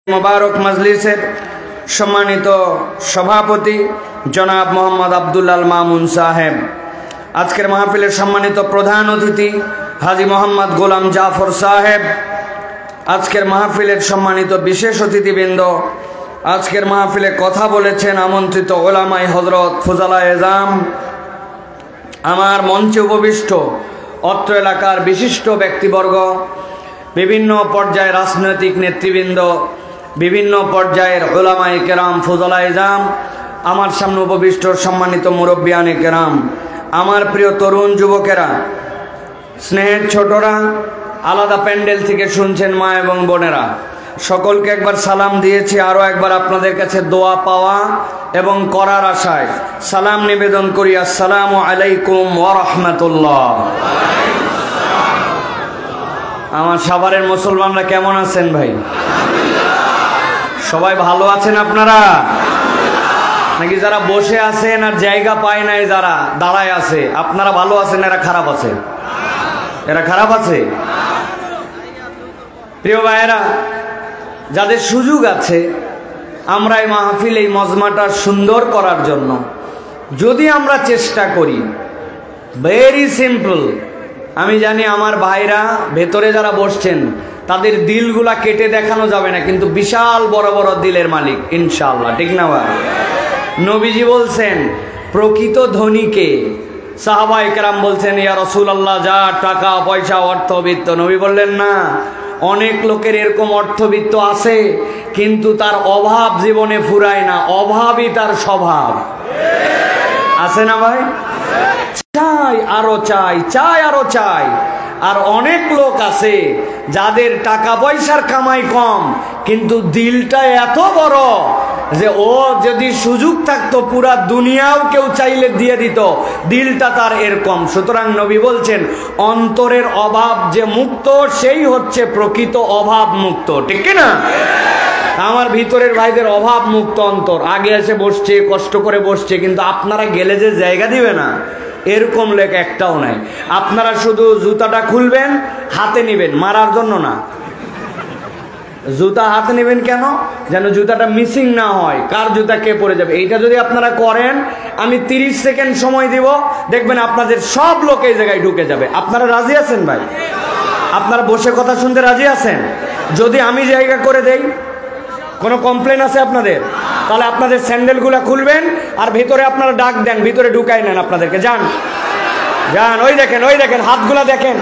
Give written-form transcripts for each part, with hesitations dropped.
মোবারক মজলিসের সম্মানিত সভাপতি জনাব মোহাম্মদ আব্দুল্লাহ মামুন সাহেব, আজকের মাহফিলের সম্মানিত প্রধান অতিথি হাজী মোহাম্মদ গোলাম জাফর সাহেব, আজকের মাহফিলের সম্মানিত বিশেষ অতিথিবৃন্দ, আজকের মাহফিলে কথা বলেছেন আমন্ত্রিত ওলামায়ে হযরত ফুজালায়ে এজাম, আমার মঞ্চে উপবিষ্ট অত্র এলাকার বিশিষ্ট ব্যক্তিবর্গ, বিভিন্ন পর্যায়ের রাজনৈতিক নেতৃবৃন্দ, বিভিন্ন পর্যায়ের উলামায়ে কেরাম, ফুজালায়ে এজাম, আমার সামনে উপবিষ্ট সম্মানিত মুরব্বিয়ানে কেরাম, আমার প্রিয় তরুণ যুবকেরা, স্নেহের ছোটরা, আলাদা প্যান্ডেল থেকে শুনছেন মা এবং বোনেরা, সকলকে একবার সালাম দিয়েছি। আরও একবার আপনাদের কাছে দোয়া পাওয়া এবং করার আশায় সালাম নিবেদন করি। আসসালামু আলাইকুম ওয়া রাহমাতুল্লাহ। আমার সাভারের মুসলমানরা কেমন আছেন ভাই? সবাই ভালো আছেন আপনারা? নাকি যারা বসে আছেন আর জায়গা পায় নাই, যারা দাঁড়ায় আছে, আপনারা ভালো আছেন, এরা খারাপ আছে? এরা খারাপ আছে? প্রিয় ভাইয়েরা, যাদের সুযোগ আছে, আমরা এই মাহফিল, এই মজমাটা সুন্দর করার জন্য যদি আমরা চেষ্টা করি, ভেরি সিম্পল। আমি জানি আমার ভাইরা ভেতরে যারা বসছেন তাদের দিলগুলা কেটে দেখানো যাবে না, কিন্তু বিশাল বড় বড় দিলের মালিক ইনশাআল্লাহ, ঠিক না ভাই? নবীজি বলছেন প্রকৃত ধনীকে, সাহাবায়ে কেরাম বলছেন ইয়া রাসূলুল্লাহ, যা টাকা পয়সা অর্থবিত্ত। নবী বললেন না, অনেক লোকের এরকম অর্থবিত্ত আছে কিন্তু তার অভাব জীবনে ফুরায় না, অভাবই তার স্বভাব। আছে না ভাই? চাই আরো চাই, চাই আরো চাই। আর অনেক লোক আছে যাদের টাকা পয়সার কামাই কম কিন্তু দিলটা এত বড় যে ও যদি সুযোগ থাকতো পুরা দুনিয়াও কেউ চাইলে দিয়ে দিত, দিলটা তার এরকম। সুতরাং নবী বলছেন অন্তরের অভাব যে মুক্ত সেই হচ্ছে প্রকৃত অভাব মুক্ত, ঠিক না? আমার ভিতরের ভাইদের অভাব মুক্ত অন্তর, আগে এসে বসছে, কষ্ট করে বসছে, কিন্তু আপনারা গেলে যে জায়গা দিবে না এরকম লেখা একটাও নাই। আপনারা শুধু জুতাটা খুলবেন, হাতে নেবেন, মারার জন্য না। জুতা হাতে নেবেন কেন? যেন জুতাটা মিসিং না হয়, কার জুতা কে পরে যাবে। এইটা যদি আপনারা করেন, আমি 30 সেকেন্ড সময় দিব, দেখবেন আপনাদের সব লোক এই জায়গায় ঢুকে যাবে। আপনারা রাজি আছেন ভাই? আপনারা বসে কথা শুনতে রাজি আছেন? যদি আমি জায়গা করে দেই, কোনো কমপ্লেন আছে আপনাদের? তাহলে আপনাদের স্যান্ডেলগুলো খুলবেন আর ভিতরে আপনারা ডাক দেন, ভিতরে ঢুকাই নেন আপনাদেরকে। যান যান, ওই দেখেন, ওই দেখেন, হাতগুলা দেখেন,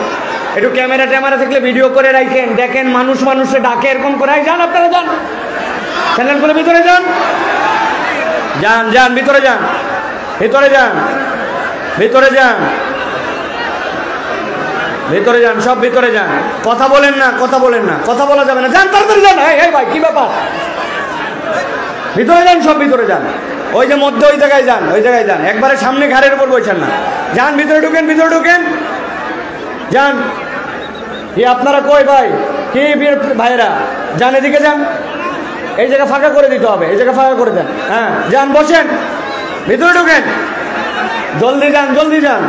একটু ক্যামেরা ট্যামেরা থাকলে ভিডিও করে রাখেন, দেখেন মানুষ মানুষে ডাকে এরকম করে। যান আপনারা, যান, স্যান্ডেলগুলো ভিতরে যান, যান যান, ভিতরে যান, ভিতরে যান, ভিতরে যান, ভিতরে যান, সব ভিতরে যান। কথা বলেন না, কথা বলেন না, কথা বলা যাবে না। যান তাড়াতাড়ি যান। এই ভাই, কি ব্যাপার? ভিতরে যান, সব ভিতরে যান। ওই যে মধ্যে ওই জায়গায় যান, ওই জায়গায় যান, একবারে সামনে ঘাড়ের উপর বসেন না। যান, ভিতরে ঢুকেন, ভিতরে ঢুকেন, যান। কি আপনারা কই ভাই? কি ভাইরা, যান, এদিকে যান। এই জায়গা ফাঁকা করে দিতে হবে, এই জায়গা ফাঁকা করে দেন। হ্যাঁ, যান, বসেন, ভিতরে ঢুকেন, জলদি যান, জলদি যান।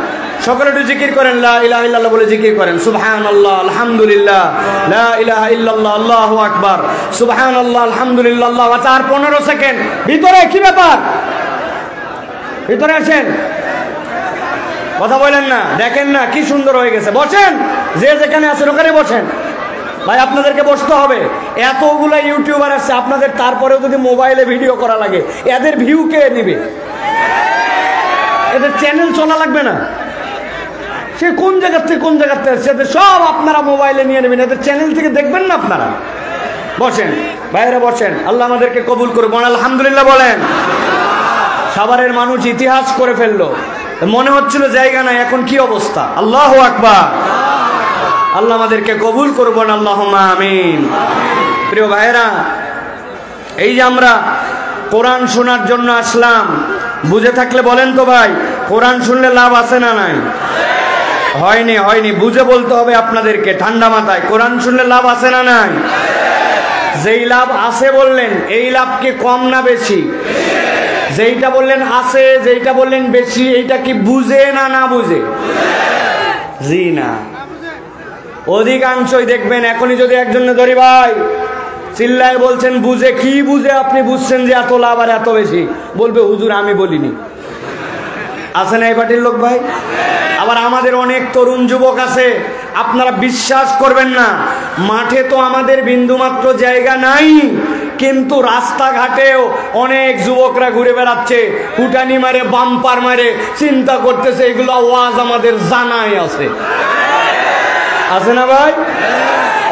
সকলে একটু জিকির করেন, লা ইলাহা ইল্লাল্লাহ বলে জিকির করেন। সুবহানাল্লাহ, আলহামদুলিল্লাহ, লা ইলাহা ইল্লাল্লাহ, আল্লাহু আকবার, সুবহানাল্লাহ, আলহামদুলিল্লাহ, আল্লাহু আকবার। আর 15 সেকেন্ড ভিতরে। কি ব্যাপার? ভিতরে আসেন, কথা বলেন না, দেখেন না কি সুন্দর হয়ে গেছে। বসেন, যে যেখানে আছেন ওখানে বসেন। ভাই আপনাদেরকে বসতে হবে, এতগুলা ইউটিউবার আছে আপনাদের, তারপরেও যদি মোবাইলে ভিডিও করা লাগে, এদের ভিউ কে নেবে? এদের চ্যানেল চলা লাগবে না? সে কোন জায়গার থেকে কোন জায়গার থেকে সেদের সব আপনারা মোবাইলে নিয়ে নেবেন, এদের চ্যানেল থেকে দেখবেন না আপনারা। বসেন বাইরে, বসেন। আল্লাহ আমাদেরকে কবুল করুন, আলহামদুলিল্লাহ বলেন। সাভারের মানুষ ইতিহাস করে ফেললো, মনে হচ্ছিল জায়গা নাই, এখন কি অবস্থা! আল্লাহু আকবার। আল্লাহ আমাদেরকে কবুল করবেন, আল্লাহুম্মা আমিন। প্রিয় ভাইয়েরা, এই যে আমরা কোরআন শোনার জন্য আসলাম, বুঝে থাকলে বলেন তো ভাই, কোরআন শুনলে লাভ আছে না নাই? হয়নি, হয়নি, বুঝে বলতে হবে আপনাদেরকে, ঠান্ডা মাথায়। কোরআন শুনলে লাভ আছে না নাই? যেই লাভ আছে বললেন, এই লাভ কি কম না বেশি? যেইটা বললেন আছে, যেইটা বললেন বেশি, এইটা কি বুঝে না না বুঝে? জি না, অধিকাংশই দেখবেন। এখনই যদি একজনে ধরি, ভাই চিল্লায় বলছেন বুঝে কি বুঝে আপনি বুঝছেন যে এত লাভ আর এত বেশি? বলবে হুজুর আমি বলিনি। আছে না এই পার্টির লোক ভাই? আবার আমাদের অনেক তরুণ যুবক আছে, আপনারা বিশ্বাস করবেন না, মাঠে তো আমাদের বিন্দুমাত্র জায়গা নাই, কিন্তু রাস্তাঘাটেও অনেক যুবকরা ঘুরে বেড়াচ্ছে, হুটানি মারে বাম্পার মারে, চিন্তা করতেছে এগুলো ওয়াজ আমাদের জানাই আছে। আছে না ভাই?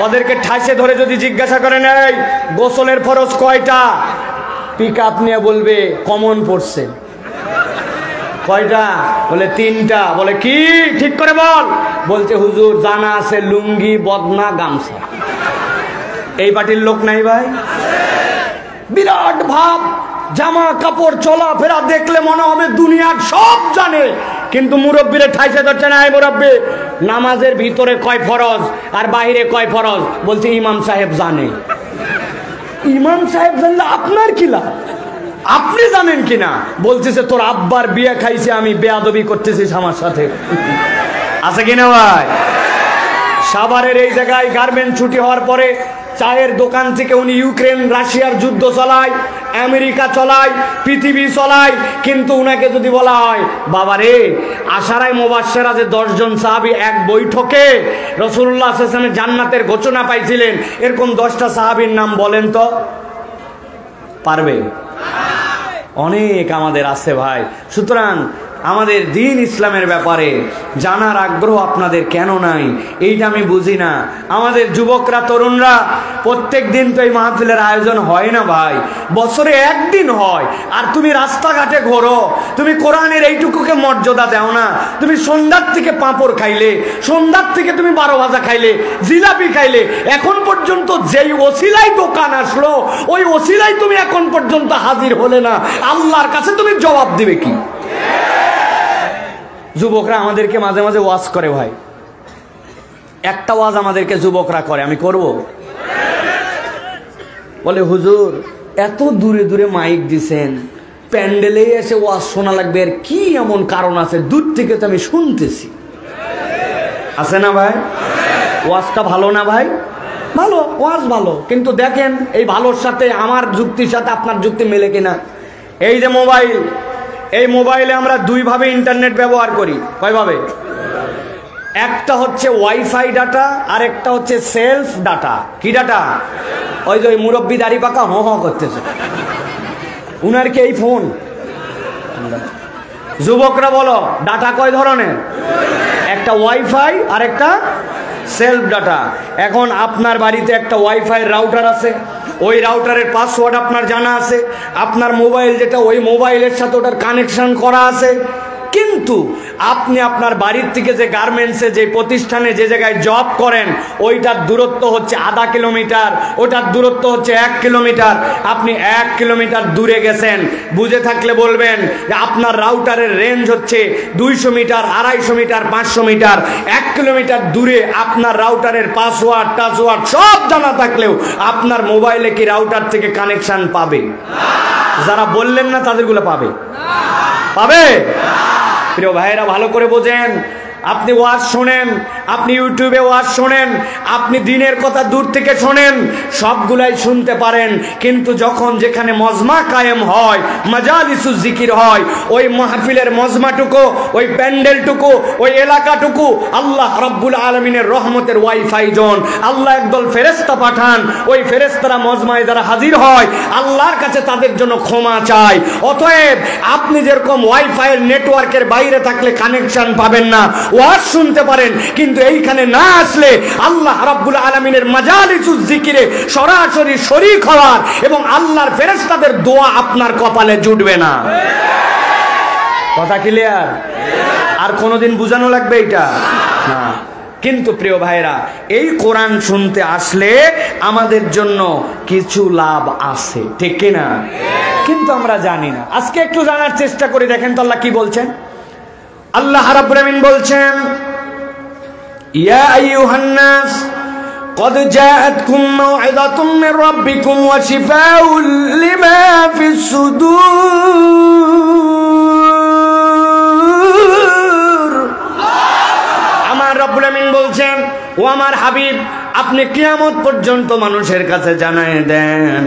ওদেরকে ঠাসে ধরে যদি জিজ্ঞাসা করেন এই গোসলের ফরজ কয়টা, পিক আপ নিয়ে বলবে কমন পড়ছে। কয়টা? বলে 3টা। বলে কি ঠিক করে বল? বলছে হুজুর জানা আছে লুঙ্গি, বদনা, গামছা। এই পার্টির লোক নাই ভাই? বিরাট ভাব, জামা কাপড় চলাফেরা দেখলে মনে হবে দুনিয়ার সব জানে, কিন্তু মুরব্বীরে ঠাইসে ধরছে না। এই মুরব্বী, নামাজের ভিতরে কয় ফরজ আর বাইরে কয় ফরজ? বলছে ইমাম সাহেব জানে। ইমাম সাহেব জানলে আপনার কি লাভ? আপনি জানেন কিনা? বলতেছে তোর আব্বার বিয়ে খাইছে, আমি বেয়াদবি করতেছিস আমার সাথে। আছে কিনা ভাই? সাভারের এই জায়গায় গার্মেন্ট ছুটি হওয়ার পরে চায়ের দোকান থেকে উনি ইউক্রেন রাশিয়ার যুদ্ধ চালায়, আমেরিকা চলায়, পৃথিবী চলায়, কিন্তু উনাকে যদি বলা হয় বাবা রে আশারায় মুবাশশিরা যে 10 জন সাহাবী এক বৈঠকে রাসূলুল্লাহ সাল্লাল্লাহু আলাইহি ওয়াসাল্লাম জান্নাতের ঘোষণা পাইছিলেন, এরকম 10টা সাহাবীর নাম বলেন তো, পারবে? অনেক আমাদের আছে ভাই। সুতরাং আমাদের দ্বীন ইসলামের ব্যাপারে জানার আগ্রহ আপনাদের কেন নাই এইটা আমি বুঝি না। আমাদের যুবকরা তরুণরা প্রত্যেক দিন তো এই মাহফিলের আয়োজন হয় না ভাই, বছরে একদিন হয়। আর তুমি রাস্তাঘাটে ঘোরো, তুমি কোরআনের এইটুকুকে মর্যাদা দাও না। তুমি সন্ধ্যার থেকে পাঁপড় খাইলে, সন্ধ্যার থেকে তুমি 12 ভাজা খাইলে, জিলাপি খাইলে, এখন পর্যন্ত যেই ওসিলাই দোকান আসলো ওই ওসিলাই তুমি এখন পর্যন্ত হাজির হলে না, আল্লাহর কাছে তুমি জবাব দিবে কি? যুবকরা আমাদেরকে মাঝে মাঝে ওয়াজ করে ভাই, একটা ওয়াজ আমাদেরকে যুবকরা করে, আমি করব? বলে হুজুর এত দূরে দূরে মাইক দিছেন, প্যান্ডেলে এসে ওয়াজ শোনা লাগবে, আর কি এমন কারণ আছে? দূর থেকে তো আমি শুনতেছি। আছে না ভাই? ওয়াজটা ভালো না ভাই? ভালো, ওয়াজ ভালো, কিন্তু দেখেন এই ভালোর সাথে আমার যুক্তির সাথে আপনার যুক্তি মেলে কিনা। এই যে মোবাইল, এই মোবাইলে আমরা 2 ভাবে ইন্টারনেট ব্যবহার করি। কয়ভাবে? একটা হচ্ছে ওয়াইফাই ডাটা, আর একটা হচ্ছে সেলফ ডাটা। কি ডাটা? ওই যে ওই মুরব্বী দাড়ি পাকা হ হ করতেছে, উনার কি এই ফোন? যুবকরা বলো ডাটা কয় ধরনের? একটা ওয়াইফাই আর একটা সেলফ ডাটা। এখন আপনার বাড়িতে একটা ওয়াইফাই রাউটার আছে, ওই রাউটারের পাসওয়ার্ড আপনার জানা আছে, আপনার মোবাইল যেটা ওই মোবাইলের সাথে ওটার কানেকশন করা আছে, কিন্তু আপনি আপনার বাড়ির থেকে যে গার্মেন্টসে যে প্রতিষ্ঠানে যে জায়গায় জব করেন ওইটার দূরত্ব হচ্ছে আধা কিলোমিটার, ওটার দূরত্ব হচ্ছে 1 কিলোমিটার। আপনি 1 কিলোমিটার দূরে গেছেন, বুঝে থাকলে বলবেন যে আপনার রাউটারের রেঞ্জ হচ্ছে 200 মিটার, 250 মিটার, 500 মিটার। 1 কিলোমিটার দূরে আপনার রাউটারের পাসওয়ার্ড টাসওয়ার্ড সব জানা থাকলেও আপনার মোবাইলে কি রাউটার থেকে কানেকশন পাবে? যারা বললেন না তাদেরগুলো পাবে? পাবে? প্রিয় ভাইয়েরা ভালো করে বোঝেন, আপনি ওয়াজ শোনেন, আপনি ইউটিউবে ওয়াজ শোনেন, আপনি দিনের কথা দূর থেকে শোনেন, সবগুলাই শুনতে পারেন, কিন্তু যখন যেখানে মজমা কায়েম হয়, মাজালিসুজ জিকির হয়, ওই মাহফিলের মজমাটুকু, ওই প্যান্ডেলটুকু, ওই এলাকাটুকু আল্লাহ রাব্বুল আলামিনের রহমতের ওয়াইফাই জোন। আল্লাহ একদল ফেরেশতা পাঠান, ওই ফেরেশতারা মজমায় যারা হাজির হয় আল্লাহর কাছে তাদের জন্য ক্ষমা চায়। অতএব আপনি যেরকম ওয়াইফাইয়ের নেটওয়ার্কের বাইরে থাকলে কানেকশন পাবেন না, ওয়াজ শুনতে পারেন, কিন্তু এইখানে না আসলে আল্লাহ রাব্বুল আলামিনের মাজালিসুজ জিকিরে সরাসরি শরীক হওয়ার এবং আল্লাহর ফেরেশতাদের দোয়া আপনার কপালে জুটবে না। কথা ক্লিয়ার? আর কোনোদিন বুঝানো লাগবে এটা না। কিন্তু প্রিয় ভাইরা, এই কোরআন শুনতে আসলে আমাদের জন্য কিছু লাভ আছে, ঠিক কিনা? কিন্তু আমরা জানি না। আজকে একটু জানার চেষ্টা করি, দেখেন তো আল্লাহ কি বলছেন। আল্লাহ রাব্বুল আলামিন বলছেন, ইয়া আইয়ুহান নাস قد جاءتكم موعظة من ربكم وشفاء لما في الصدور। আমার রব্বুল আমিন বলছেন, ও আমার হাবিব, আপনি কিয়ামত পর্যন্ত মানুষের কাছে জানায় দেন,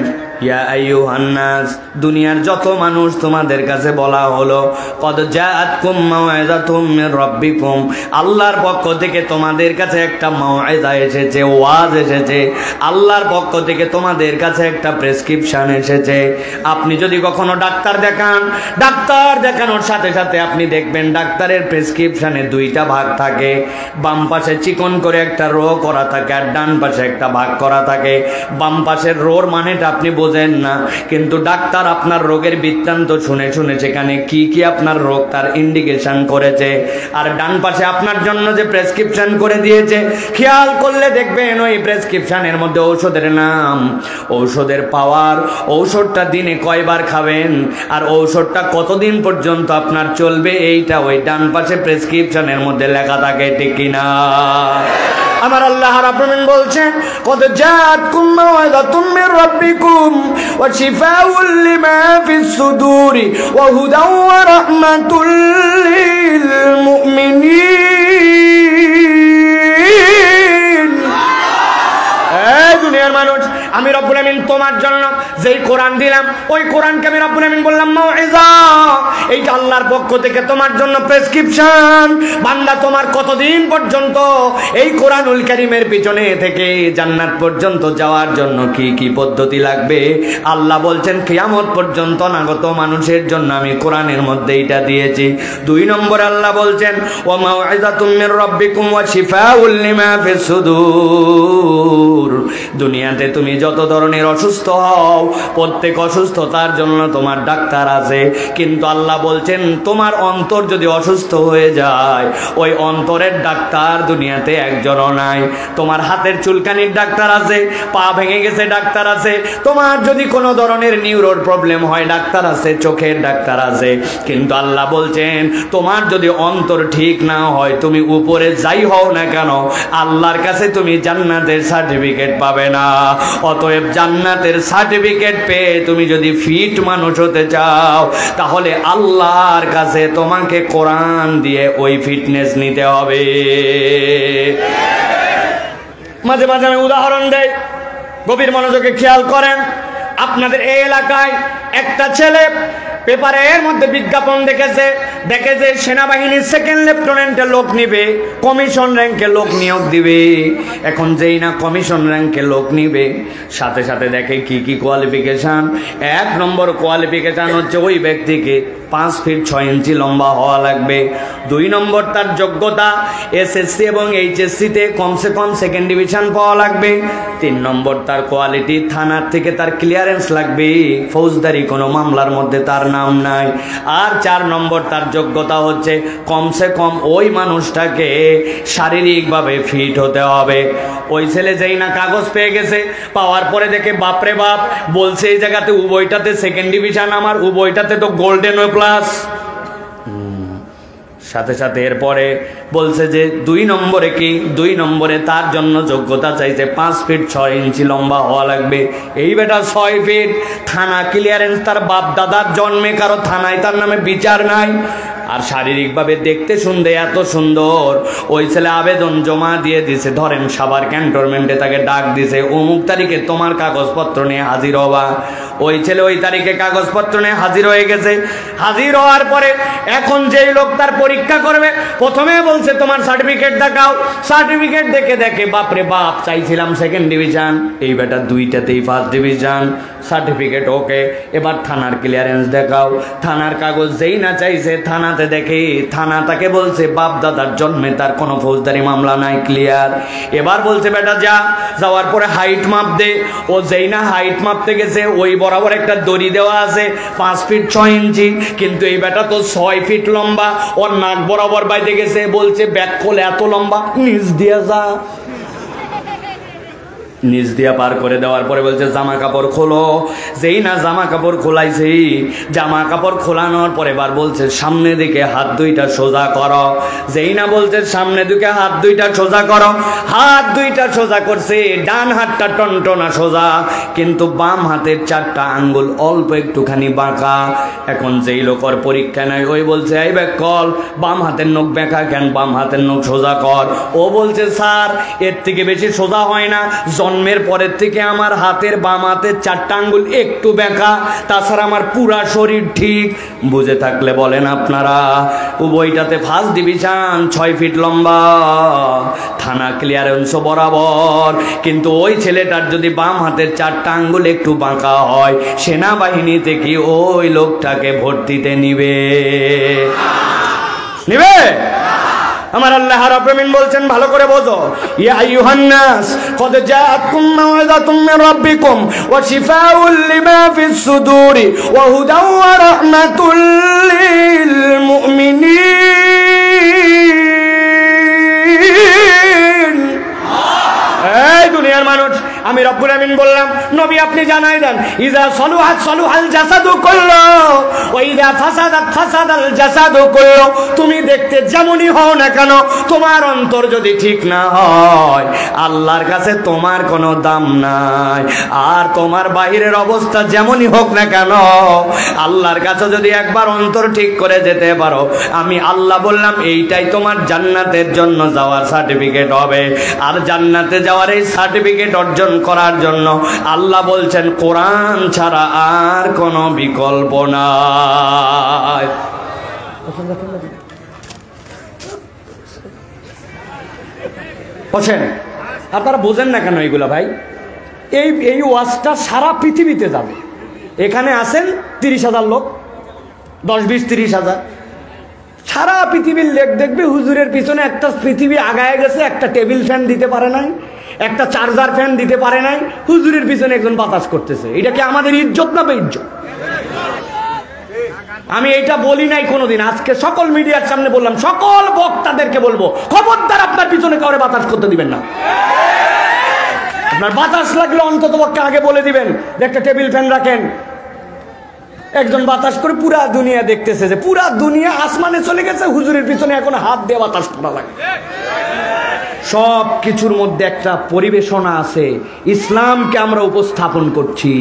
ইয়া আইয়ুহান নাস, দুনিয়ার যত মানুষ তোমাদের কাছে বলা হলো, কদ জাআতকুম মাউইযাতুম মির রাব্বিকুম, আল্লাহর পক্ষ থেকে তোমাদের কাছে একটা মাউইযা এসেছে, ওয়াজ এসেছে, আল্লাহর পক্ষ থেকে তোমাদের কাছে একটা প্রেসক্রিপশন এসেছে। আপনি যদি কখনো ডাক্তার দেখান, ডাক্তার দেখানোর সাথে সাথে আপনি দেখবেন ডাক্তারের প্রেসক্রিপশনে দুইটা ভাগ থাকে, বাম পাশে চিকন করে একটা রো করা থাকে আর ডান পাশে একটা ভাগ করা থাকে। বাম পাশের রোর মানেটা আপনি বোঝেন না, কিন্তু ডাক্তার আপনার রোগের বৃত্তান্ত শুনে শুনে সেখানে কি কি আপনার রোগ তার ইন্ডিকেশন করেছে, আর ডান পাশে আপনার জন্য যে প্রেসক্রিপশন করে দিয়েছে, খেয়াল করলে দেখবেন ওই প্রেসক্রিপশনের মধ্যে ঔষধের নাম, ঔষধের পাওয়ার, ঔষধটা দিনে কয়বার খাবেন আর ঔষধটা কতদিন পর্যন্ত আপনার চলবে, এইটা ওই ডান পাশে প্রেসক্রিপশনের মধ্যে লেখা থাকে, ঠিক কিনা? আমার আল্লাহ রাব্বুল আলামিন বলছেন, কদ জাআতকুম মাউইযাতুম মির রাব্বিকুম ওয়া শিফাউল লিমা ফিস সুদুরি ওয়া হুদাও ওয়া রাহমাতুল লিল মুমিনিন। এই দুনিয়ার মানুষ, আমি রব্বুল আমিন তোমার জন্য যেই কোরআন দিলাম, ওই কোরআনকে আমি রব্বুল আমিন বললাম মাউইযা, এইটা আল্লাহর পক্ষ থেকে তোমার জন্য প্রেসক্রিপশন। বান্দা, তোমার কতদিন পর্যন্ত এই কোরআনুল কারীমের পিছনে থেকে জান্নাত পর্যন্ত যাওয়ার জন্য কি কি পদ্ধতি লাগবে, আল্লাহ বলছেন কিয়ামত পর্যন্ত নাগত মানুষের জন্য আমি কোরআনের মধ্যে এটা দিয়েছি। 2 নম্বর আল্লাহ বলছেন, ওয়া মাউইযাতুম মির রাব্বিকুম ওয়া শিফাউল লিমা ফিস সুদুর। দুনিয়াতে তুমি যত ধরনের অসুস্থ হও, প্রত্যেক অসুস্থতার জন্য তোমার ডাক্তার আছে, কিন্তু আল্লাহ বলছেন তোমার অন্তর যদি অসুস্থ হয়ে যায়, ওই অন্তরের ডাক্তার দুনিয়াতে একজনও নাই। তোমার হাতের চুলকানির ডাক্তার আছে, পা ভেঙে গেছে ডাক্তার আছে, তোমার যদি কোনো ধরনের নিউরোর প্রবলেম হয় ডাক্তার আছে, চোখের ডাক্তার আছে, কিন্তু আল্লাহ বলছেন তোমার যদি অন্তর ঠিক না হয়, তুমি উপরে যাই হও না কেন, আল্লাহর কাছে তুমি জান্নাতের সার্টিফিকেট পাবে না। অতএব জান্নাতের সার্টিফিকেট পেয়ে তুমি যদি ফিট মানুষ হতে চাও, তাহলে আল্লাহর কাছে তোমাকে কোরআন দিয়ে ওই ফিটনেস নিতে হবে। মাঝে মাঝে আমি উদাহরণ দেই, গভীর মনোযোগে খেয়াল করেন। আপনাদের এই এলাকায় একটা ছেলে পেপারের মধ্যে বিজ্ঞাপন দেখেছে সেনাবাহিনীর 2nd লেফটেন্যান্টের লোক নিবে, কমিশন র্যাঙ্কে লোক নিয়োগ দিবে। এখন যেই না কমিশন র্যাঙ্কে লোক নিবে, সাথে সাথে দেখে কি কি কোয়ালিফিকেশন। 1 নম্বর কোয়ালিফিকেশন হচ্ছে ওই ব্যক্তিকে 5 ফিট 6 ইঞ্চি লম্বা হওয়া লাগবে। 2 নম্বর তার যোগ্যতা এসএসসি এবং এইচএসসিতে কমসে কম 2nd ডিভিশন পাওয়া লাগবে। 3 নম্বর তার কোয়ালিটি, থানার থেকে তার ক্লিয়ারেন্স লাগবে, ফৌজদারি কোনো মামলার মধ্যে তার নাম নাই। আর 4 নম্বর তার যোগ্যতা হচ্ছে কমসে কম ওই মানুষটাকে শারীরিকভাবে ফিট হতে হবে। ওই ছেলে যেই না কাগজ পেয়ে গেছে, পাওয়ার পরে দেখে বাপরে বাপ, বলছে এই জায়গাতে উভয়টাতে 2nd ডিভিশন, আমার উভয়টাতে তো গোল্ডেন প্লাস। সাথে সাথে এরপরে বলছে যে 2 নম্বরে কি, 2 নম্বরে তার জন্য যোগ্যতা চাইছে 5 ফিট 6 ইঞ্চি লম্বা হওয়া লাগবে। এই বেটা 6 ফিট, থানা ক্লিয়ারেন্স তার বাপ দাদার জন্মে, কারো থানায় তার নামে বিচার নাই। আর শারীরিকভাবে দেখতে শুনতে এত সুন্দর। ওই ছেলে আবেদন জমা দিয়ে দিছে, ধরেন সাভার ক্যান্টনমেন্টে তাকে ডাক দিছে, অমুক তারিখে তোমার কাগজপত্র নিয়ে হাজির হবা। ওই ছেলে ওই তারিখে কাগজপত্র নিয়ে হাজির হয়ে গেছে। হাজির হওয়ার পরে এখন যেই লোক তার পরীক্ষা করবে, প্রথমে বলছে তোমার সার্টিফিকেট দেখাও। সার্টিফিকেট দেখে বাপরে বাপ, চাইছিলাম 2nd ডিভিশন, এই বেটা 2টাতেই 1st ডিভিশন। সার্টিফিকেট ওকে, এবার থানার ক্লিয়ারেন্স দেখাও। থানার কাগজ যেই না চাইছে, থানাতে দেখে থানা তাকে বলছে বাপ দাদার জন্মে তার কোনো ফৌজদারি মামলা নাই, ক্লিয়ার। এবার বলছে বেটা যাওয়ার পরে হাইট মাপ দে। ও যেই না হাইট মাপতে গেছে, ওই বরাবর একটা দড়ি দেওয়া আছে 5 ফিট 6 ইঞ্চি, কিন্তু এই বেটা তো 6 ফিট লম্বা। ওর নাক বরাবর বাইতে গেছে, বলছে ব্যাক কোল এত লম্বা, নিচ দিয়ে যা। নিচ দিয়া পার করে দেওয়ার পরে বলছে জামা কাপড় খোলো। যেই না জামা কাপড় খোলাইছি, জামা কাপড় খোলানোর পরে এবার বলছে সামনে দিকে হাত দুইটা সোজা করো। যেই না বলছে সামনে দিকে হাত দুইটা সোজা করো, হাত দুইটা সোজা করছে। ডান হাতটা টনটনা সোজা, কিন্তু বাম হাতের 4টা আঙ্গুল অল্প একটুখানি বাঁকা। এখন যেই লোকর পরীক্ষা নেয় ওই বলছে এই ব্যাক কল, বাম হাতের নখ বেঁকা কেন, বাম হাতের নখ সোজা কর। ও বলছে স্যার এর থেকে বেশি সোজা হয় না, জন্মের পরের থেকে আমার হাতের বাম হাতের 4টা আঙ্গুল একটু বেঁকা, তাছাড়া আমার পুরা শরীর ঠিক। বুঝে থাকলে বলেন আপনারা। বইটাতে ফার্স্ট ডিভিশন, 6 ফিট লম্বা, থানা ক্লিয়ারেন্স বরাবর। কিন্তু ওই ছেলেটার যদি বাম হাতের 4টা আঙ্গুল একটু বাঁকা হয়, সেনাবাহিনীতে কি ওই লোকটাকে ভর্তিতে নিবে? নিবে? আমার আল্লাহ রাব্বুল আলামিন বলছেন ভালো করে বোঝো, ইয়া আইয়ুহান নাস কদ জাআতকুম মাউইযাতুম মির রাব্বিকুম ওয়া শিফাউল লিমা ফিস সুদুরি ওয়া হুদাও ওয়া রাহমাতুল লিল মুমিনিন। এই দুনিয়ার মানুষ, আমি রব্বুল আমিন বললাম নবী আপনি জানাই দেন, ইযা সালুহাত সালুহাল জাসাদু কুল্লু ওয়া ইযা ফাসাদাত ফাসাদাল জাসাদু কুল্লু। তুমি দেখতে যেমনই হও না কেন, তোমার অন্তর যদি ঠিক না হয়, আল্লাহর কাছে তোমার কোনো দাম নাই। আর তোমার বাহিরের অবস্থা যেমনই হোক না কেন, আল্লাহর কাছে যদি একবার অন্তর ঠিক করে যেতে পারো, আমি আল্লাহ বললাম এইটাই তোমার জান্নাতের জন্য যাওয়ার সার্টিফিকেট হবে। আর জান্নাতে যাওয়ার এই সার্টিফিকেট অর্জন করার জন্য আল্লাহ বলছেন কোরআন ছাড়া আর কোনো বিকল্প নাই। বসেন, আপনারা বোঝেন না কেন এইগুলা ভাই? এই ওয়াজটা সারা পৃথিবীতে যাবে। এখানে আসেন 30,000 লোক, 10, 20, 30,000, সারা পৃথিবীর লোক দেখবে হুজুরের পিছনে একটা পৃথিবী আগায় গেছে, একটা টেবিল ফ্যান দিতে পারে নাই, একটা চার্জার ফ্যান দিতে পারে নাই, হুজুরের পিছনে একজন বাতাস করতেছে। এটা কি আমাদের ইজ্জত না বেইজ্জত? আমি এটা বলি নাই কোনোদিন, আজকে সকল মিডিয়ার সামনে বললাম, সকল বক্তাদেরকে বলবো খবরদার আপনার পিছনে কাউরে বাতাস করতে দিবেন না। আপনার বাতাস লাগলে অন্তত পক্ষে আগে বলে দিবেন যে একটা টেবিল ফ্যান রাখেন। একজন বাতাস করে পুরা দুনিয়া দেখতেছে যে পুরা দুনিয়া আসমানে চলে গেছে, হুজুরের পিছনে এখন হাত দিয়ে বাতাস করা লাগে। সব কিছুর মধ্যে একটা পরিবেশনা আছে, ইসলামকে আমরা উপস্থাপন করছি।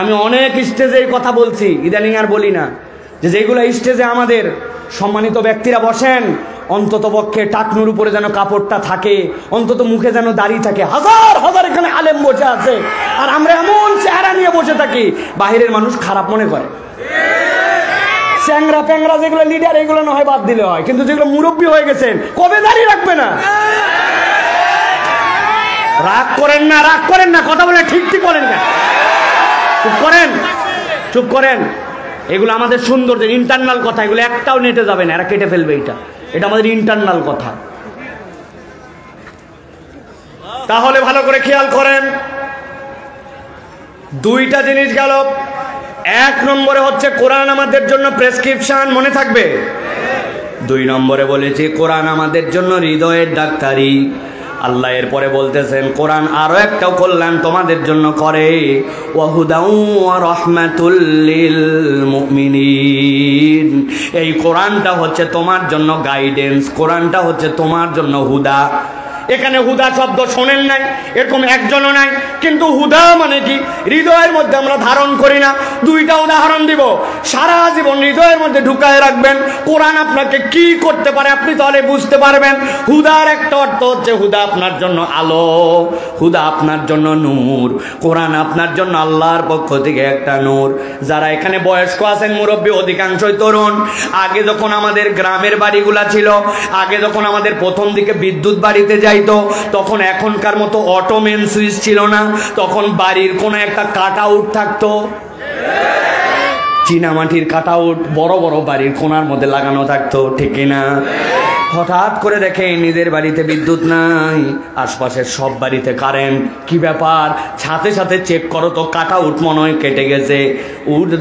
আমি অনেক স্টেজে এই কথা বলছি, ইদানিং আর বলি না, যে যেগুলো স্টেজে আমাদের সম্মানিত ব্যক্তিরা বসেন, অন্তত পক্ষে টাকনুর উপরে যেন কাপড়টা থাকে, অন্তত মুখে যেন দাড়ি থাকে। হাজার হাজার এখানে আলেম বসে আছে, আর আমরা এমন চেহারা নিয়ে বসে থাকি, বাহিরের মানুষ খারাপ মনে করে। চ্যাংরা প্যাংরা যেগুলো লিডার, এগুলো না হয় বাদ দিলে হয়, কিন্তু যেগুলো মুরব্বী হয়ে গেছেন, কবে দাড়ি রাখবে না? রাগ করেন না, রাগ করেন না, কথা বলে ঠিক ঠিক বলেন না, চুপ করেন, চুপ করেন। এগুলো আমাদের সৌন্দর্যের ইন্টারনাল কথা, এগুলো একটাও নেটে যাবে না, এরা কেটে ফেলবে। এটা আমাদের ইন্টারনাল কথা। তাহলে ভালো করে খেয়াল করেন, দুইটা জিনিস গেল। 1 নম্বরে হচ্ছে কোরআন আমাদের জন্য প্রেসক্রিপশন, মনে থাকবে। 2 নম্বরে বলেছি কোরআন আমাদের জন্য হৃদয়ের ডাক্তারি। আল্লাহ এরপরে বলতেছেন কোরআন আরো একটা কল্যাণ তোমাদের জন্য করে, ওয়াহুদাউ ওয়া রাহমাতুল লিল মুমিনিন। এই কোরআনটা হচ্ছে তোমার জন্য গাইডেন্স, কোরআনটা হচ্ছে তোমার জন্য হুদা। এখানে হুদা শব্দ শোনেন নাই, এরকম একজনও নাই, কিন্তু হুদা মানে কি হৃদয়ের মধ্যে আমরা ধারণ করি না। 2টা উদাহরণ দিব, সারা জীবন হৃদয়ের মধ্যে ঢুকায় রাখবেন। কোরআন আপনাকে কি করতে পারে আপনি তাহলে বুঝতে পারবেন। হুদার একটা অর্থ হচ্ছে হুদা আপনার জন্য আলো, হুদা আপনার জন্য নূর। কোরআন আপনার জন্য আল্লাহর পক্ষ থেকে একটা নূর। যারা এখানে বয়স্ক আছেন, মুরব্বী, অধিকাংশই তরুণ। আগে যখন আমাদের গ্রামের বাড়িগুলা ছিল, আগে যখন আমাদের প্রথম দিকে বিদ্যুৎ বাড়িতে যাইতো, তখন এখনকার মতো অটো মেন সুইচ ছিল না, তখন বাড়ির কোনো একটা কাট আউট থাকতো, চীনামাটির কাট আউট বড় বড় বাড়ির কোনার মধ্যে লাগানো থাকতো, ঠিক না? হঠাৎ করে দেখে নিজের বাড়িতে বিদ্যুৎ নাই, আশপাশের সব বাড়িতে কারেন্ট। কি ব্যাপার? সাথে সাথে চেক করো তো, কাট আউট মনে হয় কেটে গেছে।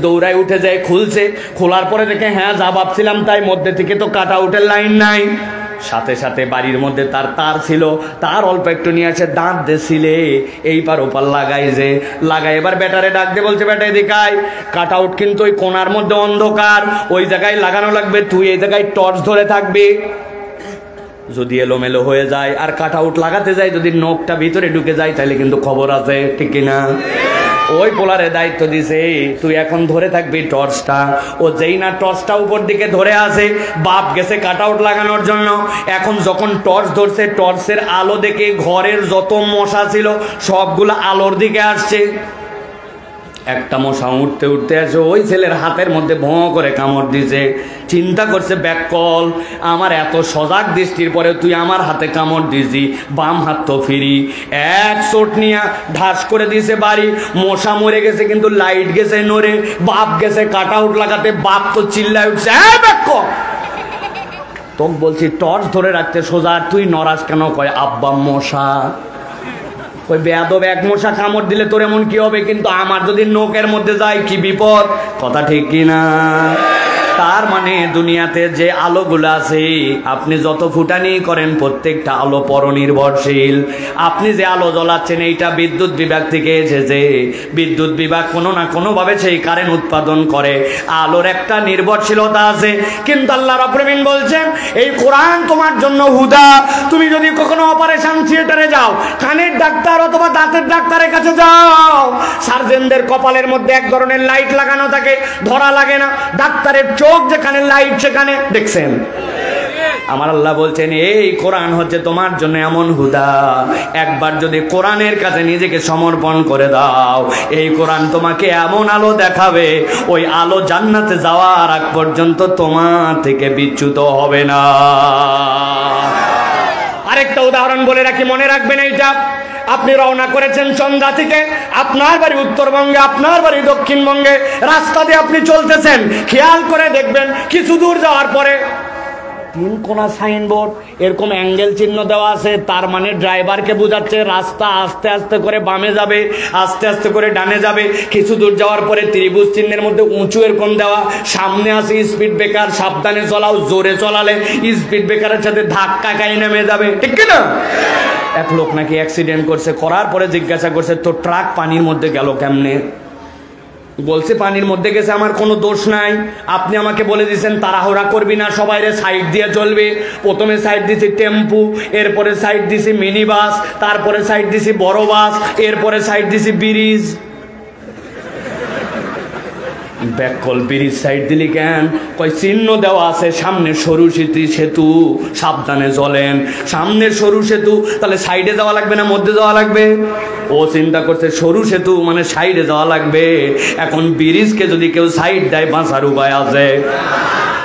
দৌড়ায় উঠে যায়, খুলছে, খোলার পরে দেখে হ্যাঁ যা ভাবছিলাম তাই, মধ্যে থেকে তো কাট আউটের লাইন নাই। সাথে সাথে বাড়ির মধ্যে তার তার ছিল, তার অল্প একটু নিয়ে আসে দাঁত দিছিলে, এইবার ওপার লাগাই যে লাগাই, এবার ব্যাটারে ডাক দিয়ে বলছে ব্যাটা এদিকে আয়, কাট আউট কিন্তু ওই কোণার মধ্যে অন্ধকার, ওই জায়গায় লাগানো লাগবে, তুই এই জায়গায় টর্চ ধরে থাকবি। যদি এলোমেলো হয়ে যায় আর কাট আউট লাগাতে যায়, যদি নখটা ভিতরে ঢুকে যায় তাহলে কিন্তু খবর আছে, ঠিক কিনা? ওই পোলারে দায়িত্ব দিছে, তুই এখন ধরে থাকবি টর্চটা। ও যেই না টর্চটা উপর দিকে ধরে আসে, বাপ গেছে কাট আউট লাগানোর জন্য। এখন যখন টর্চ ধরছে, টর্চের আলো দেখে ঘরের যত মশা ছিল সবগুলো আলোর দিকে আসছে। একটা মশা উঠতে উঠতে আসে ওই ছেলের হাতের মধ্যে ভোঁ করে কামড় দিছে। চিন্তা করছে ব্যাককল, আমার এত সজাগ দৃষ্টির পরে তুই আমার হাতে কামড় দিছি, বাম হাত তো ফিরি। এক চোট নিয়ে ঢাস করে দিয়েছে বাড়ি, মশা মরে গেছে কিন্তু লাইট গেছে নড়ে। বাপ গেছে কাট আউট লাগাতে, বাপ তো চিল্লায় উঠছে, ব্যাককল তোকে বলছি টর্চ ধরে রাখতে সোজা, তুই নড়াস কেন? কয় আব্বা মশা। ওই বেয়াদব এক মশা কামড় দিলে তোর এমন কি হবে, কিন্তু আমার যদি নোকের মধ্যে যায় কি বিপদ, কথা ঠিক কিনা? তার মানে দুনিয়াতে যে আলোগুলো আছে, আপনি যত ফুটানি করেন প্রত্যেকটা আলো পরনির্ভরশীল। আপনি যে আলো জ্বলাচ্ছেন এইটা বিদ্যুৎ বিভাগ থেকে এসেছে, বিদ্যুৎ বিভাগ কোনো না কোনো ভাবে সেই কারেন্ট উৎপাদন করে, আলোর একটা নির্ভরশীলতা আছে। কিন্তু আল্লাহ রাব্বুল আলামিন বলছেন এই কোরআন তোমার জন্য হুদা। তুমি যদি কখনো অপারেশন থিয়েটারে যাও, কানের ডাক্তার অথবা দাঁতের ডাক্তারের কাছে যাও, সার্জনদের কপালের মধ্যে এক ধরনের লাইট লাগানো থাকে, ধরা লাগে না। ডাক্তারের চোখ যেখানে, লাইট সেখানে, দেখছেন? আমার আল্লাহ বলছেন এই কোরআন হচ্ছে তোমার জন্য এমন হুদা, একবার যদি কোরআনের কাছে নিজেকে সমর্পণ করে দাও, এই কোরআন তোমাকে এমন আলো দেখাবে, ওই আলো জান্নাতে যাওয়ার আগ পর্যন্ত তোমার থেকে বিচ্যুত হবে না। আরেকটা উদাহরণ বলে রাখি, মনে রাখবেন এইটা। আপনি রওনা করেছেন সন্ধ্যা থেকে, আপনার বাড়ি উত্তরবঙ্গে, আপনার বাড়ি দক্ষিণবঙ্গে, রাস্তা দিয়ে আপনি চলতেছেন, খেয়াল করে দেখবেন কিছু দূর যাওয়ার পরে 3 কোণা সাইনবোর্ড, এরকম অ্যাঙ্গেল চিহ্ন দেওয়া আছে, তার মানে ড্রাইভারকে বোঝাচ্ছে রাস্তা আস্তে আস্তে করে বামে যাবে, আস্তে আস্তে করে ডানে যাবে। কিছু দূর যাওয়ার পরে ত্রিভুজ চিহ্নের মধ্যে উঁচু এরকম দেওয়া, সামনে আছে স্পিড ব্রেকার, সাবধানে চলাও, জোরে চলালে স্পিড ব্রেকারের সাথে ধাক্কা খাই নেমে যাবে, ঠিক কিনা? এক লোক নাকি অ্যাক্সিডেন্ট করছে, করার পরে জিজ্ঞাসা করছে তো ট্রাক পানির মধ্যে গেল কেমনে? বলছে পানির মধ্যে গেছে, আমার কোনো দোষ নাই, আপনি আমাকে বলে দিয়েছেন তাড়াহুড়া করবি না, সবাইরে সাইড দিয়ে চলবে। প্রথমে সাইড দিছি টেম্পু, এরপরে সাইড দিছি মিনি বাস, তারপরে সাইড দিছি বড় বাস, এরপরে সাইড দিছি ব্রিজ। ব্যাককল ব্রিজ সাইড দিলি কেন? কয় চিহ্ন দেওয়া আছে সামনে সরু সেতু, সাবধানে চলেন। সামনে সরু সেতু, তাহলে সাইডে যাওয়া লাগবে না মধ্যে যাওয়া লাগবে? ও চিন্তা করছে সরু সেতু মানে সাইডে যাওয়া লাগবে। এখন ব্রিজকে যদি কেউ সাইড দেয় বাঁচার উপায় আছে?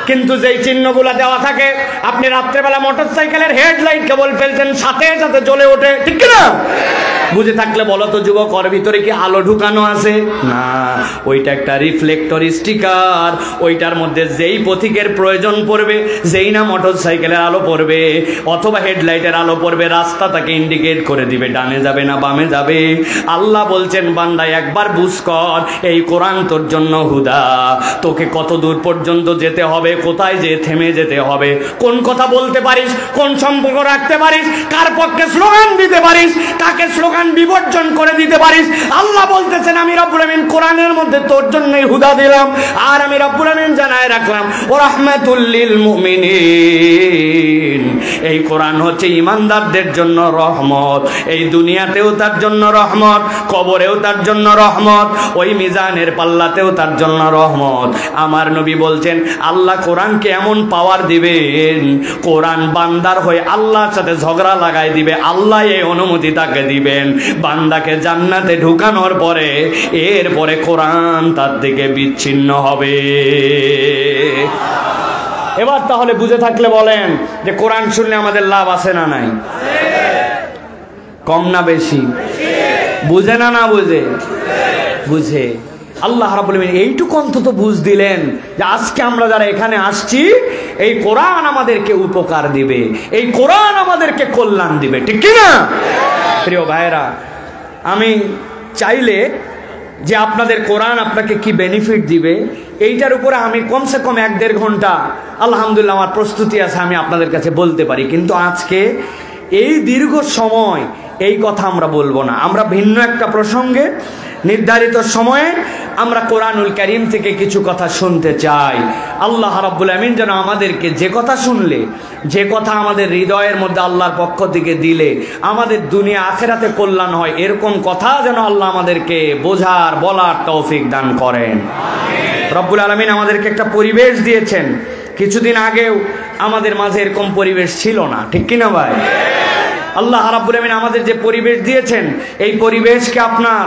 কিন্তু যেই চিহ্নগুলো দেওয়া থাকে, আপনি রাত্রেবেলা মোটরসাইকেলের হেডলাইট কেবল ফেলছেন, সাথে সাথে জ্বলে ওঠে, ঠিক না? বুঝে থাকলে বলো তো যুবক, ওর ভিতরে কি আলো ঢুকানো আছে? না, ওইটা একটা রিফ্লেক্টর স্টিকার। ওইটার মধ্যে যেই পথিকের প্রয়োজন পড়বে, যেই না মোটরসাইকেলের আলো পড়বে অথবা হেডলাইটের আলো পড়বে, রাস্তা তাকে ইন্ডিকেট করে দিবে, ডানে যাবে না বামে যাবে। আল্লাহ বলছেন বান্দা একবার বুঝ কর, এই কোরআন তোর জন্য হুদা। তোকে কত দূর পর্যন্ত যেতে হবে, কোথায় যে থেমে যেতে হবে, কোন কথা বলতে পারিস, কোন সম্পর্ক রাখতে পারিস, কার পক্ষে স্লোগান দিতে পারিস, কাকে স্লোগান বিবর্জন করে দিতে পারিস। আল্লাহ বলতেছেন আমি রব্বুল আমিন কোরআনের মধ্যে তোর জন্যই হুদা দিলাম। আর আমি রব্বুল আমিন জানায় রাখলাম ও রাহমাতুল লিল মুমিনিন, এই কোরআন হচ্ছে ইমানদারদের জন্য রহমত। এই দুনিয়াতেও তার জন্য রহমত, কবরেও তার জন্য রহমত, ওই মিজানের পাল্লাতেও তার জন্য রহমত। আমার নবী বলছেন আল্লাহ কোরআনকে এমন পাওয়ার দিবেন, কোরআন বান্দার হয়ে আল্লাহর সাথে ঝগড়া লাগাই দিবে, আল্লাহ এই অনুমতি তাকে দিবেন। বান্দাকে জান্নাতে ঢুকানোর পরে এরপরে কোরআন তার দিকে বিচ্ছিন্ন হবে। এবার তাহলে বুঝে থাকলে বলেন যে কোরআন শুনলে আমাদের লাভ আছে না নাই? কম না বেশি? বুঝে না বুঝে? বুঝে। আল্লাহ রাব্বুল আমিন এইটুকু অন্তত বুঝ দিলেন যে আজকে আমরা যারা এখানে আসছি, এই কোরআন আমাদেরকে উপকার দিবে, এই কোরআন আমাদেরকে কল্যাণ দিবে, ঠিক কি না? প্রিয় ভাইরা, আমি চাইলে যে আপনাদের কোরআন আপনাকে কি বেনিফিট দিবে এইটার উপরে আমি কমসে কম 1-1.5 ঘন্টা আলহামদুলিল্লাহ আমার প্রস্তুতি আছে, আমি আপনাদের কাছে বলতে পারি। কিন্তু আজকে এই দীর্ঘ সময় এই কথা আমরা বলবো না। আমরা ভিন্ন একটা প্রসঙ্গে নির্ধারিত সময়ে আমরা কোরআনুল কারীম থেকে কিছু কথা শুনতে চাই। আল্লাহ রাব্বুল আমিন যেন আমাদেরকে যে কথা শুনলে, যে কথা আমাদের হৃদয়ের মধ্যে আল্লাহর পক্ষ থেকে দিলে আমাদের দুনিয়া আখিরাতে কল্যাণ হয়, এরকম কথা যেন আল্লাহ আমাদেরকে বোঝার বলার তৌফিক দান করেন। রব্বুল আলামিন আমাদেরকে একটা পরিবেশ দিয়েছেন। কিছুদিন আগেও আমাদের মাঝে এরকম পরিবেশ ছিল না, ঠিক কিনা ভাই? আল্লাহ রাব্বুল আমিন আমাদের যে পরিবেশ দিয়েছেন, এই পরিবেশকে আপনার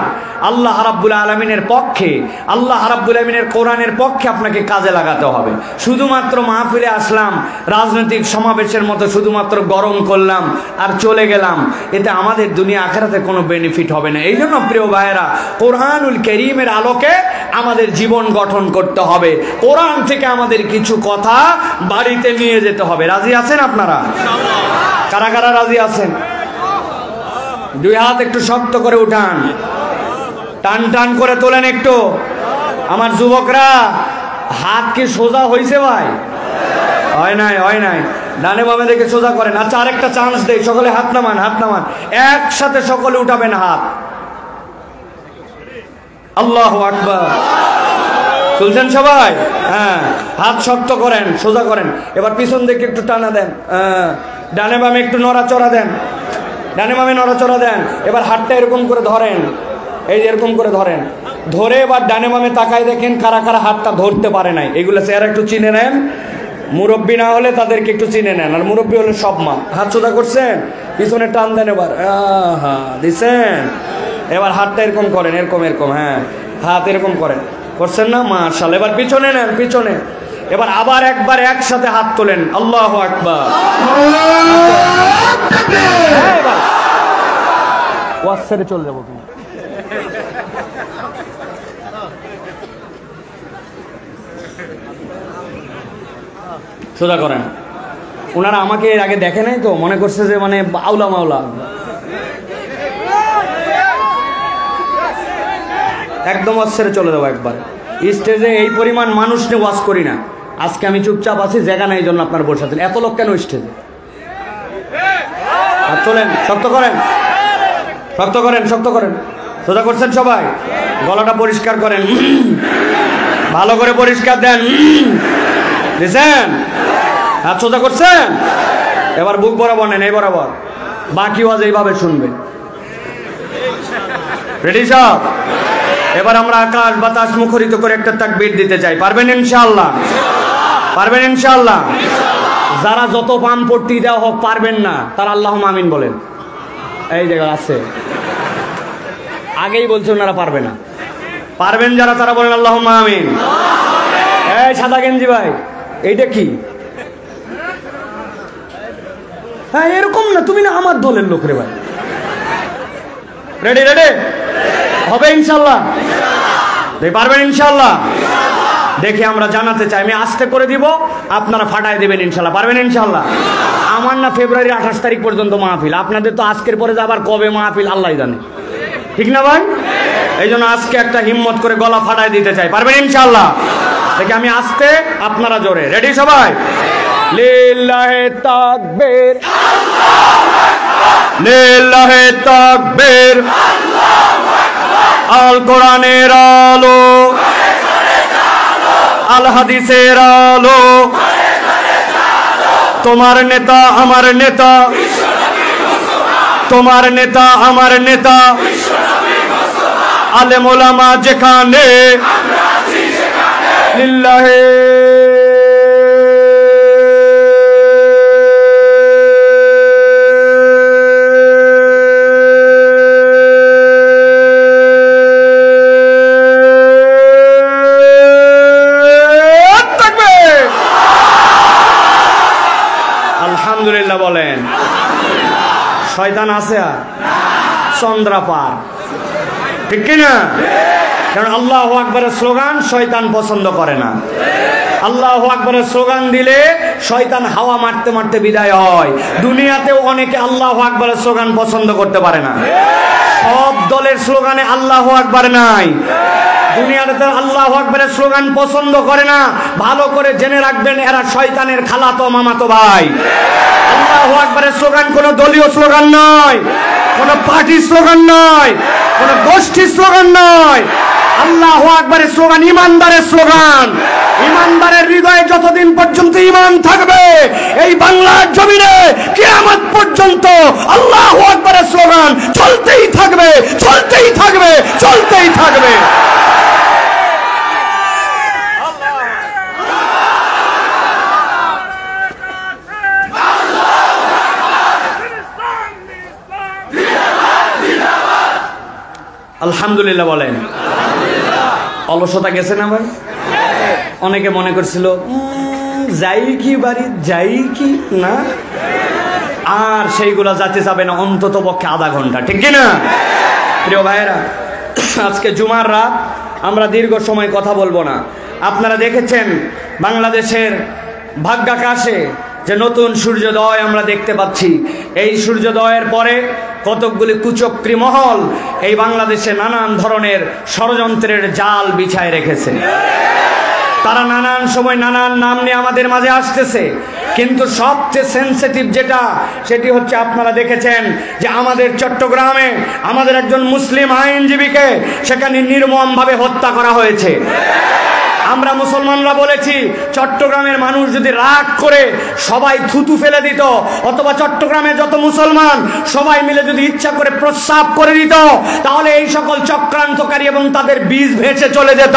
আল্লাহ রাব্বুল আলামিনের পক্ষে, আল্লাহ রাব্বুল আমিনের কোরআনের পক্ষে আপনাকে কাজে লাগাতে হবে। শুধুমাত্র মাহফিলে আসলাম, রাজনৈতিক সমাবেশের মতো শুধুমাত্র গরম করলাম আর চলে গেলাম, এতে আমাদের দুনিয়া আখিরাতে কোনো বেনিফিট হবে না। এই জন্য প্রিয় ভাইয়েরা, কোরআনুল কারীমের আলোকে আমাদের জীবন গঠন করতে হবে। কোরআন থেকে আমাদের কিছু কথা বাড়িতে নিয়ে যেতে হবে। রাজি আছেন আপনারা? কারা কারা রাজি আছেন? 2 হাত একটু শক্ত করে উঠান, টান টান করে তোলেন একটু। আমার যুবকরা, হাত কি সোজা হয়েছে ভাই? হয় নাই, হয় নাই। ডানে বামে দেখে সোজা করেন। আচ্ছা, আরেকটা চান্স দেই, সকলে হাত নামান, হাত নামান, একসাথে সকলে উঠাবেন হাত। আল্লাহু আকবার। তুলছেন সবাই? হ্যাঁ, হাত শক্ত করেন, সোজা করেন। এবার পিছন দিকে একটু টানা দেন, ডানে বামে একটু নড়াচড়া দেন, ডানে বামে নড়াচড়া দেন। এবার হাতটা এরকম করে ধরেন, এই যে এরকম করে ধরেন, ধরে এবার ডানে বামে তাকায় দেখেন কারা কারা হাতটা ধরতে পারে নাই। এগুলো চেহারা একটু চিনে নেন। মুরব্বী না হলে তাদেরকে একটু চিনে নেন, আর মুরব্বী হলে সব মা। হাত সোজা করছেন, পিছনে টান দেন, এবার দিছেন। এবার হাতটা এরকম করেন, এরকম এরকম, হ্যাঁ হাত এরকম করেন, করছেন না? মাশাআল্লাহ। এবার পিছনে নেন, পিছনে। এবার আবার একবার একসাথে হাত তোলেন, আল্লাহু আকবার। এবার ওয়াজ ছেড়ে চলে যাবো তুমি। সোজা করেন। ওনারা আমাকে এর আগে দেখে নাই তো, মনে করছে যে মানে আউলা মাওলা। একদম ওয়াজ ছেড়ে চলে যাবো একবার। স্টেজে এই পরিমাণ মানুষ নিয়ে ওয়াজ করি না। আজকে আমি চুপচাপ আছি, জায়গা নাই, এই জন্য আপনার বসে আছেন। এত লোক কেন স্টেজে? হাত তোলেন, শক্ত করেন, শক্ত করেন, শক্ত করেন। সোজা করছেন সবাই? গলাটা পরিষ্কার করেন, ভালো করে পরিষ্কার দেন, বুঝছেন? হাত সোজা করছেন? এবার বুক বরাবর নেন, এই বরাবর। বাকি ওয়াজ এইভাবে শুনবেন। রেডি সব? এবার আমরা আকাশ বাতাস মুখরিত করে একটা তাকবীর দিতে চাই। পারবেন ইনশাআল্লাহ? পারবেন ইনশাআল্লাহ? যারা যত পাম পট্টি দেওয়া হোক পারবেন না, তারা আল্লাহুম্মা আমিন বলেন। এই জায়গা আছে, আগেই বলছে ওনারা পারবে না। পারবেন যারা, তারা বলেন আল্লাহুম্মা আমিন। এই সাদা গেঞ্জি ভাই, এইটা কি? হ্যাঁ এরকম না, তুমি না আমার দলের লোক রে ভাই। রেডি রেডি হবে ইনশাআল্লাহ? পারবেন ইনশাআল্লাহ? দেখে আমরা জানাতে চাই। আমি আস্তে করে দিব, আপনারা ফাটায় দেবেন ইনশাআল্লাহ। পারবেন ইনশাআল্লাহ? আমার না ফেব্রুয়ারি 28 তারিখ পর্যন্ত মাহফিল, আপনাদের তো আজকের পরে আবার কবে মাহফিল আল্লাহ জানে, ঠিক না ভাই? এই জন্য আজকে একটা হিম্মত করে গলা ফাটায় দিতে চাই। পারবেন ইনশাআল্লাহ? দেখে আমি আস্তে, আপনারা জোরে। রেডি সবাই? লিল্লাহি তাকবীর, লিল্লাহি তাকবীর, আল কোরআনের আলো, আল হাদিসের আলো, তোমার নেতা আমার নেতা, তোমার নেতা আমার নেতা, আলেম ওলামা যেখানে, লিল্লাহি আলহামদুলিল্লাহ বলেন। শয়তান আছে আর চন্দ্রাপার, ঠিক কিনা? কারণ আল্লাহু আকবারের স্লোগান শয়তান পছন্দ করে না। আল্লাহু আকবারের স্লোগান দিলে শয়তান হাওয়া মারতে মারতে বিদায় হয়। দুনিয়াতেও অনেকে আল্লাহু আকবারের স্লোগান পছন্দ করতে পারে না। সব দলের স্লোগানে আল্লাহু আকবার নাই। দুনিয়াতে আল্লাহু আকবারের স্লোগান পছন্দ করে না, ভালো করে জেনে রাখবেন এরা শয়তানের খালাতো মামাতো ভাই। আল্লাহু আকবারের স্লোগান কোনো দলীয় স্লোগান নয়, কোনো পার্টির স্লোগান নয়, কোনো গোষ্ঠীর স্লোগান নয়। আল্লাহু আকবারের স্লোগান ইমানদারের স্লোগান। ইমানদারের হৃদয়ে যতদিন পর্যন্ত ঈমান থাকবে, এই বাংলার জমিনে কিয়ামত পর্যন্ত আল্লাহু আকবারের স্লোগান চলতেই থাকবে, চলতেই থাকবে, চলতেই থাকবে। আলহামদুলিল্লাহ বলেন। অলসতা গেছে না ভাই? অনেকে মনে করছিল যাই কি বাড়ি, যাই কি না, আর সেইগুলা যাতে যাবে না অন্তত পক্ষে আধা ঘন্টা, ঠিক কিনা? প্রিয় ভাইয়েরা, আজকে জুমার রাত, আমরা দীর্ঘ সময় কথা বলবো না। আপনারা দেখেছেন বাংলাদেশের ভাগ্যাকাশে যে নতুন সূর্যোদয় আমরা দেখতে পাচ্ছি। এই সূর্যোদয়ের পরে কতকগুলি কুচক্রী মহল এই বাংলাদেশে নানান ধরনের ষড়যন্ত্রের জাল বিছায় রেখেছে। তারা নানান সময় নানান নাম নিয়ে আমাদের মাঝে আসতেছে, কিন্তু সবচেয়ে সেন্সিটিভ যেটা, সেটি হচ্ছে আপনারা দেখেছেন যে আমাদের চট্টগ্রামে আমাদের একজন মুসলিম আইনজীবীকে সেখানে নির্মমভাবে হত্যা করা হয়েছে। আমরা মুসলমানরা বলেছি চট্টগ্রামের মানুষ যদি রাগ করে সবাই থুতু ফেলে দিত, অথবা চট্টগ্রামে যত মুসলমান সবাই মিলে যদি ইচ্ছা করে প্রস্রাব করে দিত, তাহলে এই সকল চক্রান্তকারী এবং তাদের বীজ ভেসে চলে যেত।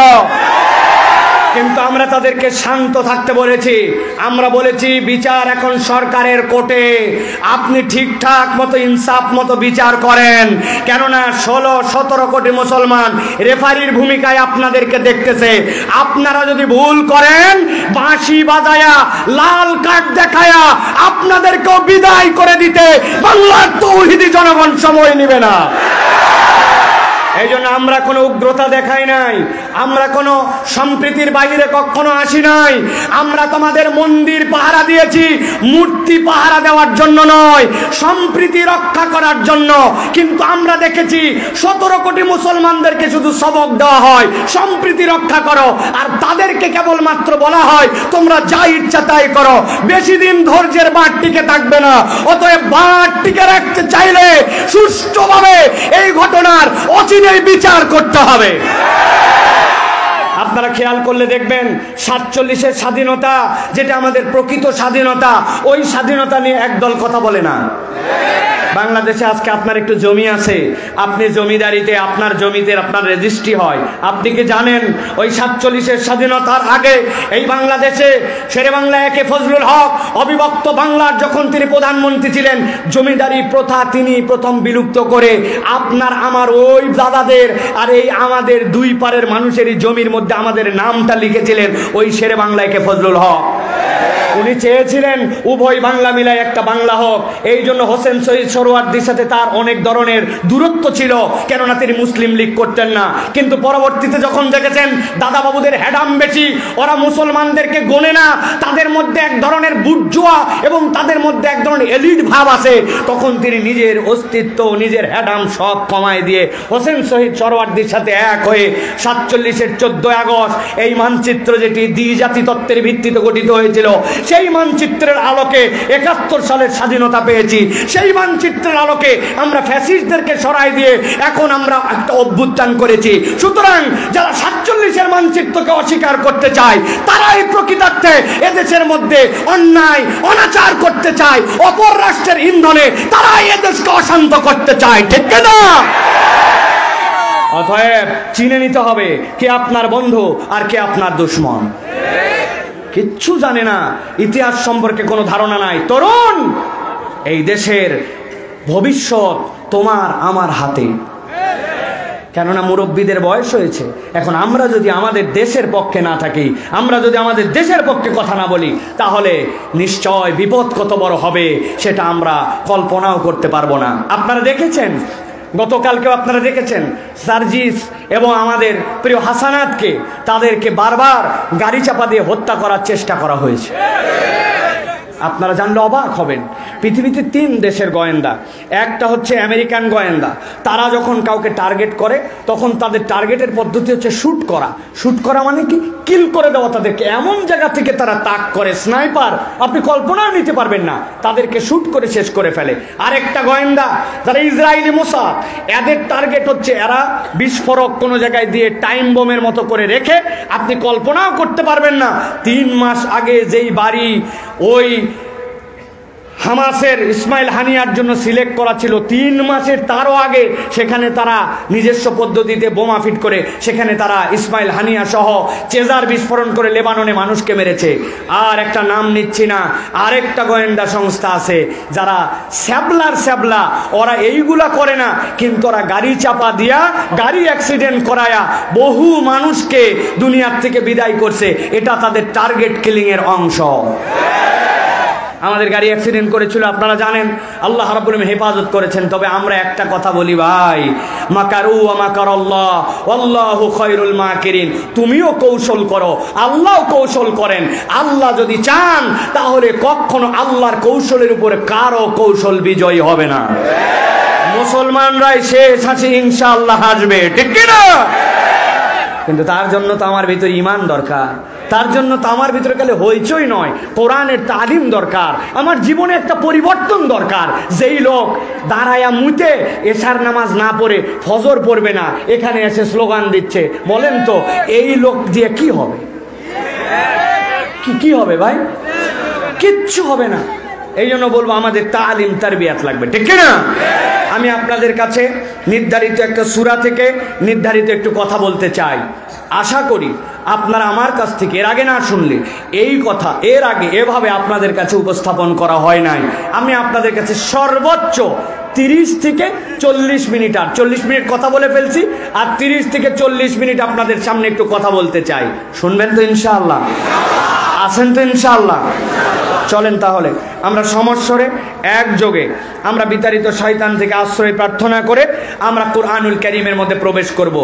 কিন্তু আমরা তাদেরকে শান্ত থাকতে বলেছি। আমরা বলেছি বিচার এখন সরকারের কোর্টে, আপনি ঠিকঠাক মতো ইনসাফ মতো বিচার করেন, কেননা 16-17 কোটি মুসলমান রেফারির ভূমিকায় আপনাদেরকে দেখতেছে। আপনারা যদি ভুল করেন, বাঁশি বাজায়া লাল কার্ড দেখায়া আপনাদেরকেও বিদায় করে দিতে বাংলার তৌহিদি জনগণ সময় নেবে না। এই জন্য আমরা কোনো উগ্রতা দেখাই নাই, আমরা কোনো সম্প্রীতির বাইরে কখনো আসি নাই। আমরা তোমাদের মন্দির পাহারা দিয়েছি মূর্তি পাহারা দেওয়ার জন্য নয়, সম্প্রীতি রক্ষা করার জন্য। কিন্তু আমরা দেখেছি 17 কোটি মুসলমানদেরকে শুধু সবক দেওয়া হয় সম্প্রীতি রক্ষা করো, আর তাদেরকে কেবলমাত্র বলা হয় তোমরা যা ইচ্ছা তাই করো। বেশি দিন ধৈর্যের বাঁধ টিকে থাকবে না। অতএব বাঁধ টিকে রাখতে চাইলে সুষ্ঠুভাবে এই ঘটনার এই বিচার করতে হবে। আপনারা খেয়াল করলে দেখবেন 47-এর স্বাধীনতা, যেটা আমাদের প্রকৃত স্বাধীনতা, ওই স্বাধীনতা নিয়ে একদল কথা বলে না। বাংলাদেশে আজকে আপনার একটু জমি আছে, আপনি জমিদারিতে আপনার জমিতে আপনার রেজিস্ট্রি হয়। আপনি কি জানেন ওই 47-এর স্বাধীনতার আগে এই বাংলাদেশে শেরে বাংলা একে ফজলুল হক অবিভক্ত বাংলার যখন তিনি প্রধানমন্ত্রী ছিলেন, জমিদারি প্রথা তিনি প্রথম বিলুপ্ত করে আপনার আমার ওই দাদাদের আর এই আমাদের দুই পারের মানুষেরই জমির মধ্যে আমাদের নামটা লিখেছিলেন ওই শেরে বাংলা একে ফজলুল হক। উনি চেয়েছিলেন উভয় বাংলা মিলায় একটা বাংলা হোক। এই জন্য হোসেন শহীদ সোহরাওয়ার্দীর সাথে তার অনেক ধরনের দূরত্ব ছিল, কেননা তিনি মুসলিম লীগ করতেন না। কিন্তু পরবর্তীতে যখন দেখেছেন দাদা বাবুদের হেডাম বেশি, ওরা মুসলমানদেরকে গোনে না, তাদের মধ্যে এক ধরনের বুর্জোয়া এবং তাদের মধ্যে এক ধরনের এলিট ভাব আছে, তখন তিনি নিজের অস্তিত্ব নিজের হেডাম সব কমায় দিয়ে হোসেন শহীদ সোহরাওয়ার্দীর সাথে এক হয়ে 47-এর 14 আগস্ট এই মানচিত্র, যেটি দ্বিজাতি তত্ত্বের ভিত্তিতে গঠিত হয়েছিল, সেই মানচিত্রের আলোকে 71 সালের স্বাধীনতা পেয়েছি। সেই মানচিত্রের আলোকে আমরা ফ্যাসিস্টদেরকে সরাই দিয়ে এখন আমরা একটা অভ্যুত্থান করেছি। সুতরাং যারা 47-এর মানচিত্রকে অস্বীকার করতে চায়, তারাই প্রকৃতার্থে এদেশের মধ্যে অন্যায় অনাচার করতে চায়, অপর রাষ্ট্রের ইন্ধনে তারাই এদেশকে অশান্ত করতে চায়, ঠিক না? অতএব চিনে নিতে হবে কে আপনার বন্ধু আর কে আপনার দুশমন। কিচ্ছু জানে না, ইতিহাস সম্পর্কে কোনো ধারণা নাই। তরুণ, এই দেশের ভবিষ্যৎ তোমার আমার হাতে, কেননা মুরব্বীদের বয়স হয়েছে। এখন আমরা যদি আমাদের দেশের পক্ষে না থাকি, আমরা যদি আমাদের দেশের পক্ষে কথা না বলি, তাহলে নিশ্চয় বিপদ কত বড় হবে সেটা আমরা কল্পনাও করতে পারবো না। আপনারা দেখেছেন, গতকালকেও আপনারা দেখেছেন সার্জিস এবং আমাদের প্রিয় হাসানাতকে, তাদেরকে বারবার গাড়ি চাপা দিয়ে হত্যা করার চেষ্টা করা হয়েছে। আপনারা জানলে অবাক হবেন, পৃথিবীতে 3 দেশের গোয়েন্দা। একটা হচ্ছে আমেরিকান গোয়েন্দা। তারা যখন কাউকে টার্গেট করে তখন তাদের টার্গেটের পদ্ধতি হচ্ছে শ্যুট করা। শ্যুট করা মানে কি? কিল করে দেওয়া। তাদেরকে এমন জায়গা থেকে তারা তাক করে, স্নাইপার, আপনি কল্পনাও নিতে পারবেন না, তাদেরকে শ্যুট করে শেষ করে ফেলে। আরেকটা গোয়েন্দা যারা ইসরায়েলি মোসাদ, এদের টার্গেট হচ্ছে এরা বিস্ফোরক কোনো জায়গায় দিয়ে টাইম বোমের মতো করে রেখে, আপনি কল্পনাও করতে পারবেন না 3 মাস আগে যেই বাড়ি ওই হামাসের ইসমাইল হানিয়ার জন্য সিলেক্ট করা ছিল, 3 মাসের তারও আগে সেখানে তারা নিজস্ব পদ্ধতিতে বোমা ফিট করে সেখানে তারা ইসমাইল হানিয়া সহ চেজার বিস্ফোরণ করে লেবাননে মানুষকে মেরেছে। আর একটা নাম নিচ্ছি না, আরেকটা গোয়েন্দা সংস্থা আছে যারা স্যাবলা, ওরা এইগুলা করে না, কিন্তু ওরা গাড়ি চাপা দিয়া, গাড়ি অ্যাক্সিডেন্ট করায়া বহু মানুষকে দুনিয়ার থেকে বিদায় করছে। এটা তাদের টার্গেট কিলিং এর অংশ। আমাদের গাড়ি অ্যাক্সিডেন্ট করেছিল, আপনারা জানেন, আল্লাহ রাব্বুল আলামিন হেফাজত করেছেন। তবে আমরা একটা কথা বলি ভাই, মাকারু ওয়া মাকারাল্লাহ ওয়াল্লাহু খায়রুল মাকিরিন। তুমিও কৌশল করো, আল্লাহও কৌশল করেন। আল্লাহ যদি চান তাহলে কখনো আল্লাহর কৌশলের উপরে কারো কৌশল বিজয়ী হবে না। মুসলমানরাই শেষ হাসি ইনশাআল্লাহ হাসবে, ঠিক কি না? কিন্তু তার জন্য তো আমার ভিতরে ঈমান দরকার, তার জন্য তো আমার ভিতরে খালি হইচই নয়, কোরআনের তালিম দরকার, আমার জীবনে একটা পরিবর্তন দরকার। যেই লোক দাঁড়ায়া মুতে এশার নামাজ না পড়ে ফজর পড়বে না, এখানে এসে স্লোগান দিচ্ছে, বলেন তো এই লোক দিয়ে কি হবে? কি হবে ভাই? কিচ্ছু হবে না। এই জন্য বলবো আমাদের তালিম তারবিয়াত লাগবে, ঠিক না? আমি আপনাদের কাছে নির্ধারিত একটা সূরা থেকে নির্ধারিত একটু কথা বলতে চাই। আশা করি আপনারা আমার কাছ থেকে এর আগে না শুনলে, এই কথা এর আগে এভাবে আপনাদের কাছে উপস্থাপন করা হয় নাই। আমি আপনাদের কাছে সর্বোচ্চ 30 থেকে 40 মিনিট, আর 40 মিনিট কথা বলে ফেলছি, আর 30 থেকে 40 মিনিট আপনাদের সামনে একটু কথা বলতে চাই। শুনবেন তো ইনশাআল্লাহ? আছেন তো ইনশাআল্লাহ? চলেন তাহলে আমরা সমস্বরে একযোগে আমরা বিতাড়িত শয়তান থেকে আশ্রয় প্রার্থনা করে আমরা কুরআনুল কারীমের মধ্যে প্রবেশ করব।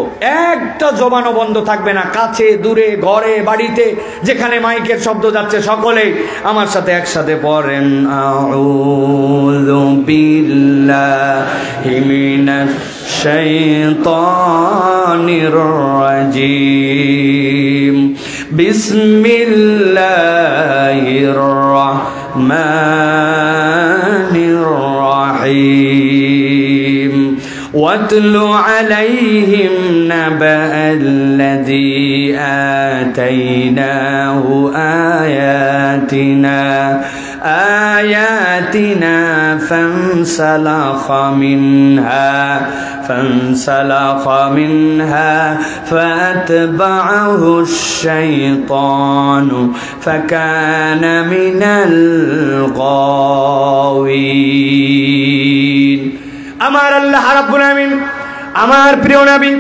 একটা জবানও বন্ধ থাকবে না, কাছে দূরে ঘরে বাড়িতে যেখানে মাইকের শব্দ যাচ্ছে সকলেই আমার সাথে একসাথে পড়েন, আউযু বিল্লাহি মিনাশ শাইতানির রাজীম, বিসমিল্লাহির রাহমানির রাহিম, ওয়াতলু আলাইহিম নাবা'আল্লাযী আতাইনাহু আয়াতিনা فانسلخ منها فأتبعه الشيطان فكان من الغاوين। আমার আল্লাহ রাব্বুল আলামিন আমার প্রিয় নবী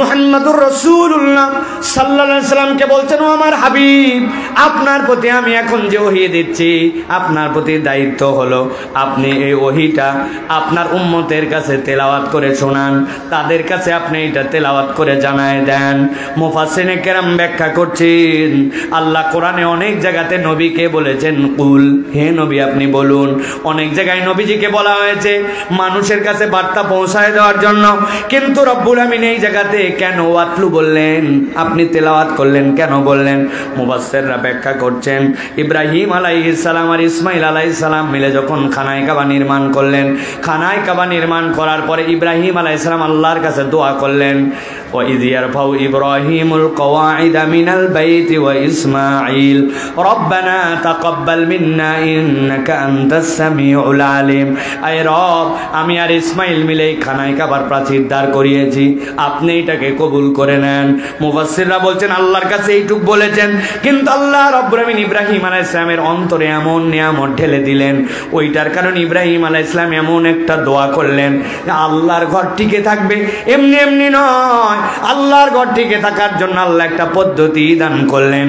মুহাম্মদুর রাসূলুল্লাহ সাল্লাল্লাহু আলাইহি সাল্লামকে বলছেন, ও আমার হাবিব, আপনার প্রতি আমি এখন যে ওহী দিচ্ছি, আপনার প্রতি দায়িত্ব হলো আপনি এই ওহীটা আপনার উম্মতের কাছে তেলাওয়াত করে শোনান, তাদের কাছে আপনি এটা তেলাওয়াত করে জানায় দেন। মুফাসসিরিনে কেরাম ব্যাখ্যা করছেন, আল্লাহ কোরআনে অনেক জায়গাতে নবীকে বলেছেন কুল, হে নবী আপনি বলুন। অনেক জায়গায় নবীজিকে বলা হয়েছে মানুষের কাছে বার্তা পৌঁছায় দেওয়ার জন্য, কিন্তু রব্বুল আমিন এই জায়গাতে কেন ওয়াতলু বললেন, আপনি তেলাওয়াত করলেন কেন বললেন? মুফাসসিররা ব্যাখ্যা করছেন, ইব্রাহিম আলাইহিস সালাম আর ইসমাইল আলাইহিস সালাম মিলে যখন খানায়ে কাবা নির্মাণ করলেন, খানায়ে কাবা নির্মাণ করার পরে ইব্রাহিম আলাইহিস সালাম আল্লাহর কাছে দোয়া করলেন, ওয়া ইয ইয়ারফাউ ইব্রাহিমুল কওয়াইদা মিনাল বাইতি ওয়া ইসমাঈল রব্বানা তাকাব্বাল মিন্না ইন্নাকা আনতাস সামিউল আলিম। আয় রব, আমি আর ইসমাইল মিলে খানায়ে কাবার প্রাচীর দাঁড় করিয়েছি, আপনি এটাকে কবুল করে নেন। মুফাসসিররা বলছেন আল্লাহর কাছে এইটুক বলেছেন, কিন্তু আল্লাহ রাব্বুল আমিন ইব্রাহিম আলাইহিস সালামের অন্তরে এমন নিয়ামত ঢেলে দিলেন, ওইটার কারণে ইব্রাহিম আলাইহিস সালাম এমন একটা দোয়া করলেন যে আল্লাহর ঘর টিকে থাকবে এমনি এমনি নয়, আল্লাহর ঘর টিকে থাকার জন্য আল্লাহ একটা পদ্ধতি দান করলেন।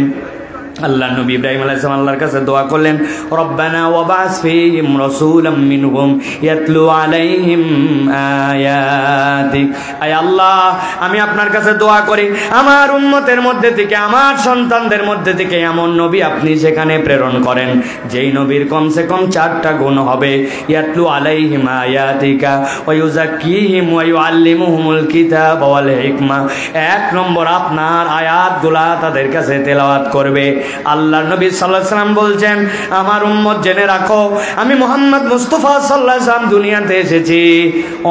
আল্লাহ নবী ইব্রাহিম আলাইহিস সালাম আল্লাহর কাছে দোয়া করলেন, রব্বানা ওয়াবাস ফীহিম রাসূলাম মিনহুম ইয়াতলু আলাইহিম আয়াতিক। আয় আল্লাহ, আমি আপনার কাছে দোয়া করি আমার উম্মতের মধ্যে থেকে, আমার সন্তানদের মধ্যে থেকে এমন নবী আপনি সেখানে প্রেরণ করেন যেই নবীর কমসে কম 4টা গুণ হবে। ইয়াতলু আলাইহিম আয়াতিকা ওয়া ইউযাক্কিহিম ওয়া ইউআল্লিমুহুমুল কিতাবা ওয়াল হিকমা। 1 নম্বর, আপনার আয়াতগুলা তাদের কাছে তেলাওয়াত করবে। আল্লাহর নবী সাল্লাল্লাহু আলাইহি ওয়াসাল্লাম বলছেন, আমার উম্মত জেনে রাখো, আমি মুহাম্মদ মুস্তাফা সাল্লাল্লাহু আলাইহি ওয়াসাল্লাম দুনিয়াতে এসেছি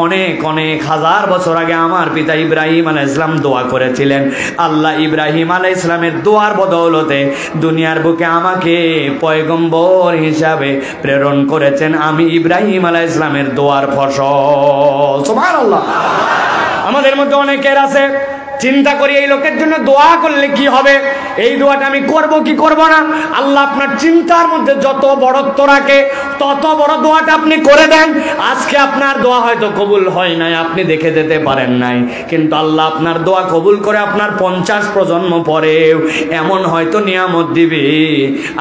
অনেক অনেক হাজার বছর আগে। আমার পিতা ইব্রাহিম আলাইহিস সালাম দোয়া করেছিলেন, আল্লাহ ইব্রাহিম আলাইহিস সালামের দোয়ার বদৌলতে দুনিয়ার বুকে আমাকে পয়গম্বর হিসাবে প্রেরণ করেছেন। আমি ইব্রাহিম আলাইহিস সালামের দোয়ার ফসল। সুবহানাল্লাহ। আমাদের মধ্যে অনেকের আছে চিন্তা করি এই লোকের জন্য দোয়া করলে কি হবে, এই দোয়াটা আমি করব কি করব না। আল্লাহ আপনার চিন্তার মধ্যে যত বড়ত্ব রাখে তত বড় দোয়াটা আপনি করে দেন। আজকে আপনার দোয়া হয়তো কবুল হয় নাই, আপনি দেখে যেতে পারেন নাই, কিন্তু আল্লাহ আপনার দোয়া কবুল করে আপনার 50 প্রজন্ম পরেও এমন হয়তো নিয়ামত দিবে,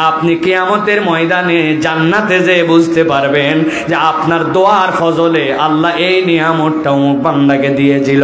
আপনি কিয়ামতের ময়দানে জান্নাতে যেয়ে বুঝতে পারবেন যে আপনার দোয়ার ফজলে আল্লাহ এই নিয়ামতটা অমুক বান্দাকে দিয়েছিল।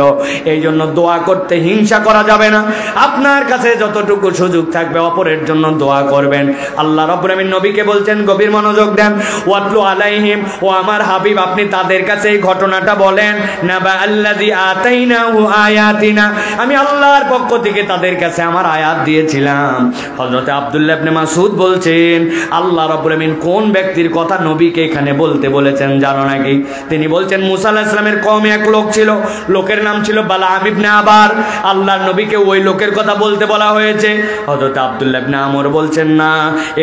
এই জন্য দোয়া করতে হিংসা করা যাবে না। আপনার কাছে যতটুকু সুযোগ থাকবে অপরের জন্য দোয়া করবেন। আল্লাহ রাব্বুল আমিন নবীকে বলছেন, গভীর মনোযোগ দেন, ওয়াতলু আলাইহিম, ও আমার হাবিব আপনি তাদের কাছে এই ঘটনাটা বলেন, নাবা আল্লাযী আতাইনাহু আয়াতিনা, আমি আল্লাহর পক্ষ থেকে তাদের কাছে আমার আয়াত দিয়েছিলাম। হযরত আব্দুল্লাহ ইবনে মাসউদ বলছেন, আল্লাহ রাব্বুল আমিন কোন ব্যক্তির কথা নবীকে এখানে বলতে বলেছেন জানো নাকি? তিনি বলছেন, মুসা আলাইহিস সালামের কওমে এক লোক ছিল, লোকের নাম ছিল বালাম ইবনে আবার। আল্লাহর নবীকে ওই লোকের কথা বলতে বলা হয়েছে। হযরত আব্দুল্লাহ ইবনে আমর বলছেন, না,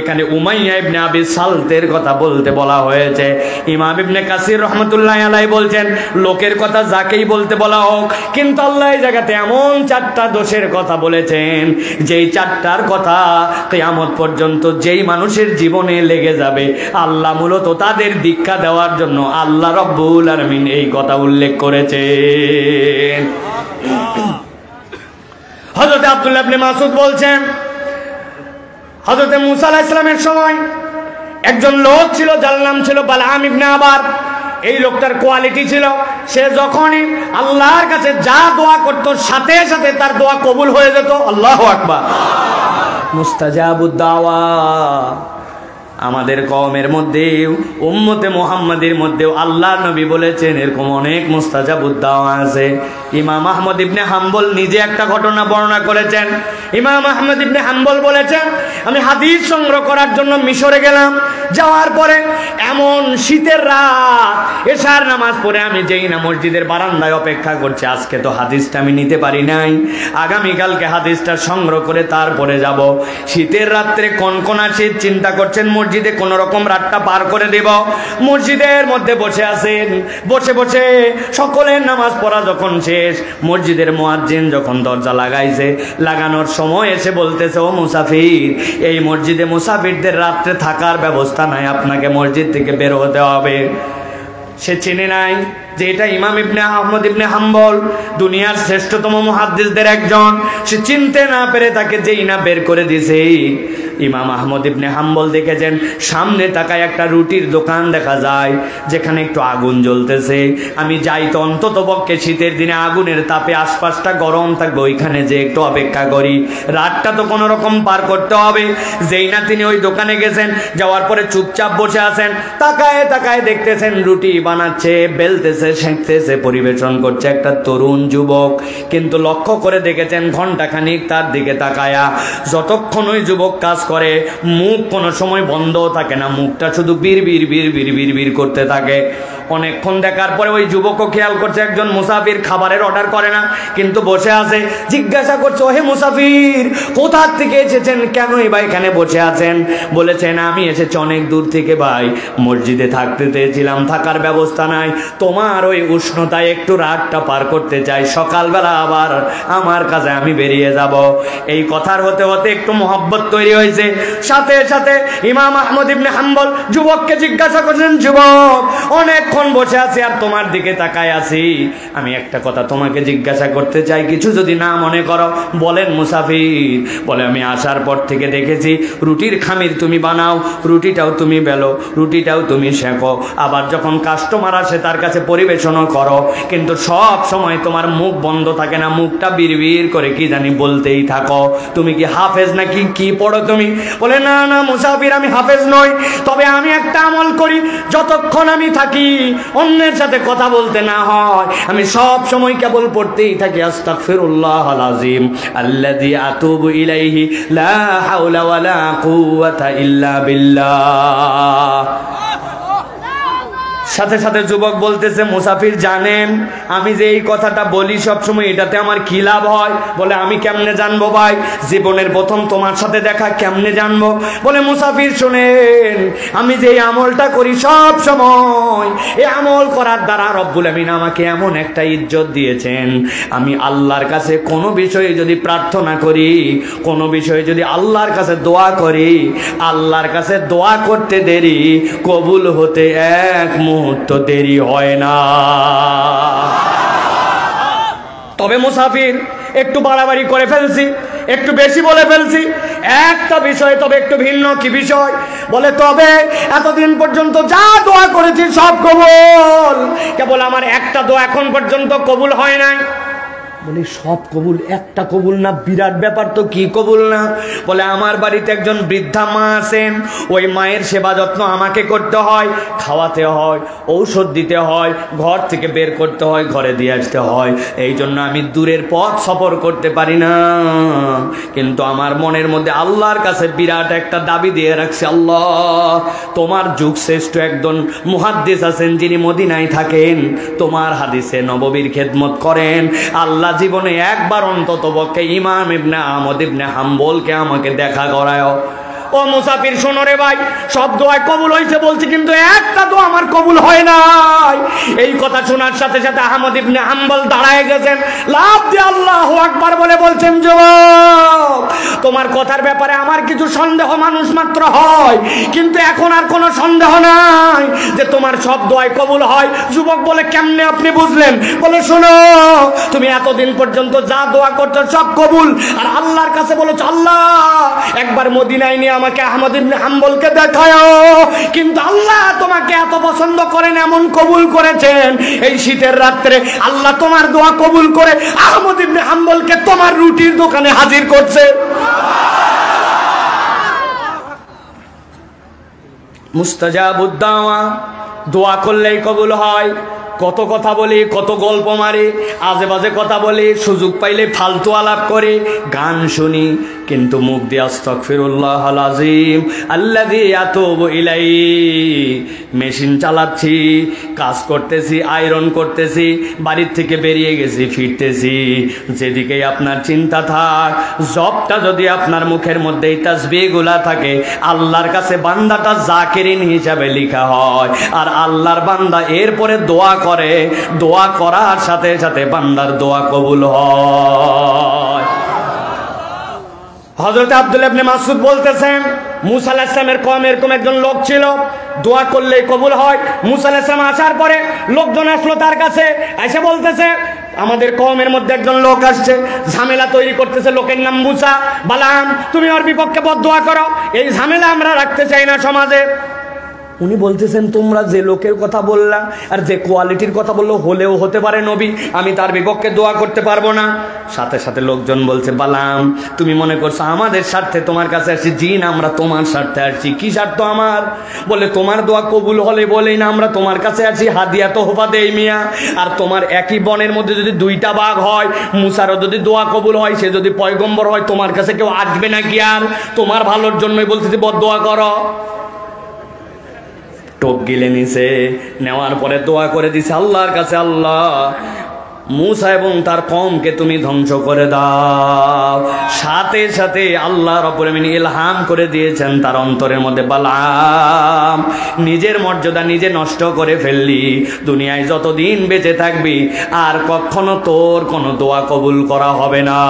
এখানে উমাইয়া ইবনে আবি সালতের কথা বলতে বলা হয়েছে। ইমাম ইবনে কাসির রাহমাতুল্লাহি আলাইহি বলছেন, লোকের কথা যাকেই বলতে বলা হোক, কিন্তু আল্লাহ এই জায়গাতে এমন 4টা দোষের কথা বলেছেন যেই 4টার কথা কিয়ামত পর্যন্ত যেই মানুষের জীবনে লেগে যাবে, আল্লাহ মূলত তাদের দীক্ষা দেওয়ার জন্য আল্লাহ রাব্বুল আলামিন এই কথা উল্লেখ করেছেন। হযরত আব্দুল্লাহ ইবনে মাসউদ বলছেন, হযরত মুসা আলাইহিস সালামের সময় একজন লোক ছিল যার নাম ছিল বালাম ইবনে আবার। এই লোকটার কোয়ালিটি ছিল, সে যখনই আল্লাহর কাছে যা দোয়া করত সাথে সাথে তার দোয়া কবুল হয়ে যেত। আল্লাহু আকবার। মুস্তাজাবুদ দাওয়া। আমাদের কওমের মধ্যেও উম্মতে মুহাম্মাদের মধ্যেও আল্লাহর নবী বলেছেন এরকম অনেক মুস্তাজাবুদ দাওয়া আছে। ইমাম আহমদ ইবনে হাম্বল নিজে একটা ঘটনা বর্ণনা করেছেন। ইমাম আহমদ ইবনে হাম্বল বলেছেন, আমি হাদিস সংগ্রহ করার জন্য মিশরে গেলাম। যাওয়ার পরে এমন শীতের রাত, এশার নামাজ পড়ে আমি যেই না মসজিদের বারান্দায় অপেক্ষা করছি, আজকে তো হাদিসটা আমি নিতে পারি নাই, আগামীকালকে হাদিসটা সংগ্রহ করে তারপরে যাব। শীতের রাত্রে কনকনা শীত, চিন্তা করছেন মসজিদে কোন রকম রাতটা পার করে দেব। মসজিদের মধ্যে বসে আছেন, বসে বসে সকলের নামাজ পড়া যখন শেষ, মসজিদের মুয়াজ্জিন যখন দরজা লাগাইছে, লাগানোর সময় এসে বলতেছে, ও মুসাফির, এই মসজিদে মুসাফিরদের রাত্রে থাকার ব্যবস্থা নাই, আপনাকে মসজিদ থেকে বের হতে হবে। সে চিনে নাই যে এটা ইমাম ইবনে আহমদ ইবনে হাম্বল, দুনিয়ার শ্রেষ্ঠতম মুহাদ্দিসদের একজন। সে চিনতে না পেরে তাকে যেই না বের করে দিয়েছে। ইমাম আহমদ ইবনে হাম্বল দেখেছেন সামনে তাকায় একটা রুটির দোকান দেখা যায় যেখানে একটু আগুন জ্বলতেছে। আমি যাই তো অন্তত পক্ষে শীতের দিনে আগুনের তাপে আশপাশটা গরম থাকবে, ওইখানে যে একটু অপেক্ষা করি, রাতটা তো কোনো রকম পার করতে হবে। যেই না তিনি ওই দোকানে গেছেন, যাওয়ার পরে চুপচাপ বসে আছেন, তাকায় তাকায় দেখতেছেন রুটি বানাচ্ছে, বেলতেছে, সেঁকতেছে, পরিবেশন করছে একটা তরুণ যুবক। কিন্তু লক্ষ্য করে দেখেছেন ঘন্টাখানিক তার দিকে তাকায়া, যতক্ষণ ওই যুবক কাজ করে মুখ কোনো সময় বন্ধ থাকে না, মুখটা শুধু বিড় বিড় বিড় বিড় বিড় বিড় করতে থাকে। অনেকক্ষণ দেখার পরে ওই যুবকও খেয়াল করছে একজন মুসাফির খাবারের অর্ডার করে না, কিন্তু বসে আছে। জিজ্ঞাসা করছে, ওহে মুসাফির, কোথা থেকে এসেছেন, কেনই বা এখানে বসে আছেন? বলেছেন, আমি এসেছি অনেক দূর থেকে ভাই, মসজিদে থাকতে চেয়েছিলাম, থাকার ব্যবস্থা নাই, তোমার ওই উষ্ণতায় একটু রাতটা পার করতে চাই, সকালবেলা আবার আমার কাছে আমি বেরিয়ে যাব। এই কথার হতে হতে একটু মহব্বত তৈরি হয়েছে। হয়েছে। সাথে সাথে ইমাম আহমদ ইবনে হাম্বল যুবককে জিজ্ঞাসা করলেন, যুবক অনেকক্ষণ বসে আছি আর তোমার দিকে তাকায় আছি, আমি একটা কথা তোমাকে জিজ্ঞাসা করতে চাই, কিছু যদি না মনে করো। বলেন মুসাফির। বলে, আমি আসার পর থেকে দেখেছি রুটির খামির তুমি বানাও, রুটিটাও তুমি বেলো, রুটিটাও তুমি সেঁকো, আবার যখন কাস্টমার আসে তার কাছে পরিবেশনও করো, কিন্তু সব সময় তোমার মুখ বন্ধ থাকে না, মুখটা বিড়বিড় করে কি জানি বলতেই থাকো। তুমি কি হাফেজ নাকি কি পড়ো তুমি? বলে, না না মুসাফির, আমি হাফেজ নই, তবে আমি একটা আমল করি, যতক্ষণ আমি থাকি অন্যের সাথে কথা বলতে না হয় আমি সব সময় কেবল পড়তেই থাকি আস্তাগফিরুল্লাহাল আযীম আল্লাযী আতুবু ইলাইহি লা হাওলা ওয়ালা কুওয়াতা ইল্লা বিল্লাহ। সাথে সাথে যুবক বলতেছে, মুসাফির জানেন আমি যে এই কথাটা বলি সবসময়, এটাতে আমার কি লাভ হয়? বলে, আমি কেমনে জানবো ভাই, জীবনের প্রথম তোমার সাথে দেখা, কেমনে জানবো? বলে, মুসাফির শোনেন, আমি যে এই আমলটা করি সব সময়, এই আমল করার দ্বারা রব্বুল আমিন আমাকে এমন একটা ইজ্জত দিয়েছেন, আমি আল্লাহর কাছে কোনো বিষয়ে যদি প্রার্থনা করি, কোনো বিষয়ে যদি আল্লাহর কাছে দোয়া করি, আল্লাহর কাছে দোয়া করতে দেরি, কবুল হতে এক মুহূর্ত দেরি হয় না। তবে মুসাফির একটু বাড়াবাড়ি করে ফেলছি, একটু বেশি বলে ফেলছি, একটা বিষয় তবে একটু ভিন্ন। কি বিষয়? বলে, তবে এতদিন পর্যন্ত যা দোয়া করেছি সব কবুল, কেবল আমার একটা দোয়া এখন পর্যন্ত কবুল হয় নাই। বলে, সব কবুল, একটা কবুল না? বিরাট ব্যাপার তো, কি কবুল না? বলে, আমার বাড়িতে একজন বৃদ্ধা মা আছেন, ওই মায়ের সেবা যত্ন আমাকে করতে হয়, খাওয়াতে হয়, ঔষধ দিতে হয়, ঘর থেকে বের করতে হয়, ঘরে দিয়ে আসতে হয়, এই জন্য আমি দূরের পথ সফর করতে পারি না। কিন্তু আমার মনের মধ্যে আল্লাহর কাছে বিরাট একটা দাবি দিয়ে রাখছি, আল্লাহ তোমার যুগ শ্রেষ্ঠ একজন মুহাদ্দিস আছেন যিনি মদিনায় থাকেন, তোমার হাদিসে নববীর খেদমত করেন, আল্লাহ জীবনে একবার অন্তত পক্ষে ইমাম ইবনে আহমদ ইবনে হাম্বলকে আমাকে দেখা করায়। ও মুসাফির শোনো রে ভাই, সব দোয়া কবুল হয়েছে বলছি, কিন্তু একটা দোয়া আমার কবুল হয় নাই। এই কথা শোনার সাথে সাথে আহমদ ইবনে হাম্বল দাঁড়ায় গেছেন, লাফ দিয়ে আল্লাহু আকবার বলে বলছেন, যুবক তোমার কথার ব্যাপারে আমার কিছু সন্দেহ মানুষ মাত্র হয়, কিন্তু এখন আর কোনো সন্দেহ নাই যে তোমার সব দোয়া কবুল হয়। যুবক বলে, কেমনে আপনি বুঝলেন? বলে, শোনো, তুমি এতদিন পর্যন্ত যা দোয়া করছো সব কবুল, আর আল্লাহর কাছে বলেছো, আল্লাহ একবার মদিনায় নিয়ে আমাকে আহমদ ইবনে হাম্বলকে দেখায়, কিন্তু আল্লাহ তোমাকে এত পছন্দ করেন, এমন কবুল করেছেন, এই শীতের রাত্রে আল্লাহ তোমার দোয়া কবুল করে আহমদ ইবনে হাম্বলকে তোমার রুটির দোকানে হাজির করছে। মুস্তাজাবুদ দাওয়া, দোয়া করলেই কবুল হয়। কত কথা বলি, কত গল্প মারি, আজে বাজে কথা বলি, সুযোগ পাইলে ফালতু আলাপ করে, গান শুনি, কিন্তু মুখ দিয়ে আস্তাগফিরুল্লাহাল আযীম আল্লাযী আতুবু ইলাইহি। মেশিন চালাচ্ছি, কাজ করতেছি, আয়রন করতেছি, বাড়ির থেকে বেরিয়ে গেছি, ফিরতেছি, যেদিকেই আপনার চিন্তা থাক, জবটা যদি আপনার মুখের মধ্যে এই তাসবিহগুলা থাকে, আল্লাহর কাছে বান্দাটা জাকিরিন হিসাবে লেখা হয়, আর আল্লাহর বান্দা এরপরে দোয়া করে, দোয়া করার সাথে সাথে বান্দার দোয়া কবুল হয়। হযরত আব্দুল্লাহ ইবনে মাসউদ বলতেছেন, মুসা আলাইহিস সালামের কওম এরকম একজন লোক ছিল, দোয়া করলেই কবুল হয়। মুসা আলাইহিস সালাম আসার পরে লোকজন আসলো তার কাছে, এসে বলতেছে, আমাদের কওমের মধ্যে একজন লোক আসছে, ঝামেলা তৈরি করতেছে, লোকের নাম মুসা, বালাম তুমি ওর বিপক্ষে বদদোয়া করো, এই ঝামেলা আমরা রাখতে চাই না সমাজে। উনি বলতেছেন, তোমরা যে লোকের কথা বললা আর যে কোয়ালিটির কথা বললো, হলেও হতে পারে নবী, আমি তার বিপক্ষে দোয়া করতে পারবো না। সাথে সাথে লোকজন বলছে, বালাম তুমি মনে করছো আমাদের স্বার্থে তোমার কাছে আসছি? জি না, আমরা তোমার স্বার্থে আসছি। কি স্বার্থ আমার? বলে, তোমার দোয়া কবুল হলে বলেই না আমরা তোমার কাছে আছি, হাদিয়া তোহফা দেই মিয়া। আর তোমার একই বনের মধ্যে যদি দুইটা বাঘ হয়, মুসারও যদি দোয়া কবুল হয়, সে যদি পয়গম্বর হয়, তোমার কাছে কেউ আসবে নাকি? আর তোমার ভালোর জন্যই বলতেছি বদদোয়া করো। টোপ গিলে নিছে, নেওয়ার পরে দোয়া করে দিছে আল্লাহর কাছে, আল্লাহ মুসা এবং তার কওমকে তুমি ধ্বংস করে দাও। সাথে সাথে আল্লাহ রাব্বুল আমিন ইলহাম করে দিয়েছেন তার অন্তরের মধ্যে, বালাম নিজের মর্যাদা নিজে নষ্ট করে ফেললি, দুনিয়ায় যতদিন বেঁচে থাকবি আর কখনো তোর কোনো দোয়া কবুল করা হবে না।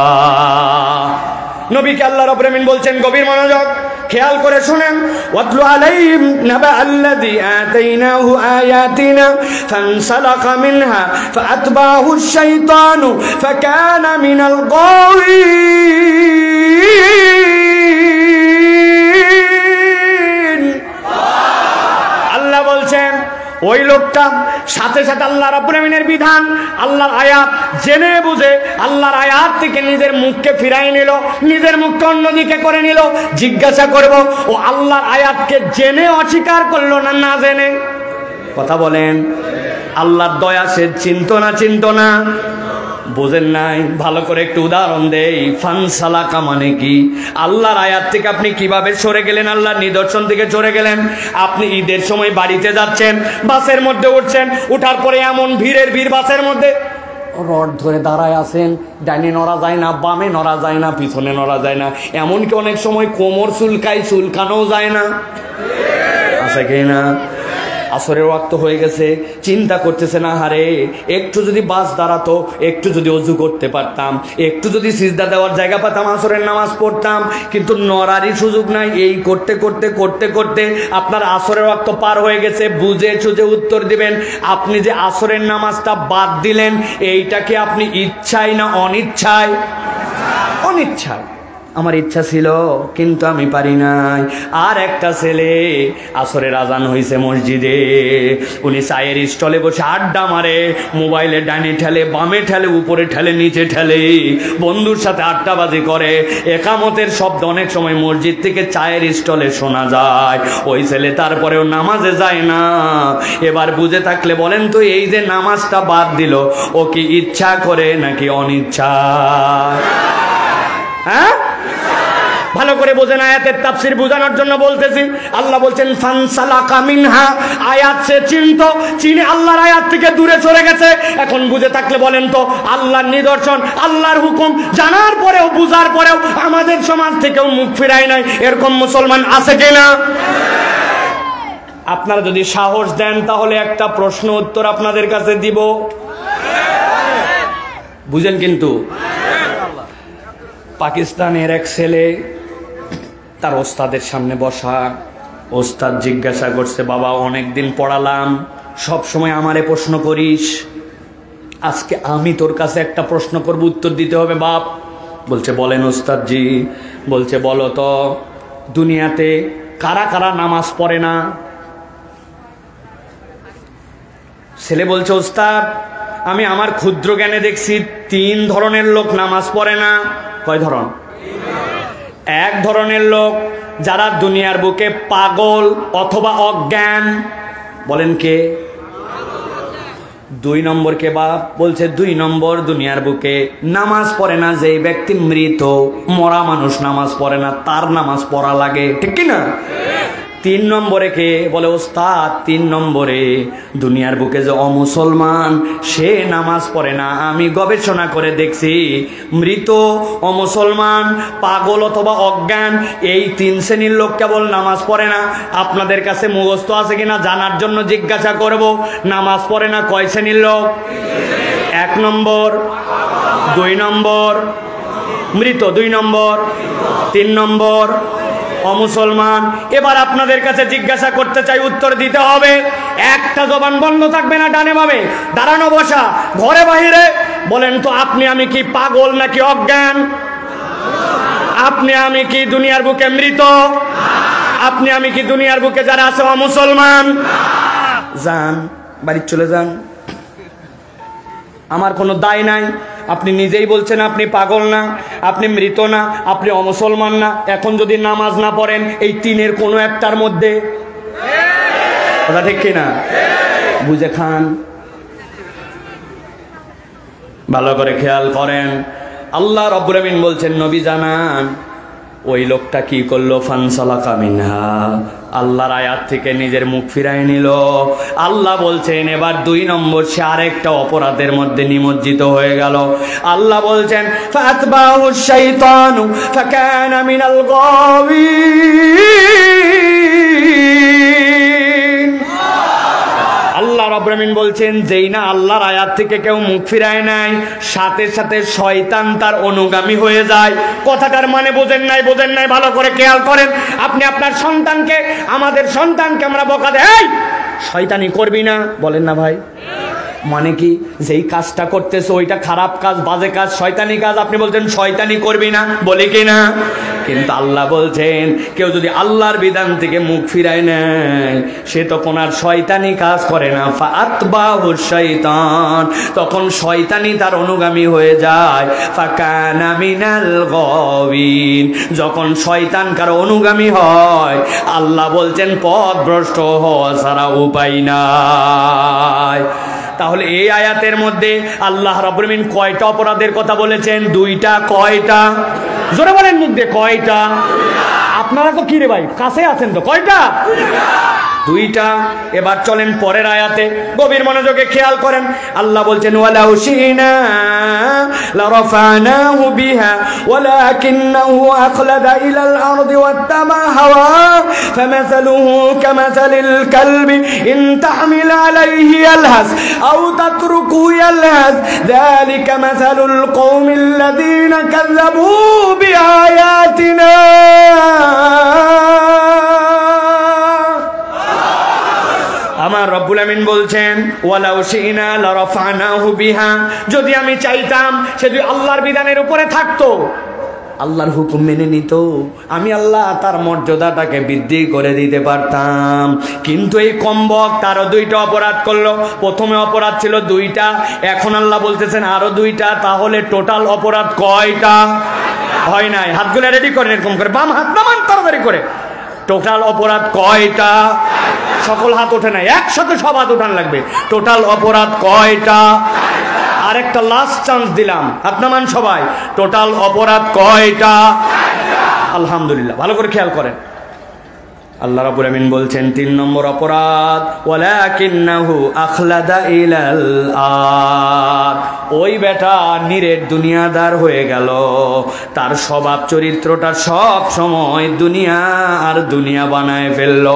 নবীকে আল্লাহ রাব্বুল আমিন বলছেন, গভীর মনোযোগ, খেয়াল করে শুনেন, ওয়াতলু আলাইহিম নাবা আল্লাযী আতাইনাহু আয়াতিনা ফানসালাকা মিনহা ফাআতবাহু আশ-শাইতানু ফাকানা মিনাল গাওয়িন। আল্লাহ বলছেন ওই লোকটা সাথে সাথে আল্লাহ রাব্বুল আমিনের বিধান, আল্লাহর আয়াত জেনে বুঝে আল্লাহর আয়াত থেকে নিজের মুখকে ফিরাই নিল, নিজের মুখকে অন্যদিকে করে নিল। জিজ্ঞাসা করব, ও আল্লাহর আয়াতকে জেনে অস্বীকার করলো না না জেনে? কথা বলেন। আল্লাহর দয়া সে চিনতো না? বোঝেন নাই? ভালো করে একটু উদাহরণ দেই। ফানসালাকা মানে কি? আল্লাহর আয়াত থেকে আপনি কিভাবে সরে গেলেন, আল্লাহর নিদর্শন থেকে সরে গেলেন। আপনি ঈদের সময় বাড়িতে যাচ্ছেন, বাসের মধ্যে উঠছেন, উঠার পরে এমন ভিড়ের ভিড় বাসের মধ্যে, রড ধরে দাঁড়ায় আছেন, ডাইনে নড়া যায় না, বামে নড়া যায় না, পিছনে নড়া যায় না, এমনকি অনেক সময় কোমর চুলকানোও যায় না, আছে কি না? আসরের ওয়াক্ত হয়ে গেছে, চিন্তা করতেছে না, হারে একটু যদি বাস দাঁড়াতো, একটু যদি ওযু করতে পারতাম, একটু যদি সিজদা দেওয়ার জায়গা পেতাম, আসরের নামাজ পড়তাম। কিন্তু নড়ারই সুযোগ নাই। এই করতে করতে করতে করতে আপনার আসরের ওয়াক্ত পার হয়ে গেছে। বুঝে সুঝে উত্তর দিবেন, আপনি যে আসরের নামাজটা বাদ দিলেন, এইটাকে আপনি ইচ্ছায় না অনিচ্ছায়? অনিচ্ছায়। আমার ইচ্ছা ছিল কিন্তু আমি পারি নাই। আর একটা ছেলে, আসরের আজান হয়েছে মসজিদে, উনি চায়ের স্টলে বসে আড্ডা মারে, মোবাইলে ডানে ঠেলে, বামে ঠেলে, উপরে ঠেলে, নিচে ঠেলে, বন্ধুর সাথে আড্ডাবাজি করে। একামতের শব্দ অনেক সময় মসজিদ থেকে চায়ের স্টলে শোনা যায়। ওই ছেলে তারপরেও নামাজে যায় না। এবার বুঝে থাকলে বলেন তো, এই যে নামাজটা বাদ দিল, ও কি ইচ্ছা করে নাকি অনিচ্ছা? হ্যাঁ, ভালো করে বোঝেন। আয়াতের তাফসীর বোঝানোর জন্য বলতেছি। আল্লাহ বলছেন ফানসালাকা মিনহা, আয়াত সে চিনে আল্লাহর আয়াত থেকে দূরে সরে গেছে। এখন বুঝে থাকলে বলেন তো, আল্লাহর নিদর্শন, আল্লাহর হুকুম জানার পরেও, বুঝার পরেও আমাদের সমাজ থেকেও মুখ ফিরায় নাই, এরকম মুসলমান আছে কিনা? আপনারা যদি সাহস দেন তাহলে একটা প্রশ্ন উত্তর আপনাদের কাছে দিব, বুঝেন কিন্তু। পাকিস্তানের এক ছেলে তার ওস্তাদের সামনে বসা, ওস্তাদ জিজ্ঞাসা করছে, বাবা অনেকদিন পড়ালাম, সব সময় আমারে প্রশ্ন করিস, আজকে আমি তোর কাছে একটা প্রশ্ন করব, উত্তর দিতে হবে বাপ। বলছে বলেন ওস্তাদজি। বলছে বলো তো, দুনিয়াতে কারা কারা নামাজ পড়ে না? ছেলে বলছে ওস্তাদ, আমি আমার ক্ষুদ্র জ্ঞানে দেখছি 3 ধরনের লোক নামাজ পড়ে না। কয় ধরন? এক ধরনের লোক যারা দুনিয়ার বুকে পাগল অথবা অজ্ঞান। বলেন কে? 2 নম্বর কে বাপ? বলছে 2 নম্বর দুনিয়ার বুকে নামাজ পড়ে না যে ব্যক্তি মৃত, মরা মানুষ নামাজ পড়ে না, তার নামাজ পড়া লাগে, ঠিক কিনা? 3 নম্বরে কে? বলে ওস্তাদ 3 নম্বরে দুনিয়ার বুকে যে অমুসলমান, সে নামাজ পড়ে না। আমি গবেষণা করে দেখছি, মৃত, অমুসলমান, পাগল অথবা অজ্ঞান, এই 3 শ্রেণীর লোক কেবল নামাজ পড়ে না। আপনাদের কাছে মুখস্থ আছে কিনা জানার জন্য জিজ্ঞাসা করব, নামাজ পড়ে না কয় শ্রেণীর লোক? 1 নম্বর, 2 নম্বর মৃত, 2 নম্বর, 3 নম্বর অমুসলমান। এবার আপনাদের কাছে জিজ্ঞাসা করতে চাই, উত্তর দিতে হবে। একটা জবান বন্ধ থাকবে না, ডানে বামে, দাঁড়ানো বসা, ঘরে বাহিরে। বলেন তো, আপনি আমি কি পাগল নাকি অজ্ঞান? আপনি আমি কি দুনিয়ার বুকে মৃত? আপনি আমি কি দুনিয়ার বুকে যারা আছে অমুসলমান? যান বাড়ি চলে যান, আমার কোনো দায় নাই। আপনি নিজেই বলছেন আপনি পাগল না, আপনি মৃত না, আপনি অমুসলমান না। এখন যদি নামাজ না পড়েন এই 3-এর কোনো একটার মধ্যে, কথা ঠিক কিনা? বুঝে খান, ভালো করে খেয়াল করেন। আল্লাহ রাব্বুল আমিন বলছেন, নবী জানান ওই লোকটা কি করলো? ফানসালাকা মিনহা, আল্লাহর আয়াত থেকে নিজের মুখ ফিরায় নিল। আল্লাহ বলছেন এবার 2 নম্বর, সে আরেকটা অপরাধের মধ্যে নিমজ্জিত হয়ে গেল। আল্লাহ বলছেন ফাতবাহু শাইতানু ফাকানা মিনাল গাওয়িন। আল্লাহ রাব্বুল আলামিন বলছেন, যেই না আল্লাহর আয়াত থেকে কেউ মুখ ফিরায় নাই, সাথে সাথে শয়তান তার অনুগামী হয়ে যায়। কথাটার মানে বোঝেন নাই? ভালো করে খেয়াল করেন। আপনি আপনার সন্তানকে, আমাদের সন্তানকে আমরা বকা দেই, এই শয়তানি করবি না, বলেন না ভাই? মানে কি? যেই কাজটা করতেছে ওইটা খারাপ কাজ, বাজে কাজ, শয়তানি কাজ, আপনি বলছেন শয়তানি করবি না, বলে কি না? কিন্তু আল্লাহ বলছেন, কেউ যদি আল্লাহর বিধান থেকে মুখ ফিরায় নেয়, সে তখন আর শয়তানি কাজ করে না। ফাআতবাহু শাইতান, তখন শয়তানি তার অনুগামী হয়ে যায়। ফাকানা মিনাল গাওয়িন, যখন শয়তান কারো অনুগামী হয়, আল্লাহ বলছেন পথভ্রষ্ট হওয়া ছাড়া উপায় নাই। তাহলে এই আয়াতের মধ্যে আল্লাহ রাব্বুল আলামিন কয়টা অপরাধের কথা বলেছেন? দুইটা। কয়টা? জোরে বলেন মুখ দিয়ে, কয়টা? আপনারা তো কি রে ভাই, কাছে আছেন তো, কয়টা? দুইটা। এবার চলেন পরের আয়াতে, গভীর মনোযোগে খেয়াল করেন। আল্লাহ বলছেন, ওয়ালাউ শিনা লারাফানাহু বিহা ওয়ালাকিন্নাহু আখলাদা ইলাল আরদি ওয়াত্তাবা হাওয়া ফামাসালুহু কামাসালিল কালবি ইন তাহমিল আলাইহি ইয়ালহাস আও তাতরুকু ইয়ালহাস যালিকা মাসালুল কওমিল্লাযীনা কাযযাবু বিআয়াতিনা। আমার রব্বুল আমিন বলছেন, ওয়ালাউ শিনা লারাফানাহু বিহা, যদি আমি চাইতাম সে যদি আল্লাহর বিধানের উপরে থাকতো, আল্লাহর হুকুম মেনে নিত, আমি আল্লাহ তার মর্যাদাটাকে বৃদ্ধি করে দিতে পারতাম। কিন্তু এই কমবক তারও দুইটা অপরাধ করলো। প্রথমে অপরাধ ছিল দুইটা, এখন আল্লাহ বলতেছেন আরো দুইটা। তাহলে টোটাল অপরাধ কয়টা? হয় নাই। হাতগুলো রেডি করেন, এরকম করে বাম হাত নামান তাড়াতাড়ি করে। টোটাল অপরাধ কয়টা? সকল হাত ওঠে নাই, একসাথে সব হাত উঠান লাগবে। টোটাল অপরাধ কয়টা? আরেকটা লাস্ট চান্স দিলাম, হাত নামান সবাই। টোটাল অপরাধ কয়টা? আলহামদুলিল্লাহ, ভালো করে খেয়াল করেন। আল্লাহ রাব্বুল আমিন বলছেন ৩ নম্বর অপরাধ, ওয়ালাকিন্নাহু আখলাদা ইলাল আরদ, ওই বেটা নিরেট দুনিয়াদার হয়ে গেল। তার স্বভাব চরিত্রটা সব সময় দুনিয়া আর দুনিয়া বানায় ফেলল।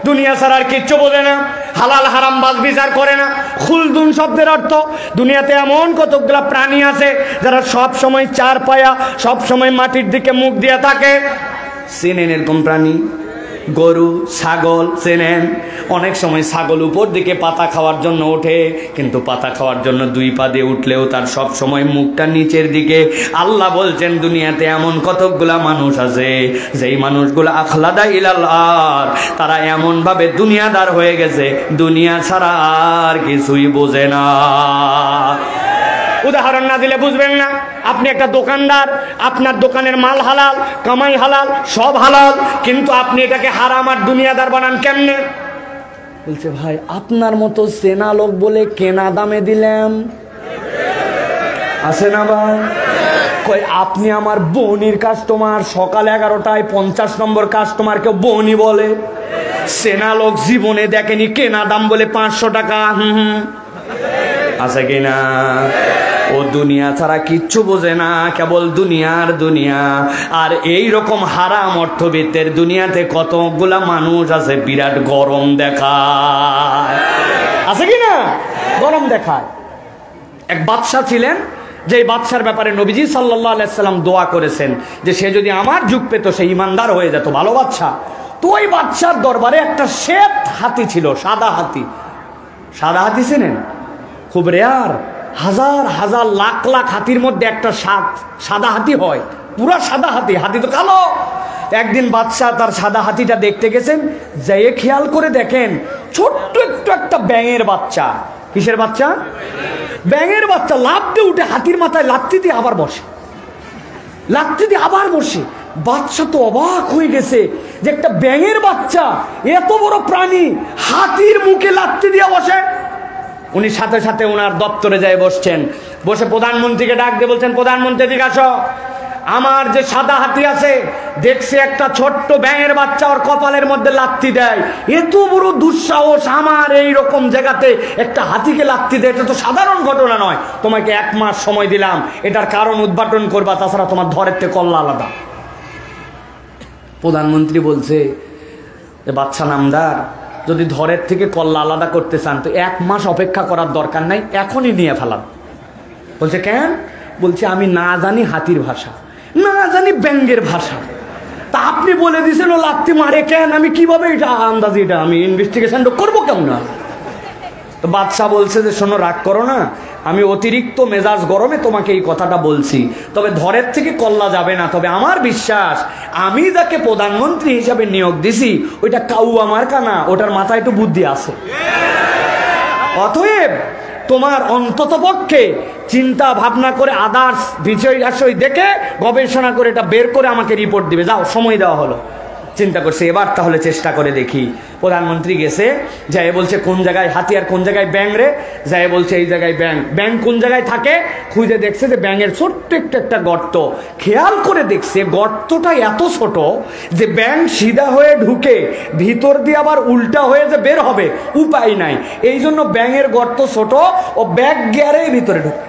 দুনিয়া ছাড়া আর কিচ্ছু বোঝে না, হালাল হারাম বাজ বিচার করে না। খুলদুন শব্দের অর্থ, দুনিয়াতে এমন কতগুলা প্রাণী আছে যারা সব সময় চার পায়া, সব সময় মাটির দিকে মুখ দিয়ে থাকে। চেনেন এরকম প্রাণী? গরু, ছাগল চেনেন? অনেক সময় ছাগল উপর দিকে পাতা খাওয়ার জন্য ওঠে, কিন্তু পাতা খাওয়ার জন্য 2 পা দিয়ে উঠলেও তার সব সময় মুখটা নিচের দিকে। আল্লাহ বলছেন দুনিয়াতে এমন কতকগুলা মানুষ আছে, যেই মানুষগুলো আখলাদা ইলাল আরদ, তারা এমন ভাবে দুনিয়াদার হয়ে গেছে, দুনিয়া ছাড়া আর কিছুই বোঝে না। উদাহরণ না দিলে বুঝবেন না। আপনি একটা দোকানদার, আপনার দোকানের মাল হালাল, কামাই হালাল, সব হালাল, কিন্তু আপনি এটাকে হারাম আর দুনিয়াদার বানান কেমনে? বলছে ভাই আপনার মতো চেনা লোক বলে কেনা দামে দিলাম, আছে না ভাই? কই আপনি আমার বনির কাস্টমার, সকাল 11টায় 50 নম্বর কাস্টমারকে বনি বলে। চেনা লোক জীবনে দেখেনি কেনা দাম বলে 500 টাকা। আছে কিনা? ও দুনিয়া ছাড়া কিচ্ছু বোঝে না, কেবল দুনিয়ার দুনিয়া। আর এই রকম হারাম অর্থবিত্তের দুনিয়াতে কতগুলা মানুষ আছে বিরাট গরম দেখায়, আছে কিনা? গরম দেখায়। এক বাদশা ছিলেন, যে বাদশার ব্যাপারে নবীজি সাল্লাল্লাহু আলাইহি সাল্লাম দোয়া করেছেন যে সে যদি আমার যুগ পেত সে ইমানদার হয়ে যেত, ভালো বাদশা। তো ওই বাদশার দরবারে একটা শ্বেত হাতি ছিল, সাদা হাতি। সাদা হাতি চেনেন? খুব রেয়ার, হাজার হাজার লাখ লাখ হাতির মধ্যে একটা সাদা হাতি হয়, পুরা সাদা হাতি। হাতি তো কালো। একদিন বাদশা তার সাদা হাতিটা দেখতে গেছেন, যেয়ে খেয়াল করে দেখেন ছোট্ট একটু একটা ব্যাঙের বাচ্চা। কিসের বাচ্চা? ব্যাঙের বাচ্চা। লাফ দিয়ে উঠে হাতির মাথায় লাথি দিয়ে আবার বসে, লাথি দিয়ে আবার বসে। বাচ্চা তো অবাক হয়ে গেছে যে একটা ব্যাঙের বাচ্চা, এত বড় প্রাণী, হাতির মুখে লাথি দিয়ে বসে। উনি সাথে সাথে ওনার দপ্তরে যায় বসছেন, বসে প্রধানমন্ত্রীকে ডাক দিয়ে বলছেন, প্রধানমন্ত্রী দিকে আসো, আমার যে সাদা হাতি আছে দেখছে একটা ছোট্ট ব্যাঙের বাচ্চা ওর কপালের মধ্যে লাথি দেয়, এত বড় দুঃসাহস আমার এই রকম জায়গাতে একটা হাতিকে লাথি দেয়, এটা তো সাধারণ ঘটনা নয়। তোমাকে 1 মাস সময় দিলাম, এটার কারণ উদ্ঘাটন করবা, তাছাড়া তোমার ধরের থেকে কল্লা আলাদা। প্রধানমন্ত্রী বলছে, বাচ্চা নামদার, যদি ধরের থেকে কল্লা আলাদা করতে চান তো 1 মাস অপেক্ষা করার দরকার নাই, এখনই নিয়ে ফেলান। বলছে কেন? বলছে আমি না জানি হাতির ভাষা, না জানি ব্যাঙের ভাষা, তা আপনি বলে দিয়েছেন ও লাত্তি মারে কেন, আমি কিভাবে এটা আন্দাজি, এটা আমি ইনভেস্টিগেশন করবো কেমন? তো বাদশাহ বলছে যে শোনো, রাগ করো না, আমি অতিরিক্ত মেজাজ গরমে তোমাকে এই কথাটা বলছি, তবে ধরের থেকে কল্লা যাবে না। তবে আমার বিশ্বাস আমি যাকে প্রধানমন্ত্রী হিসাবে নিয়োগ দিছি ওইটা কাউয়া মার্কা না, ওটার মাথায় একটু বুদ্ধি আছে। অতএব তোমার অন্তত পক্ষে চিন্তা ভাবনা করে আদার্স বিষয় আশয় দেখে গবেষণা করে এটা বের করে আমাকে রিপোর্ট দিবে। যাও, সময় দেওয়া হলো। চিন্তা করছে এবার তাহলে চেষ্টা করে দেখি। প্রধানমন্ত্রী গেছে, যাই বলছে কোন জায়গায় হাতি আর কোন জায়গায় ব্যাঙ রে? যাই বলছে এই জায়গায় ব্যাঙ। ব্যাঙ কোন জায়গায় থাকে খুঁজে দেখছে যে ব্যাঙের ছোট্ট একটা গর্ত। খেয়াল করে দেখছে গর্তটা এত ছোট যে ব্যাঙ সিধা হয়ে ঢুকে ভিতর দিয়ে আবার উল্টা হয়ে যে বের হবে উপায় নাই, এই জন্য ব্যাঙের গর্ত ছোট, ও ব্যাক গিয়ারে ভিতরে ঢুকে,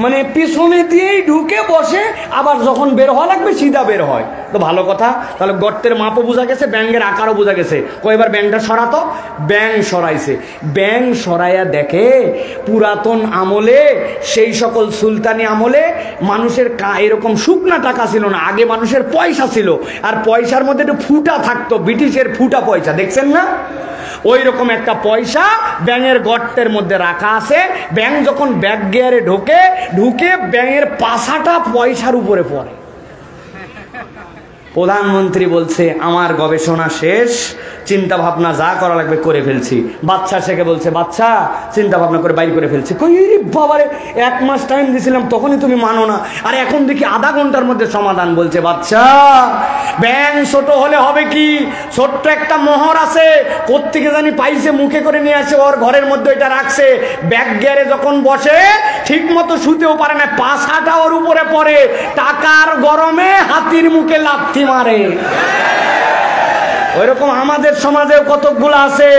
মানে পিছনে দিয়েই ঢুকে বসে, আবার যখন বের হওয়া লাগবে সিধা বের হয়। তো ভালো কথা, তাহলে গর্তের মাপও বোঝা গেছে, ব্যাঙের আকারও বোঝা গেছে। কয়েকবার ব্যাঙটা সরাতো, ব্যাঙ সরাইছে। ব্যাঙ সরাইয়া দেখে পুরাতন আমলে, সেই সকল সুলতানি আমলে মানুষের এরকম শুকনা টাকা ছিল না, আগে মানুষের পয়সা ছিল, আর পয়সার মধ্যে একটু ফুটা থাকতো, ব্রিটিশের ফুটা পয়সা, দেখছেন না? ওই রকম একটা পয়সা ব্যাঙের গর্তের মধ্যে রাখা আছে। ব্যাঙ যখন ব্যাক গিয়ারে ঢুকে ব্যাঙের পাছাটা পয়সার উপরে পড়ে। প্রধানমন্ত্রী বলছে আমার গবেষণা শেষ, চিন্তা ভাবনা যা করা লাগবে করে ফেলছি। বাচ্চা শেখে বলছে বাচ্চা চিন্তা ভাবনা করে বাইর করে ফেলছি। কই বাবারে, 1 মাস টাইম দিয়েছিলাম তখনই তুমি মানো না, আর এখন দেখি আধা ঘন্টার মধ্যে সমাধান। বলছে বাচ্চা ব্যাঙ ছোট হলে হবে কি, ছোট্ট একটা মোহর আছে, কোত্থেকে জানি পাইছে, মুখে করে নিয়ে আসে, ওর ঘরের মধ্যে এটা রাখছে। ব্যাক গিয়ারে যখন বসে ঠিক মতো শুতেও পারে না, পাছাটা ওর উপরে পড়ে, টাকার গরমে হাতির মুখে লাথি মারে। ওইরকম আমাদের সমাজেও কতকগুলো আছে,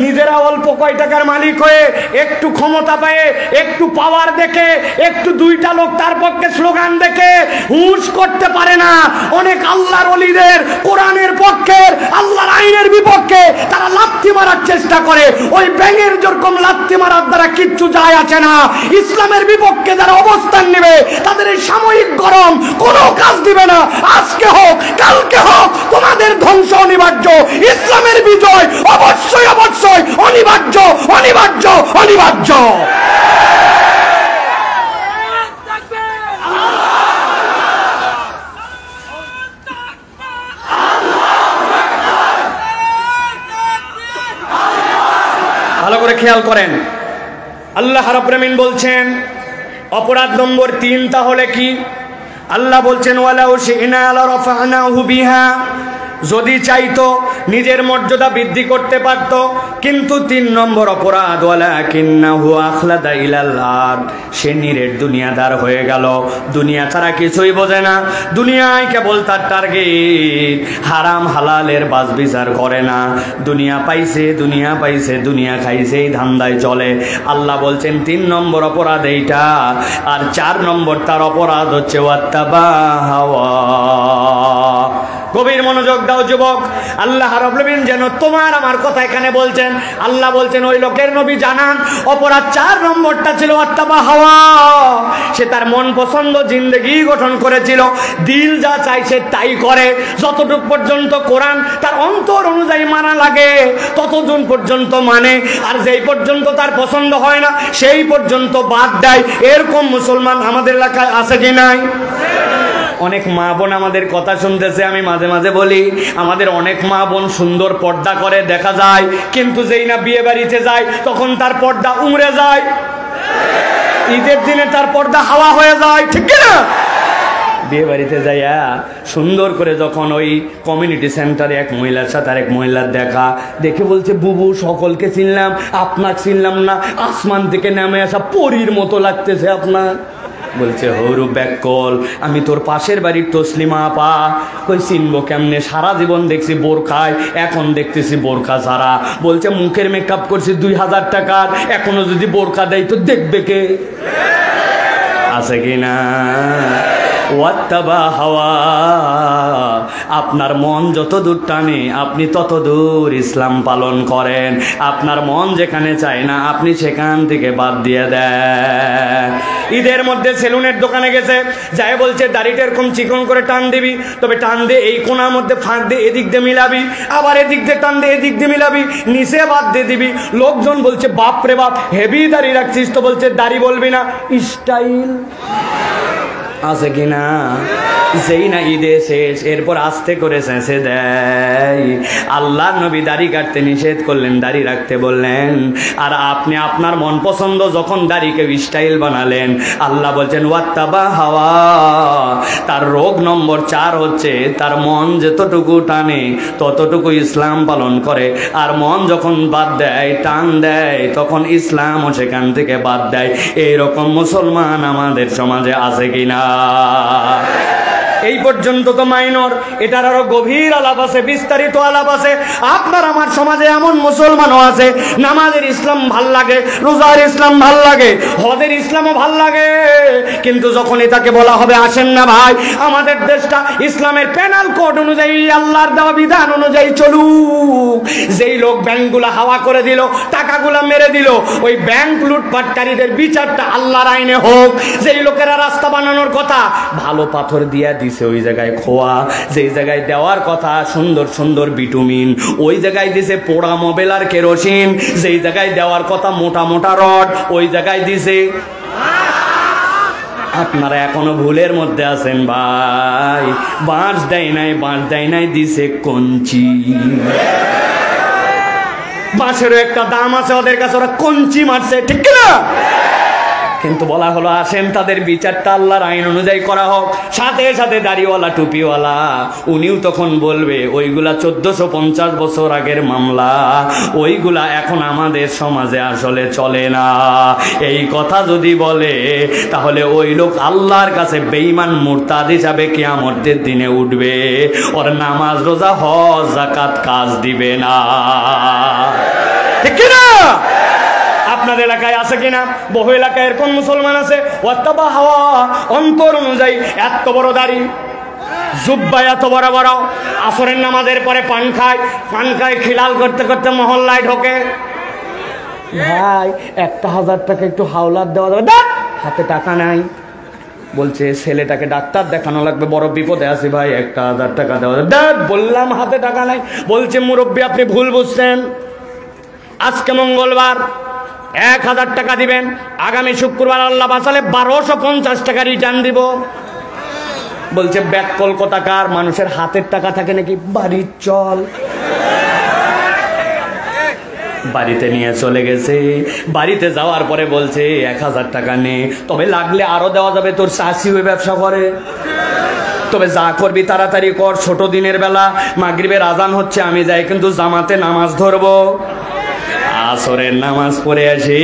নিজেরা অল্প কয় টাকার মালিক হয়ে একটু ক্ষমতা পেয়ে, একটু পাওয়ার দেখে, একটু 2টা লোক তার পক্ষে স্লোগান দেখে হুঁশ করতে পারে না। অনেক আল্লাহর ওলিদের কোরআনের পক্ষে, আল্লাহর আইনের বিপক্ষে তারা লাথি মারার চেষ্টা করে। ওই ব্যাঙের যেরকম লাথি মারার দ্বারা কিচ্ছু যায় আসে না, ইসলামের বিপক্ষে যারা অবস্থান নেবে তাদের এই সাময়িক গরম কোনো কাজ দিবে না। আজকে হোক কালকে হোক তোমাদের ধ্বংস অনিবার্য, ইসলামের বিজয় অবশ্যই অবশ্যই অনিবার্য অনিবার্য অনিবার্য। ভালো করে খেয়াল করেন, আল্লাহ রাব্বুল আমিন বলছেন অপরাধ নম্বর 3 তাহলে কি? আল্লাহ বলছেন ওয়ালাউ শি'না লারাফা'নাহু বিহা, যদি চাইতো নিজের মর্যাদা বৃদ্ধি করতে পারত, কিন্তু 3 নম্বর অপরাধ ওয়ালাকিন্নাহু আখলাদা ইলাল আরদ, সে নিরেট দুনিয়াদার হয়ে গেল, দুনিয়া ছাড়া কিছুই বোঝে না, দুনিয়ায় কেবল তার টার্গেট, হারাম হালালের বাজ বিচার করে না, দুনিয়া পাইছে দুনিয়া খাইছে, এই ধান্দায় চলে। আল্লাহ বলছেন 3 নম্বর অপরাধ এইটা, আর 4 নম্বর তার অপরাধ হচ্ছে ওয়াত্তাবা হাওয়া। গভীর মনোযোগ দাও যুবক, আল্লাহ রাব্বুল আমিন যেন তোমার আমার কথা এখানে বলছেন। আল্লাহ বলছেন ওই লোকের নবী জানান অপরাধ 4 নম্বরটা ছিল আত্তাবা হাওয়া, সে তার মন পছন্দ জিন্দেগি গঠন করেছিল, দিল যা চাইছে তাই করে, যতটুকু পর্যন্ত কোরআন তার অন্তর অনুযায়ী মানা লাগে ততদিন পর্যন্ত মানে, আর যেই পর্যন্ত তার পছন্দ হয় না সেই পর্যন্ত বাদ দেয়। এরকম মুসলমান আমাদের এলাকায় আছে কি নাই? অনেক মা বোন আমাদের কথা শুনতেছে, আমি মাঝে মাঝে বলি আমাদের অনেক মা বোন সুন্দর পর্দা করে দেখা যায়, কিন্তু যেই না বিয়ে বাড়িতে যায় তখন তার পর্দা উমড়ে যায়, ঈদের দিনে তার পর্দা হাওয়া হয়ে যায়, ঠিক না? বিয়ে বাড়িতে যাইয়া সুন্দর করে যখন ওই কমিউনিটি সেন্টারে এক মহিলার সাথে আরেক মহিলার দেখে বলছে বুবু সকলকে চিনলাম, আপনার চিনলাম না, আসমান থেকে নেমে আসা পরীর মতো লাগতেছে আপনার। বলছে হরু ব্যাকল, আমি তোর পাশের বাড়ির তসলিমা আপা। কই চিনবো কেমনে, সারা জীবন দেখছি বোরখায়, এখন দেখতেছি বোরখা ছাড়া। বলছে মুখের মেকআপ করছি 2000 টাকার, এখনো যদি বোরখা দেয় তো দেখবে কে? আছে কিনা? ওয়াত্তাবা হাওয়া, আপনার মন যত দূর টানে আপনি তত দূর ইসলাম পালন করেন। আপনার মন যেখানে চায় না আপনি সেখান থেকে বাদ দিয়ে দেন। ঈদের মধ্যে সেলুনের দোকানে গেছে, যাই বলছে দাড়িটা এরকম চিকন করে টান দিবি, তবে টান দিয়ে এই কোনার মধ্যে ফাঁক দিয়ে এদিক দিয়ে মিলাবি, আবার এদিক দিয়ে টান দিয়ে এদিক দিয়ে মিলাবি, নিচে বাদ দিয়ে দিবি। লোকজন বলছে বাপ রে বাপ হেভি দাড়ি রাখছিস, তো বলছে দাড়ি বলবি না, স্টাইল আছে কিনা? যেই না ঈদে শেষ, এরপর আস্তে করে শেষে দেয়। আল্লাহ নবী দাড়ি কাটতে নিষেধ করলেন, দাড়ি রাখতে বললেন, আর আপনি আপনার মন পছন্দ যখন দাড়িকে স্টাইল বানালেন, আল্লাহ বলছেন ওয়াত্তাবা হাওয়া। তার রোগ নম্বর 4 হচ্ছে তার মন যতটুকু টানে ততটুকু ইসলাম পালন করে, আর মন যখন বাদ দেয়, টান দেয়, তখন ইসলামও সেখান থেকে বাদ দেয়। এইরকম মুসলমান আমাদের সমাজে আছে কিনা? এই পর্যন্ত তো মাইনর, এটার আরো গভীর আলাপ আছে, বিস্তারিত আলাপ আছে। আপনার আমার সমাজে এমন মুসলমানও আছে, নামাজের ইসলাম ভাল লাগে, রোজার ইসলাম ভাল লাগে, হজের ইসলামও ভাল লাগে, কিন্তু যখন এটাকে বলা হবে আসেন না ভাই আমাদের দেশটা ইসলামের প্যানাল কোড অনুযায়ী আল্লাহর দেওয়া বিধান অনুযায়ী চলুক, যেই লোক ব্যাংকগুলা হাওয়া করে দিল, টাকাগুলা মেরে দিল, ওই ব্যাংক লুটপাটকারীদের বিচারটা আল্লাহর আইনে হোক। যেই লোকেরা রাস্তা বানানোর কথা ভালো পাথর দিয়া দিছে, ওই জায়গায় খোয়া, যেই জায়গায় দেওয়ার কথা সুন্দর সুন্দর বিটুমিন, ওই জায়গায় দিছে পোড়া মোবাইল আর কেরোসিন, যেই জায়গায় দেওয়ার কথা মোটা মোটা রড, ওই জায়গায় দিছে। আপনারা এখনো ভুলের মধ্যে আছেন ভাই, বাঁশ দেয় নাই, বাঁশ দেয় নাই, দিছে কঞ্চি। বাঁশেরও একটা দাম আছে ওদের কাছে, ওরা কঞ্চি মারছে, ঠিক না? কিন্তু বলা হলো আসেন তাদের বিচারটা আল্লাহর আইন অনুযায়ী করা হোক। সাথে সাথে দাড়িওয়ালা টুপিওয়ালা উনিও তখন বলবে ওইগুলা 1450 বছর আগের মামলা, ওইগুলা এখন আমাদের সমাজে আসলে চলে না। এই কথা যদি বলে তাহলে ওই লোক আল্লাহর কাছে বেঈমান মুরতাদ হিসাবে কিয়ামতের দিনে উঠবে, ওর নামাজ রোজা হজ যাকাত কাজ দিবে না, ঠিক না? আপনাদের এলাকায় আছে কিনা? বহু এলাকায় এরকম মুসলমান আছে, ওয়াত্তাবা হাওয়া, অন্তর অনুযায়ী এত বড় দাড়ি, জুব্বা এত বড় বড়, আসরের নামাজের পরে পান খায়, খিলাল করতে করতে মহল্লায় ঢোকে। ভাই 1000 টাকা একটু হাওলাত দেওয়া যাবে? হাতে টাকা নাই, বলছে ছেলেটাকে ডাক্তার দেখানো লাগবে, বড় বিপদে আছি ভাই, 1000 টাকা দেওয়া যাবে? বললাম হাতে টাকা নাই। বলছে মুরব্বী আপনি ভুল বুঝছেন, আজকে মঙ্গলবার 1000 টাকা দিবেন, আগামী শুক্রবার আল্লাহ বাঁচালে 1250 টাকা রিটার্ন দিব। বলছে ব্যাক কলকাতাকার, মানুষের হাতের টাকা থাকে নাকি? বাড়ির চল, বাড়িতে নিয়ে চলে গেছে। বাড়িতে যাওয়ার পরে বলছে 1000 টাকা নে, তবে লাগলে আরো দেওয়া যাবে, তোর চাষি ওই ব্যবসা করে, তবে যা করবি তাড়াতাড়ি কর, ছোট দিনের বেলা মাগরিবের আজান হচ্ছে, আমি যাই কিন্তু জামাতে নামাজ ধরবো। আসরের নামাজ পড়ে আসি,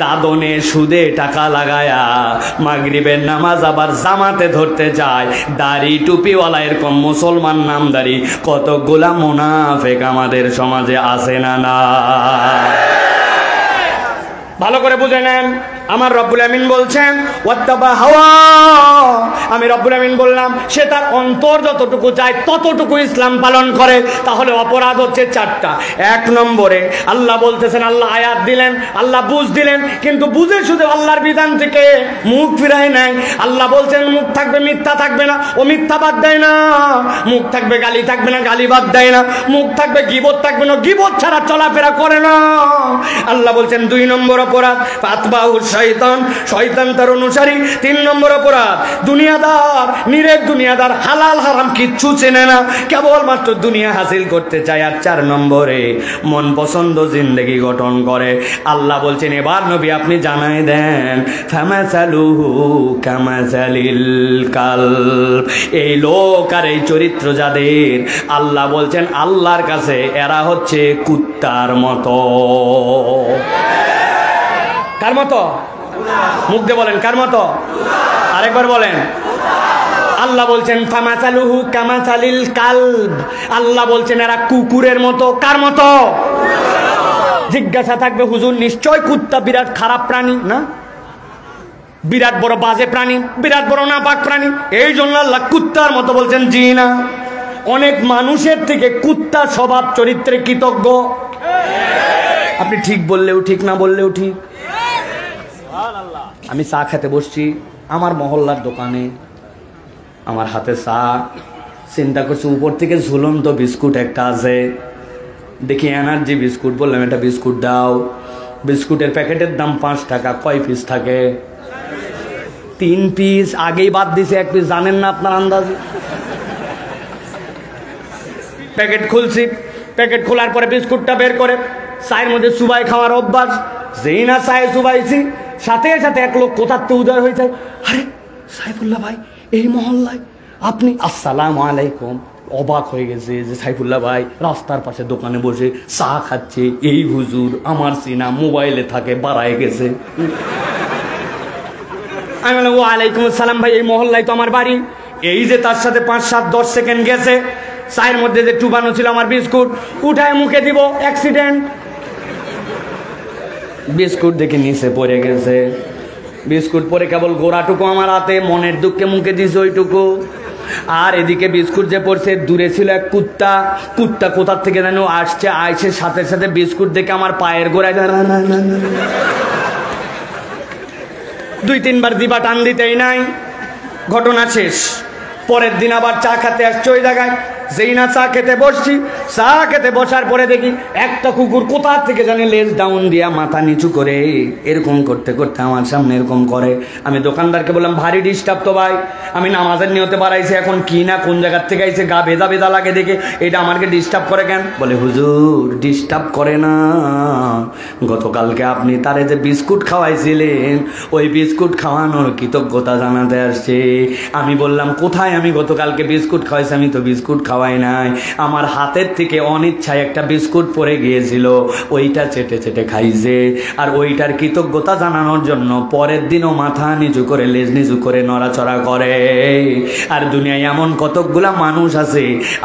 দাদনে সুদে টাকা লাগায়া মাগরিবের নামাজ আবার জামাতে ধরতে যায়। দাড়ি টুপিওয়ালা এরকম মুসলমান নামদারি কতগুলা মুনাফিক আমাদের সমাজে আছে না? না, ভালো করে বুঝে নেন। আমার রব্বুল আমিন বলছেন ওয়াত্তাবা হাওয়া, আমি রব্বুল আমিন বললাম সে তার অন্তর যতটুকু চায় ততটুকু ইসলাম পালন করে, তাহলে অপরাধ হচ্ছে 4টা। 1 নম্বরে আল্লাহ বলতেছেন, আল্লাহ আয়াত দিলেন, আল্লাহ বুঝ দিলেন, কিন্তু বুঝে শুধু আল্লাহর বিধান থেকে মুখ ফিরায় নাই। আল্লাহ বলছেন মুখ থাকবে, মিথ্যা থাকবে না, ও মিথ্যা বাদ দেয় না। মুখ থাকবে, গালি থাকবে না, গালি বাদ দেয় না। মুখ থাকবে, গীবত থাকবে না, গীবত ছাড়া চলাফেরা করে না। আল্লাহ বলছেন 2 নম্বর অপরাধ ফাতবাউ শয়তান, শয়তান তার অনুসারী। 3 নম্বর অপরাধ দুনিয়াদার, নিরেট দুনিয়াদার, হালাল হারাম কিচ্ছু চেনে না, কেবলমাত্র দুনিয়া হাসিল করতে চায়। আর 4 নম্বরে মন পছন্দ জিন্দেগি গঠন করে। আল্লাহ বলছেন এবার নবী আপনি জানাই দেন ফামাসালুহু কামাসালিল কালব, এই লোক আর এই চরিত্র যাদের, আল্লাহ বলছেন আল্লাহর কাছে এরা হচ্ছে কুত্তার মতো। কার মতো? মুখ দিয়ে বলেন কার মতো? আরেকবার বলেন। আল্লাহ বলছেন ফামাসালুহু কামাসালিল কালব, আল্লাহ বলছেন এরা কুকুরের মতো। কার মতো? জিজ্ঞাসা থাকবে হুজুর নিশ্চয় কুত্তা বিরাট খারাপ প্রাণী না? বিরাট বড় বাজে প্রাণী, বিরাট বড় নাপাক প্রাণী, এই জন্য আল্লাহ কুত্তার মতো বলছেন জি না। অনেক মানুষের থেকে কুত্তা স্বভাব চরিত্রে কৃতজ্ঞ। আপনি ঠিক বললেও ঠিক, না বললেও ঠিক। আমি চা খেতে বসছি আমার মহল্লার দোকানে, আমার হাতে চা, চিন্তা করছি উপর থেকে ঝুলন্ত বিস্কুট একটা আছে, দেখি এনার্জি বিস্কুট, বললাম একটা বিস্কুট দাও। বিস্কুটের প্যাকেটের দাম 5 টাকা। কয় পিস থাকে? 3 পিস। আগেই বাদ দিছে 1 পিস, জানেন না আপনার আন্দাজে। প্যাকেট খুলছি, প্যাকেট খোলার পরে বিস্কুটটা বের করে চায়ের মধ্যে চুবাই খাওয়ার অভ্যাস। যেই না চায়ে চুবাইছি, সাথে সাথে এক লোক কোথার তো উদয় হয়ে যায়, আরে সাইফুল্লাহ ভাই এই মহল্লায় আপনি? আসসালামু আলাইকুম। অবাক হয়ে গেছে যে সাইফুল্লাহ ভাই রাস্তার পাশে দোকানে বসে চা খাচ্ছে, এই হুজুর আমার সিনা মোবাইলে থাকে, বাড়ায় গেছে। আমি বললাম ওয়ালাইকুম আসসালাম ভাই, এই মহল্লায় তো আমার বাড়ি। এই যে তার সাথে 5-7-10 সেকেন্ড গেছে, চায়ের মধ্যে যে টুবানো ছিল আমার বিস্কুট, উঠায় মুখে দিব, অ্যাক্সিডেন্ট। বিস্কুট দেখে নিচে পড়ে গেছে, বিস্কুট পরে কেবল গোড়াটুকু আমার হাতে, মনের দুঃখে মুখে দিছে ওইটুকু। আর এদিকে বিস্কুট যে পড়ছে, দূরে ছিল এক কুত্তা, কুত্তা কোথার থেকে জানো আসছে, আইসে সাথে সাথে বিস্কুট দেখে আমার পায়ের গোড়ায় 2-3 বার দিবা টান দিতেই নাই, ঘটনা শেষ। পরের দিন আবার চা খেতে আসছে ওই জায়গায়। যেই না চা খেতে বসছি, চা খেতে বসার পরে দেখি একটা কুকুর কোথা থেকে জানি লেজ ডাউন দিয়া মাথা নিচু করে এরকম করতে করতে আমার সামনে এরকম করে। আমি দোকানদারকে বললাম ভারী ডিস্টার্ব তো ভাই, আমি নামাজের নিয়তে বাড়াইছি, এখন কি না কোন জায়গার থেকে আইছে, গা ভেজা ভেজা লাগে দেখে, এটা আমাকে ডিস্টার্ব করে কেন? বলে হুজুর ডিস্টার্ব করে না, গতকালকে আপনি তারে যে বিস্কুট খাওয়াইছিলেন, ওই বিস্কুট খাওয়ানোর কৃতজ্ঞতা জানাতে আসছে। আমি বললাম কোথায় আমি গতকালকে বিস্কুট খাওয়াইছি? আমি তো বিস্কুট খাওয়াই নাই, আমার হাতের থেকে অনিচ্ছায় একটা বিস্কুট পড়ে গিয়েছিল, ওইটা চেটে চেটে খাইছে। আর ওইটার কৃতজ্ঞতা জানানোর জন্য পরের দিনও মাথা নিচু করে লেজ নিচু করে নড়াচড়া করে। আর দুনিয়ায় এমন কতকগুলা মানুষ আছে,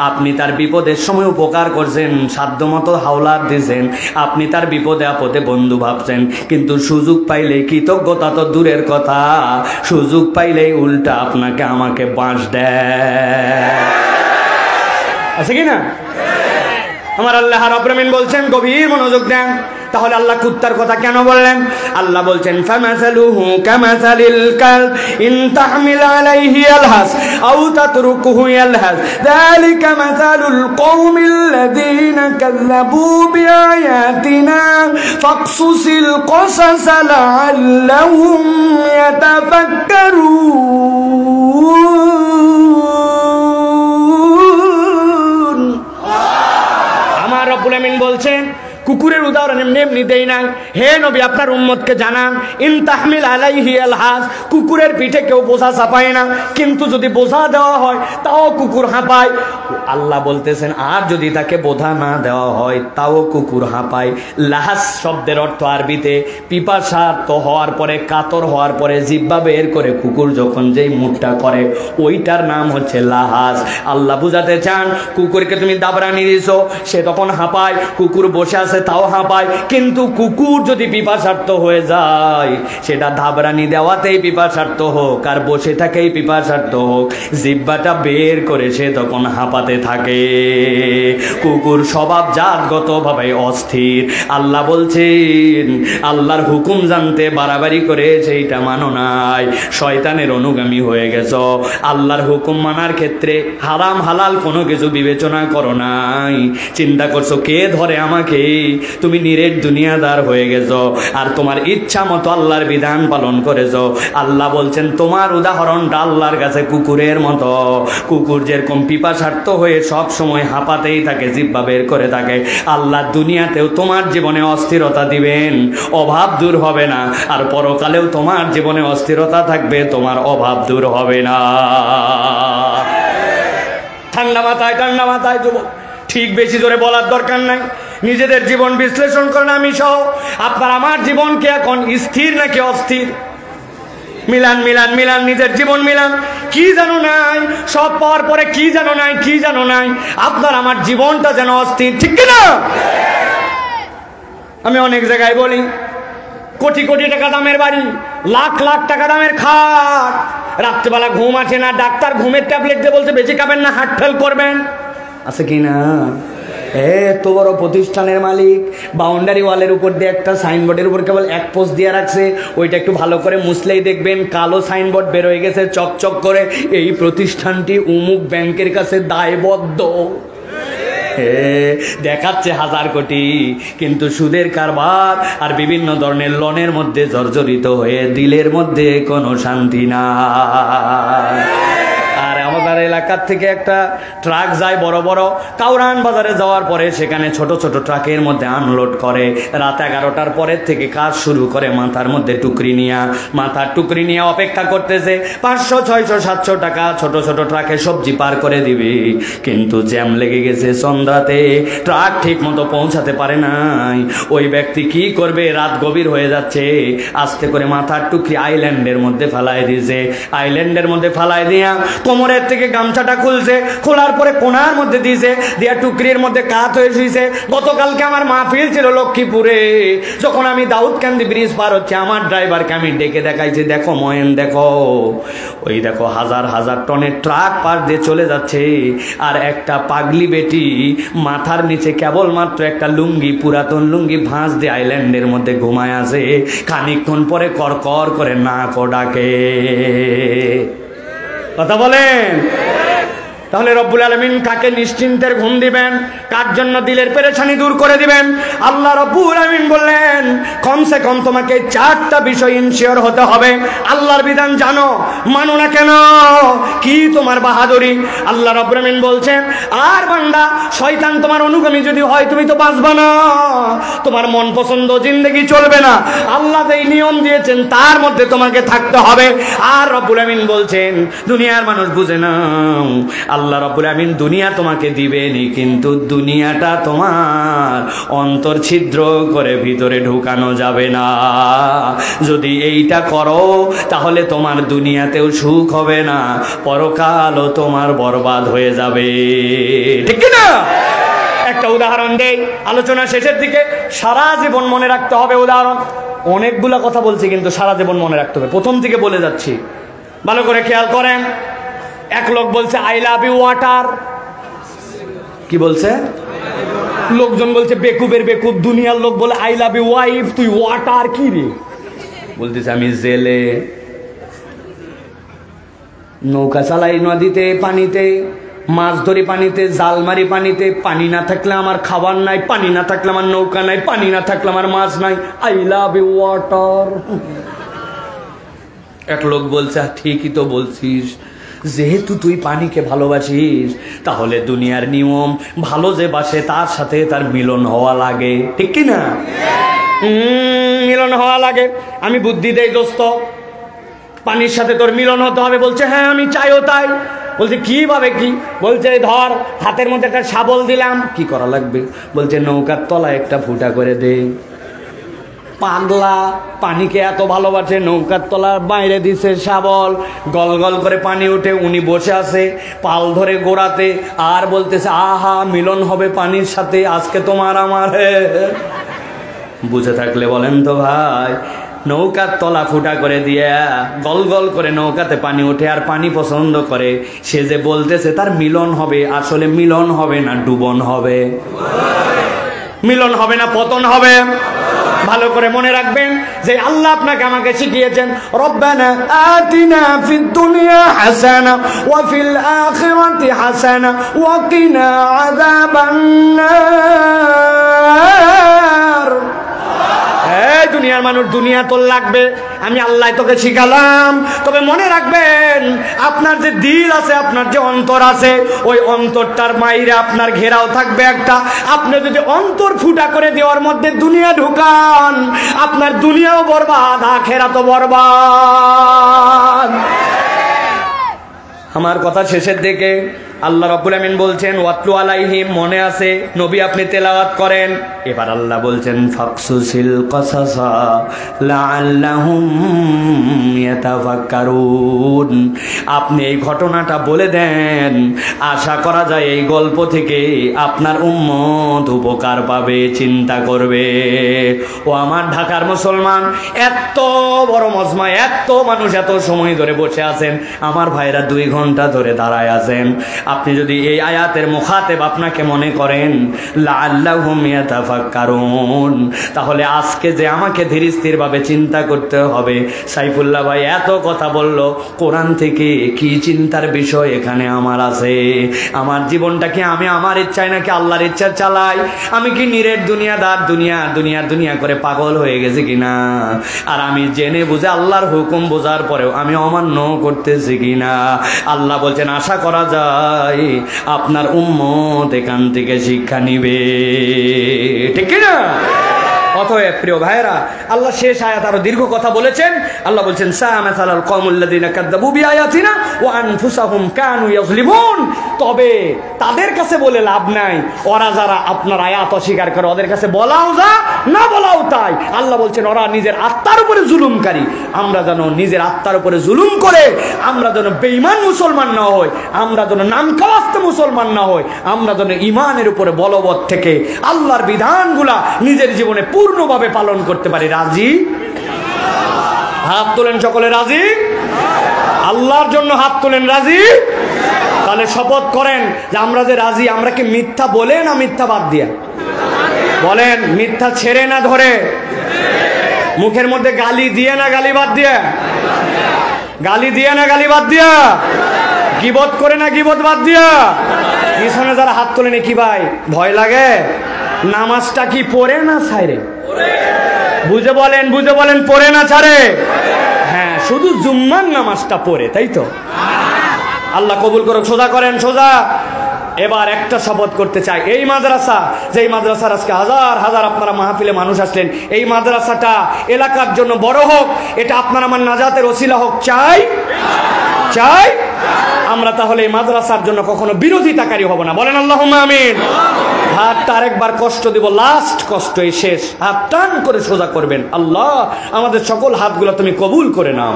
আপনি তার বিপদের সময় উপকার করছেন, সাধ্যমতো হাওলাত দিয়েছেন, আপনি তার বিপদে আপদে বন্ধু ভাবছেন, কিন্তু সুযোগ পাইলে কৃতজ্ঞতা তো দূরের কথা, সুযোগ পাইলেই উল্টা আপনাকে আমাকে বাঁশ দেয়। আছে কি না? আমার আল্লাহ রাব্বুল আমিন বলছেন, গভীর মনোযোগ দেন। তাহলে আল্লাহ কুত্তার কথা কেন বললেন? আল্লাহ বলছেন ফামাসালুহু কামাসালিল কালব ইন তাহমিল আলাইহি ইয়ালহাস আও তাতরুকুহু ইয়ালহাস যালিকা মাসালুল কওমিল্লাযীনা কাযযাবু বিআয়াতিনা ফাকসুসিল কসাস লাআল্লাহুম ইয়াতাফাক্কারুন। আমার রব্বুল আমিন বলছেন কুকুরের উদাহরণ এমনি এমনি দেই না। হে নবী আপনার উম্মতকে জানান, ইন তাহমিল আলাইহি আলহাস, কুকুরের পিঠে কেউ বোঝা চাপায় না, কিন্তু যদি বোঝা দেওয়া হয় তাও কুকুর হাঁপায়। আল্লাহ বলতেছেন আর যদি তাকে বোঝা না দেওয়া হয় তাও কুকুর হাঁপায়। লাহাস শব্দের অর্থ আরবিতে পিপাসার্ত হওয়ার পরে, কাতর হওয়ার পরে জিহ্বা বের করে কুকুর যখন যেই মুখটা করে ওইটার নাম হচ্ছে লাহাস। আল্লাহ বুঝাতে চান কুকুরকে তুমি দাবরানি দিছো, সে তখন হাঁপায়, কুকুর বসে আছে তাও হাঁপায়, কিন্তু কুকুর যদি পিপাসার্ত হয়ে যায় সেটা ধাবরানি দেওয়াতেই পিপাসার্ত হোক আর বসে থাকেই পিপাসার্ত হোক, জিহ্বাটা বের করে সে তখন হাঁপাতে থাকে। কুকুর স্বভাব জাতগত ভাবে অস্থির। আল্লাহ বলছেন আল্লাহর হুকুম জানতে বাড়াবাড়ি করে সেইটা মানো নাই, শয়তানের অনুগামী হয়ে গেছো। আল্লাহর হুকুম মানার ক্ষেত্রে হারাম হালাল কোনো কিছু বিবেচনা করো নাই, চিন্তা করছো কে ধরে আমাকে, তুমি নিরেট দুনিয়াদার হয়ে গেছো আর তোমার ইচ্ছা মতো আল্লাহর বিধান পালন করেছো। আল্লাহ বলছেন তোমার উদাহরণটা আল্লাহর কাছে কুকুরের মতো। কুকুর যেরকম পিপাসার্ত হয়ে সব সময় হাঁপাতেই থাকে, জিহ্বা বের করে থাকে, আল্লাহ দুনিয়াতেও তোমার জীবনে অস্থিরতা দিবেন, অভাব দূর হবে না, আর পরকালেও তোমার জীবনে অস্থিরতা থাকবে, তোমার অভাব দূর হবে না। ঠান্ডা মাথায় যুবক, ঠিক বেশি জোরে বলার দরকার নাই, নিজেদের জীবন বিশ্লেষণ করেন। আমি সহ আপনার আমার জীবনকে এখন স্থির নাকি অস্থির? মিলান মিলান মিলান, নিজের জীবন মিলান। কি জানো নাই, সব পাওয়ার পরে কি জানো নাই, কি জানো নাই, আপনার আমার জীবনটা যেন অস্থির, ঠিক কিনা? আমি অনেক জায়গায় বলি কোটি কোটি টাকা দামের বাড়ি, লাখ লাখ টাকা দামের খাট, রাত্রেবেলা ঘুম আসে না, ডাক্তার ঘুমের ট্যাবলেট দিয়ে বলছে বেঁচে খাবেন না, হার্ট ফেল করবেন, আছে কি না? এত বড় প্রতিষ্ঠানের মালিক বাউন্ডারি ওয়ালের উপর দিয়ে একটা সাইনবোর্ডের উপর কেবল এক পোস্ট দিয়ে রাখছে, ওইটা একটু ভালো করে মুছলেই দেখবেন কালো সাইনবোর্ড বের হয়ে গেছে চকচক করে, এই প্রতিষ্ঠানটি অমুক ব্যাংকের কাছে দায়বদ্ধ। দেখাচ্ছে 1000 কোটি, কিন্তু সুদের কারবার আর বিভিন্ন ধরনের লোনের মধ্যে জর্জরিত হয়ে দিলের মধ্যে কোনো শান্তি নাই। আর আমাদের এলাকার থেকে একটা ট্রাক যায় বড় বড়, কাউরান বাজারে যাওয়ার পরে সেখানে ছোট ছোট ট্রাকের মধ্যে আনলোড করে। রাত 11টার পরের থেকে কাজ শুরু করে মাথার মধ্যে টুকরি নিয়ে, মাথার টুকরি নিয়ে অপেক্ষা করতেছে 500 600 700 টাকা ছোট ছোট ট্রাকে সবজি পার করে দিবে, কিন্তু জ্যাম লেগে গেছে সন্ধ্যাতে, ট্রাক ঠিক মতো পৌঁছাতে পারে নাই। ওই ব্যক্তি কি করবে? রাত গভীর হয়ে যাচ্ছে, আস্তে করে মাথার টুকরি আইল্যান্ডের মধ্যে ফেলায় দিয়েছে। আইল্যান্ডের মধ্যে ফেলায় দিয়া কোমরের থেকে গামছাটা খুলছে, খোলার পরে কোনার মধ্যে দিয়েছে, দিয়া টুকরির মধ্যে কাত হয়ে শুয়েছে। গতকালকে আমার মাহফিল ছিল লক্ষ্মীপুরে, যখন আমি দাউদকান্দি ব্রিজ পার হচ্ছে, আমার ড্রাইভারকে আমি ডেকে দেখাইছি, দেখো ময়েন দেখো, ওই দেখো হাজার হাজার টনের ট্রাক পার দিয়ে চলে যাচ্ছে, আর একটা পাগলি বেটি মাথার নিচে কেবলমাত্র একটা লুঙ্গি, পুরাতন লুঙ্গি ভাঁজ দিয়ে আইল্যান্ডের মধ্যে ঘুমায় আছে। খানিকক্ষণ পরে করকর করে নাক ডাকে। কথা বলেন। তাহলে রব্বুল আলামিন কাকে নিশ্চিন্তের ঘুম দিবেন? কার জন্য দিলের পেরেশানি দূর করে দিবেন? আল্লাহ রব্বুল আলামিন বললেন কমসে কম তোমাকে 4টা বিষয় ইনশিওর হতে হবে। আল্লাহর বিধান জানো, মানো না কেন? কি তোমার বাহাদুরি? আল্লাহ রব্বুল আলামিন বলছেন, আর বান্দা শয়তান তোমার অনুগামী যদি হয় তুমি তো বাঁচবা না, তোমার মন পছন্দ জিন্দেগি চলবে না। আল্লাহ যেই নিয়ম দিয়েছেন তার মধ্যে তোমাকে থাকতে হবে। আর রব্বুল আলামিন বলছেন দুনিয়ার মানুষ বুঝে নাও, আল্লাহ রাব্বুল আমিন দুনিয়া তোমাকে দিবেনি, কিন্তু দুনিয়াটা তোমার অন্তর ছিদ্র করে ভিতরে ঢুকানো যাবে না। যদি এইটা করো তাহলে তোমার দুনিয়াতেও সুখ হবে না, পরকালও তোমার বরবাদ হয়ে যাবে। ঠিক না? একটা উদাহরণ দেই আলোচনা শেষের দিকে, সারা জীবন মনে রাখতে হবে উদাহরণ। অনেকগুলা কথা বলছি কিন্তু সারা জীবন মনে রাখতে হবে। প্রথম থেকে বলে যাচ্ছি, ভালো করে খেয়াল করেন। এক লোক বলছে আই লাভ ইউ ওয়াটার। কি বলছে? লোকজন বলছে বেকুবের বেকুব। দুনিয়ার লোক বলে আই লাভ ইউ ওয়াইফ, তুই ওয়াটার কি রে? বলতেছে আমি জেলে, নৌকা চালাই নদীতে, পানিতে মাছ ধরি, পানিতে জাল মারি, পানিতে পানি না থাকলে আমার খাবার নাই, পানি না থাকলে আমার নৌকা নাই, পানি না থাকলে আমার মাছ নাই, আই লাভ ইউ ওয়াটার। এক লোক বলছে ঠিকই তো বলছিস, যেহেতু তুই পানিকে ভালোবাসিস তাহলে দুনিয়ার নিয়ম ভালো যে বাসে তার সাথে তার মিলন হওয়া লাগে। ঠিক কি না? মিলন হওয়া লাগে। আমি বুদ্ধি দেই দোস্ত, পানির সাথে তোর মিলন হতে হবে। বলছে হ্যাঁ আমি চাইও তাই। বলছে কিভাবে কি? বলছে ধর হাতের মধ্যে একটা শাবল দিলাম, কি করা লাগবে? বলছে নৌকার তলায় একটা ফুটা করে দে। পাগলা, পানিকে এত ভালোবাসে, নৌকার তলার বাইরে দিছে শাবল, গল গল করে পানি উঠে, উনি বসে আছে পাল ধরে গোড়াতে, আর বলতেছে আহা মিলন হবে পানির সাথে, আজকে তোমার আমার। বুঝে থাকলে বলেন তো ভাই, নৌকার তলা ফুটা করে দিয়া গল গল করে নৌকাতে পানি ওঠে, আর পানি পছন্দ করে, সে যে বলতেছে তার মিলন হবে, আসলে মিলন হবে না ডুবন হবে, মিলন হবে না পতন হবে। ভালো করে মনে রাখবেন যে আল্লাহ আপনাকে আমাকে শিখিয়েছেন রব্বানা আতিনা ফিদ দুনিয়া হাসানা ওয়া ফিল আখিরাতি হাসানা ওয়া কিনা আযাবান নার। এই দুনিয়ার মানুষ, দুনিয়া তোর লাগবে, আমি আল্লাহ তোকে শিখালাম। তবে মনে রাখবেন আপনার যে দিল আছে, আপনার যে অন্তর আছে, ওই অন্তরটার মাইরে আপনার ঘেরাও থাকবে একটা। আপনি যদি অন্তর ফুটা করে দেওয়ার মধ্যে দুনিয়া ঢুকান, আপনার দুনিয়াও বরবাদ, আখিরাতও বরবাদ। আমার কথা শেষের দিকে আল্লাহ রাব্বুল আমিন বলছেন ওয়াতলু আলাইহিম, মনে আছে নবী আপনি তেলাওয়াত করেন। এবার আল্লাহ বলছেন ফাকসুসিল কাসাসা লাআল্লাহুম ইয়াতাফাক্কারুন, আপনি এই ঘটনাটা বলে দেন, আশা করা যায় এই গল্প থেকে আপনার উম্মত উপকার পাবে, চিন্তা করবে। ও আমার ঢাকার মুসলমান, এত বড় মজমা, এত মানুষ এত সময় ধরে বসে আছেন, আমার ভাইরা 2 ঘন্টা ধরে দাঁড়ায় আছেন। আপনি যদি এই আয়াতের মুখাতেব আপনাকে মনে করেন লাআল্লাহুম ইয়াতাফাক্কারুন, তাহলে আজকে যে আমাকে ধীর স্থির ভাবে চিন্তা করতে হবে। সাইফুল্লাহ ভাই এত কথা বলল, কোরআন থেকে কি চিন্তার বিষয় এখানে আমার আছে? আমার জীবনটা কি আমি আমার ইচ্ছায় নাকি আল্লাহর ইচ্ছা চালাই? আমি কি নিরেট দুনিয়াদার, দুনিয়া করে পাগল হয়ে গেছি কিনা? আর আমি জেনে বুঝে আল্লাহর হুকুম বোঝার পরেও আমি অমান্য করতেছি কিনা? আল্লাহ বলছেন আশা করা যায় আপনার উম্মত এখান থেকে শিক্ষা নিবে, ঠিক কিনা? অতএব প্রিয় ভাইরা, আল্লাহ শেষ আয়াত আরো দীর্ঘ কথা বলেছেন। আল্লাহ বলছেন সামাসালাল কওমুল্লাযিনা কাযযাবু বিআয়াতিনা ওয়া আনফুসাহুম কানু ইয়াযলিমুন, তবে তাদের কাছে বলে লাভ নাই, ওরা যারা আপনার আয়াত অস্বীকার করে ওদের কাছে বলাও যা না বলাও তাই। আল্লাহ বলছেন ওরা নিজের আত্মার উপরে জুলুমকারী। আমরা যেন নিজের আত্মার উপরে জুলুম করে আমরা যেন বেঈমান মুসলমান না হই, আমরা যেন নামকাওয়াস্তে মুসলমান না হই, আমরা যেন ঈমানের উপরে বলবৎ থেকে আল্লাহর বিধানগুলা নিজের জীবনে পূর্ণভাবে পালন করতে পারি। রাজি? হাত তোলেন সকলে, রাজি? আল্লাহর জন্য হাত তোলেন, রাজি? তাহলে শপথ করেন যে আমরা যে রাজি, আমরা কি মিথ্যা বলে না মিথ্যা বাদ দিয়া? বলেন, মিথ্যা ছেড়ে না ধরে? মুখের মধ্যে গালি দিয়ে না গালি বাদ দিয়া? গালি দিয়ে না গালি বাদ দিয়া? গীবত করে না গীবত বাদ দিয়া? পিছনে যারা হাত তোলেন কি ভাই ভয় লাগে? নামাজটা কি পড়ে না ছাড়ে? বুঝে বলেন, বুঝে বলেন, পড়ে না ছাড়ে? হ্যাঁ, শুধু জুম্মার নামাজটা পড়ে, তাই তো? আল্লাহ কবুল করুক। সোজা করেন, সোজা। এবার একটা শপথ করতে চাই, এই মাদ্রাসা, যেই মাদ্রাসার আজকে হাজার হাজার আপনারা মাহফিলে মানুষ আসলেন, এই মাদ্রাসাটা এলাকার জন্য বড় হোক, এটা আপনার আমার নাজাতের ওসিলা হোক, চাই? চাই? আমরা তাহলে এই মাদ্রাসার জন্য কখনো বিরোধিতাকারী হব না। বলেন আল্লাহুম্মা আমিন। হাতটা আরেকবার কষ্ট দিব, লাস্ট কষ্ট, এই শেষ। হাত টান করে সোজা করবেন। আল্লাহ আমাদের সকল হাতগুলো তুমি কবুল করে নাও।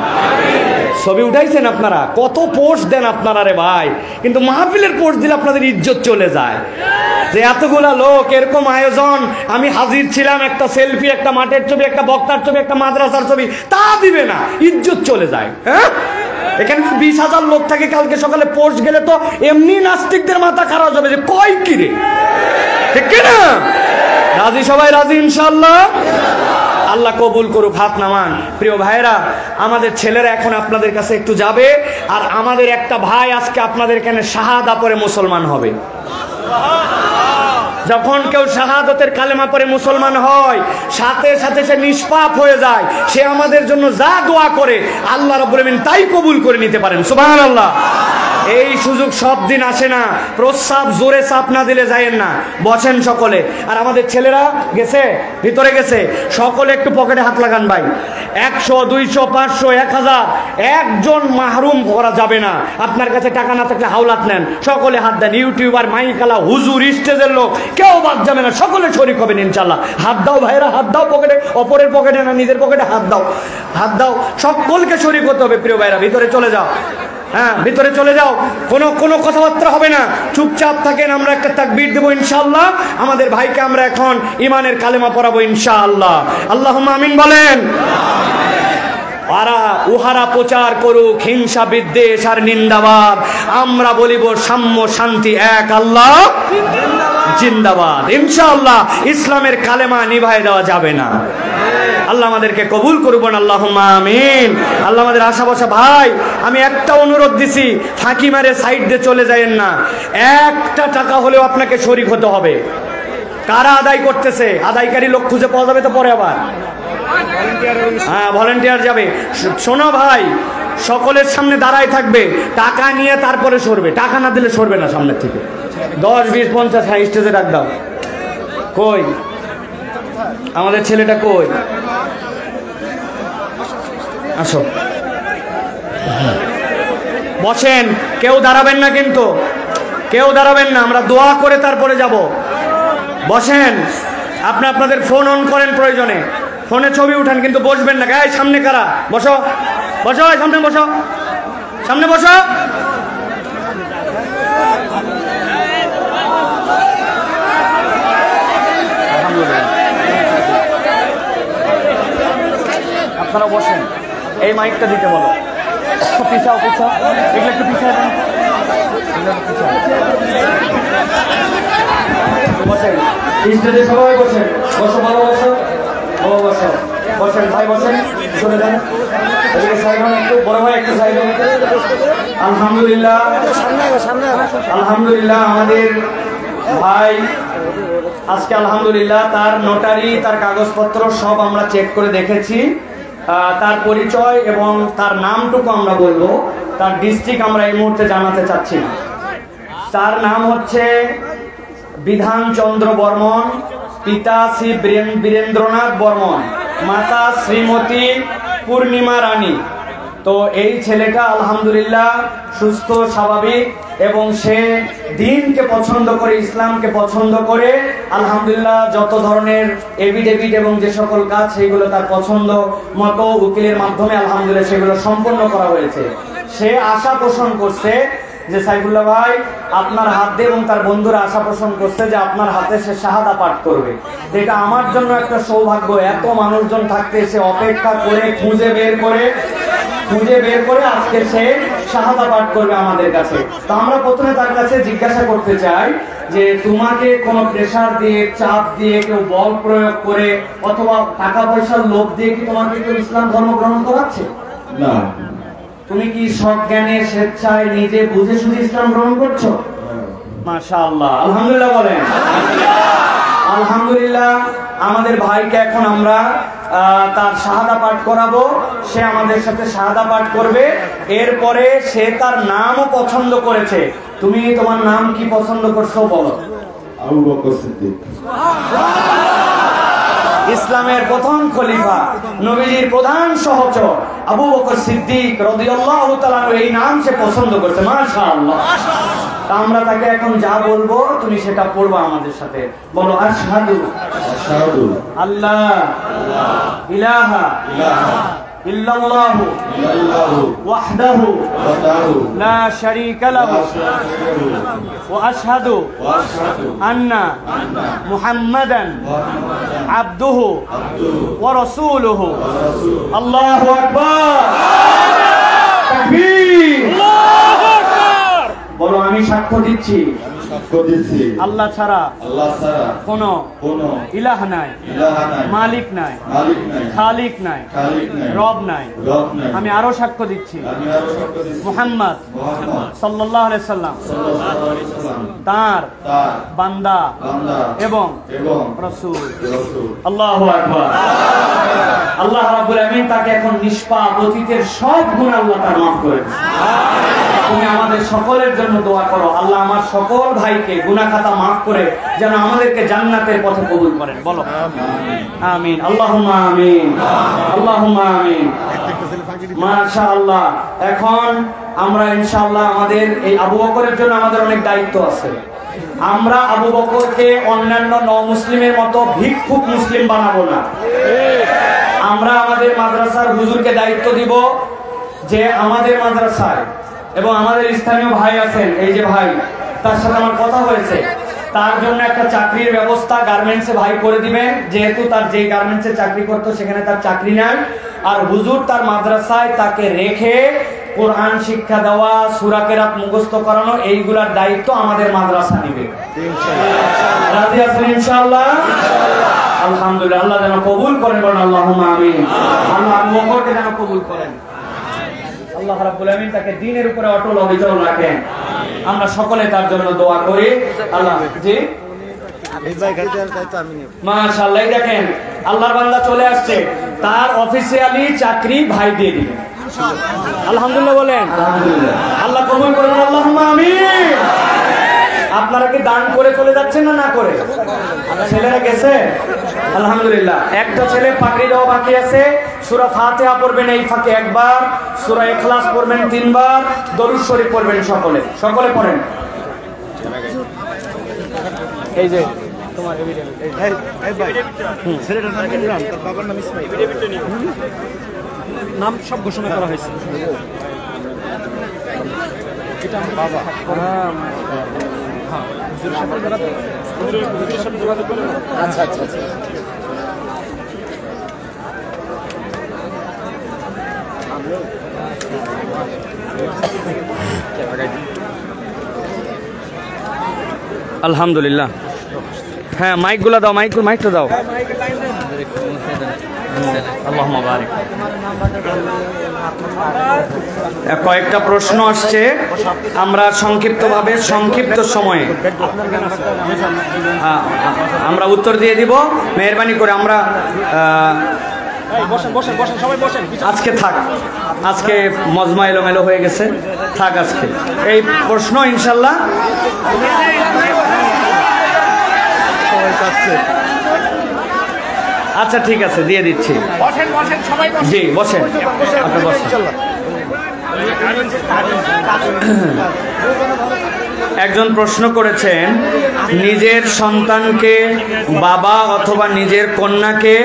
ছবি উঠাইছেন আপনারা, কত পোস্ট দেন আপনারা রে ভাই, কিন্তু মাহফিলের পোস্ট দিলে আপনাদের ইজ্জত চলে যায়। যে এতগুলা লোক, এরকম আয়োজন, আমি হাজির ছিলাম, একটা সেলফি, একটা মাঠের ছবি, একটা বক্তার ছবি, একটা মাদ্রাসার ছবি, তা দিবে না, ইজ্জত চলে যায়। হ্যাঁ, এখানে 20,000 লোক থাকে, কালকে সকালে পোস্ট গেলে তো এমনি নাস্তিকদের মাথা খারাপ হবে যে কয় কি রে, ঠিক কিনা? রাজি সবাই? রাজি ইনশাআল্লাহ? আল্লাহ কবুল করুক। হাত নামান। প্রিয় ভাইরা, আমাদের ছেলেরা এখন আপনাদের কাছে একটু যাবে, আর আমাদের একটা ভাই আজকে আপনাদের এখানে শাহাদা পড়ে মুসলমান হবে। যখন কেউ শাহাদতের কালেমা পড়ে মুসলমান হয়, সাথে সাথে সে নিষ্পাপ হয়ে যায়। সে আমাদের জন্য যা দোয়া করে আল্লাহ রাব্বুল আমিন তাই কবুল করে নিতে পারেন। সুবহানাল্লাহ। এই সুযোগ সব দিন আসে না। প্রস্রাব জোরে চাপ না দিলে যায়েন না। বসেন সকলে। আর আমাদের ছেলেরা গেছে, ভিতরে গেছে, সকলে একটু পকেটে হাত লাগান ভাই। 100, 200, 500, 1000 একজন মাহরুম করা যাবে না। আপনার কাছে টাকা না থাকলে হাওলাত নেন, সকলে হাত দেন। ইউটিউবার, মাইকালা, হুজুর, স্টেজের লোক কেউ বাদ যাবে না, সকলে শরীক হবেন ইনশাল্লাহ। হাত দাও ভাইরা, হাত দাও পকেটে, অপরের পকেটে না, নিজের পকেটে হাত দাও, হাত দাও। সকলকে শরীক হতে হবে। প্রিয় ভাইরা, ভিতরে চলে যাও। হ্যাঁ, ভিতরে চলে যাও। কোনো কথাবার্তা হবে না, চুপচাপ থাকেন। আমরা একটা তাকবীর দেবো ইনশাআল্লাহ। আমাদের ভাইকে আমরা এখন ইমানের কালেমা পড়াবো ইনশাআল্লাহ। আল্লাহুম্মা আমিন বলেন। উহারা প্রচার করুক হিংসা, বিদ্বেষ আর নিন্দাবাদ, আমরা বলিব সাম্য, শান্তি, এক আল্লাহ জিন্দাবাদ। ইনশাআল্লাহ ইসলামের কালেমা নিভায় দেওয়া যাবে না। আল্লাহ আমাদেরকে কবুল করবেন, আল্লাহুম্মা আমিন। আল্লাহ আমাদের আশা বসা ভাই, আমি একটা অনুরোধ দিছি, ফাঁকি মারে সাইড দিয়ে চলে যায়েন না। একটা টাকা হলেও আপনাকে শরীক হতে হবে। কারা আদায় করতেছে? আদায়কারী লোক খুঁজে পাওয়া যাবে তো পরে আবার। হ্যাঁ, ভলেন্টিয়ার যাবে। শোনো ভাই, সকলের সামনে দাঁড়ায় থাকবে, টাকা নিয়ে তারপরে সরবে। টাকা না দিলে সরবে না সামনের থেকে। 10, 20, 50, হ্যাঁ, স্টেজে ডাক দাও। কই আমাদের ছেলেটা? কই? আসো, বসেন, কেউ দাঁড়াবেন না কিন্তু। কেউ দাঁড়াবেন না, আমরা দোয়া করে তারপরে যাব। বসেন, আপনাদের ফোন অন করেন, প্রয়োজনে ফোনে ছবি উঠান, কিন্তু বসবেন না। গায়ে সামনে কারা? বসো বসো, সামনে বসো, সামনে বসো। আপনারা বসেন, এই মাইকটা দিতে বলো। পিছাও পিছাও, এগুলো একটু পিছায় দেন। বসেন, স্টেজে সবাই বসেন। বসো, ভালো বসো, ভালো বসো, বসেন ভাই, বসেন, চলে যান। একটু বড় ভাই, একটু সাইড। আলহামদুলিল্লাহ, আলহামদুলিল্লাহ, আমাদের ভাই আজকে আলহামদুলিল্লাহ তার নোটারি, তার কাগজপত্র সব আমরা চেক করে দেখেছি। তার পরিচয় এবং তার নামটুকু আমরা বলবো, তার ডিস্ট্রিক্ট আমরা এই মুহূর্তে জানাতে চাচ্ছি না। তার নাম হচ্ছে বিধান চন্দ্র বর্মন, পিতা শ্রী বীরেন্দ্রনাথ বর্মন, মাতা শ্রীমতী পূর্ণিমা রানী। তো এই ছেলেটা আলহামদুলিল্লাহ সুস্থ, স্বাভাবিক, এবং সে দ্বীনকে পছন্দ করে, ইসলামকে পছন্দ করে আলহামদুলিল্লাহ যত ধরনের এভিডেভিট এবং যে সকল কাজ সেগুলো তার পছন্দ মতো উকিলের মাধ্যমে আলহামদুলিল্লাহ সেগুলো সম্পন্ন করা হয়েছে। সে আশা পোষণ করছে যে সাইফুল্লাহ ভাই আপনার হাত দিয়ে, এবং তার বন্ধুরা আশা পোষণ করছে যে আপনার হাতে সে শাহাদা পাঠ করবে। এটা আমার জন্য একটা সৌভাগ্য। এত মানুষজন থাকতে সে অপেক্ষা করে খুঁজে বের করে আজকে সে শাহাদা পাঠ করবে আমাদের কাছে। তো আমরা প্রথমে তার কাছে জিজ্ঞাসা করতে চাই যে তোমাকে কোনো প্রেসার দিয়ে, চাপ দিয়ে, কেউ বল প্রয়োগ করে অথবা টাকা পয়সার লোভ দিয়ে কি তোমাকে কেউ ইসলাম ধর্ম গ্রহণ করাচ্ছে? না। তুমি কি সজ্ঞানে, স্বেচ্ছায়, নিজে বুঝে শুধু ইসলাম গ্রহণ করছো? মাশাআল্লাহ, আলহামদুলিল্লাহ বলেন। আলহামদুলিল্লাহ, আমাদের ভাইকে এখন আমরা তার শাহাদা পাঠ করাবো। সে আমাদের সাথে শাহাদা পাঠ করবে। এরপরে সে তার নামও পছন্দ করেছে। তুমি তোমার নাম কি পছন্দ করছো বলো? আবু বকর সিদ্দিক। ইসলামের প্রথম খলিফা, নবীজির প্রধান সহচর আবু বকর সিদ্দিক রাদিয়াল্লাহু তাআলা এই নাম সে পছন্দ করছে। মাশাআল্লাহ। আমরা তাকে এখন যা বলবো তুমি সেটা পড়বা আমাদের সাথে। বলো আশহাদু আল্লাহ ইলাহা ইল্লাল্লাহু ওয়াহদাহু লা শারীকা লাহু ওয়া আশহাদু আন্না মুহাম্মাদান আবদুহু ওয়া রাসূলুহু। আল্লাহু আকবার, তাকবীর। বলো আমি সাক্ষ্য দিচ্ছি আল্লাহ ছাড়া কোন ইলাহ নাই, মালিক নাই, খালিক নাই, রব নাই। আমি আরো সাক্ষ্য দিচ্ছি মুহাম্মদ সাল্লাল্লাহু আলাইহি সাল্লাম তার বান্দা এবং রাসূল। আল্লাহু আকবার। আল্লাহ রাব্বুল আমিন তাকে এখন নিষ্পাপ, অতীতের সব গুনাহ আল্লাহ তার মাফ করে দিয়েছে। তুমি আমাদের সকলের জন্য দোয়া করো, আল্লাহ আমার সকল ভাইকে গুনাহ খাতা মাফ করে যেন আমাদেরকে জান্নাতের পথে কবুল করেন। বলো আমিন, আল্লাহুম্মা আমিন, আল্লাহুম্মা আমিন। মাশাআল্লাহ। এখন আমরা ইনশাআল্লাহ আমাদের এই আবু বকরের জন্য আমাদের অনেক দায়িত্ব আছে। আমরা আবু বকরকে অন্যান্য মুসলিমের মতো ভিক্ষুক মুসলিম বানাবো না। আমরা আমাদের মাদ্রাসার হুজুরকে দায়িত্ব দিব যে আমাদের মাদ্রাসায় এবং আমাদের স্থানীয় ভাই আছেন, এই যে ভাই, তার সাথে আমার কথা হয়েছে, তার জন্য একটা চাকরির ব্যবস্থা গার্মেন্টসে ভাই করে দিবেন। যেহেতু তার যে গার্মেন্টসে চাকরি করতো সেখানে তার চাকরি নাই, আর হুজুর তার মাদ্রাসায় তাকে রেখে কোরআন শিক্ষা দেওয়া, সূরা কেরাত মুখস্থ করানো, এইগুলার দায়িত্ব আমাদের মাদ্রাসা নেবে। রাজি আছেন ইনশাআল্লাহ? আলহামদুলিল্লাহ। আল্লাহ যেন কবুল করেন, বলেন আল্লাহুম্মা আমিন। আল্লাহ আবু বকরকে যেন কবুল করেন। আল্লাহ রাব্বুল আমিন তাকে দ্বীনের উপরে অটল অবিচল রাখেন। আমরা সকলে তার জন্য দোয়া করি। আল্লাহ জি মাশাআল্লাহ। দেখেন আল্লাহর বান্দা চলে আসছে, তার অফিসিয়ালি চাকরি ভাই দিয়ে দিবেন। আলহামদুলিল্লাহ বলেন। আল্লাহ কবুল করুন, আল্লাহুম্মা আমিন। আপনারা কি দান করে চলে যাচ্ছেন না করে? ছেলেরা গেছে আলহামদুলিল্লাহ। একটা ছেলে পাগড়ি দেওয়া বাকি আছে। সূরা ফাতিহা পড়বেন এই ফাঁকে একবার, সূরা ইখলাস পড়বেন 3 বার, দরুদ শরীফ পড়বেন সকলে পড়েন। এই যে তোমার ছেলেটার নাম ইমরান, তার বাবার নাম ইসমাইল। নাম সব ঘোষণা করা হয়েছে। এটা আমার বাবা। হ্যাঁ, হুজুরের সাথে যোগাযোগ করে। আচ্ছা আচ্ছা আচ্ছা। আলহামদুলিল্লাহ। হ্যাঁ, মাইকগুলো দাও, মাইকটা দাও। আল্লাহুম্মা বারিক। কয়েকটা প্রশ্ন আসছে, আমরা সংক্ষিপ্তভাবে সংক্ষিপ্ত সময়ে আমরা উত্তর দিয়ে দিব। মেহরবানি করে আমরা আজকে থাক, আজকে মজমা এলোমেলো হয়ে গেছে, থাক আজকে এই প্রশ্ন ইনশাল্লাহ। আচ্ছা ঠিক আছে, দিয়ে দিচ্ছি। জি বসেন, আপনি বসেন। একজন প্রশ্ন করেছেন, নিজের সন্তানকে বাবা অথবা নিজের কন্যাকে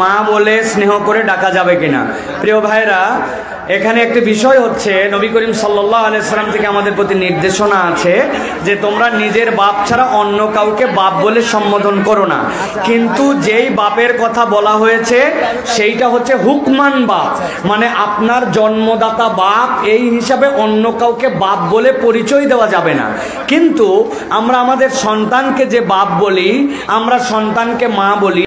মা বলে স্নেহ করে ডাকা যাবে কিনা? প্রিয় ভাইরা, এখানে একটি বিষয় হচ্ছে, নবী করিম সাল্লাল্লাহু আলাইহি সাল্লাম থেকে আমাদের প্রতি নির্দেশনা আছে যে তোমরা নিজের বাপ ছাড়া অন্য কাউকে বাপ বলে সম্বোধন করো না। কিন্তু যেই বাপের কথা বলা হয়েছে সেইটা হচ্ছে হুকমান বাপ, মানে আপনার জন্মদাতা বাপ, এই হিসাবে অন্য কাউকে বাপ বলে পরিচয় দেওয়া যাবে না। কিন্তু আমরা আমাদের সন্তানকে যে বাপ বলি, আমরা সন্তানকে মা বলি।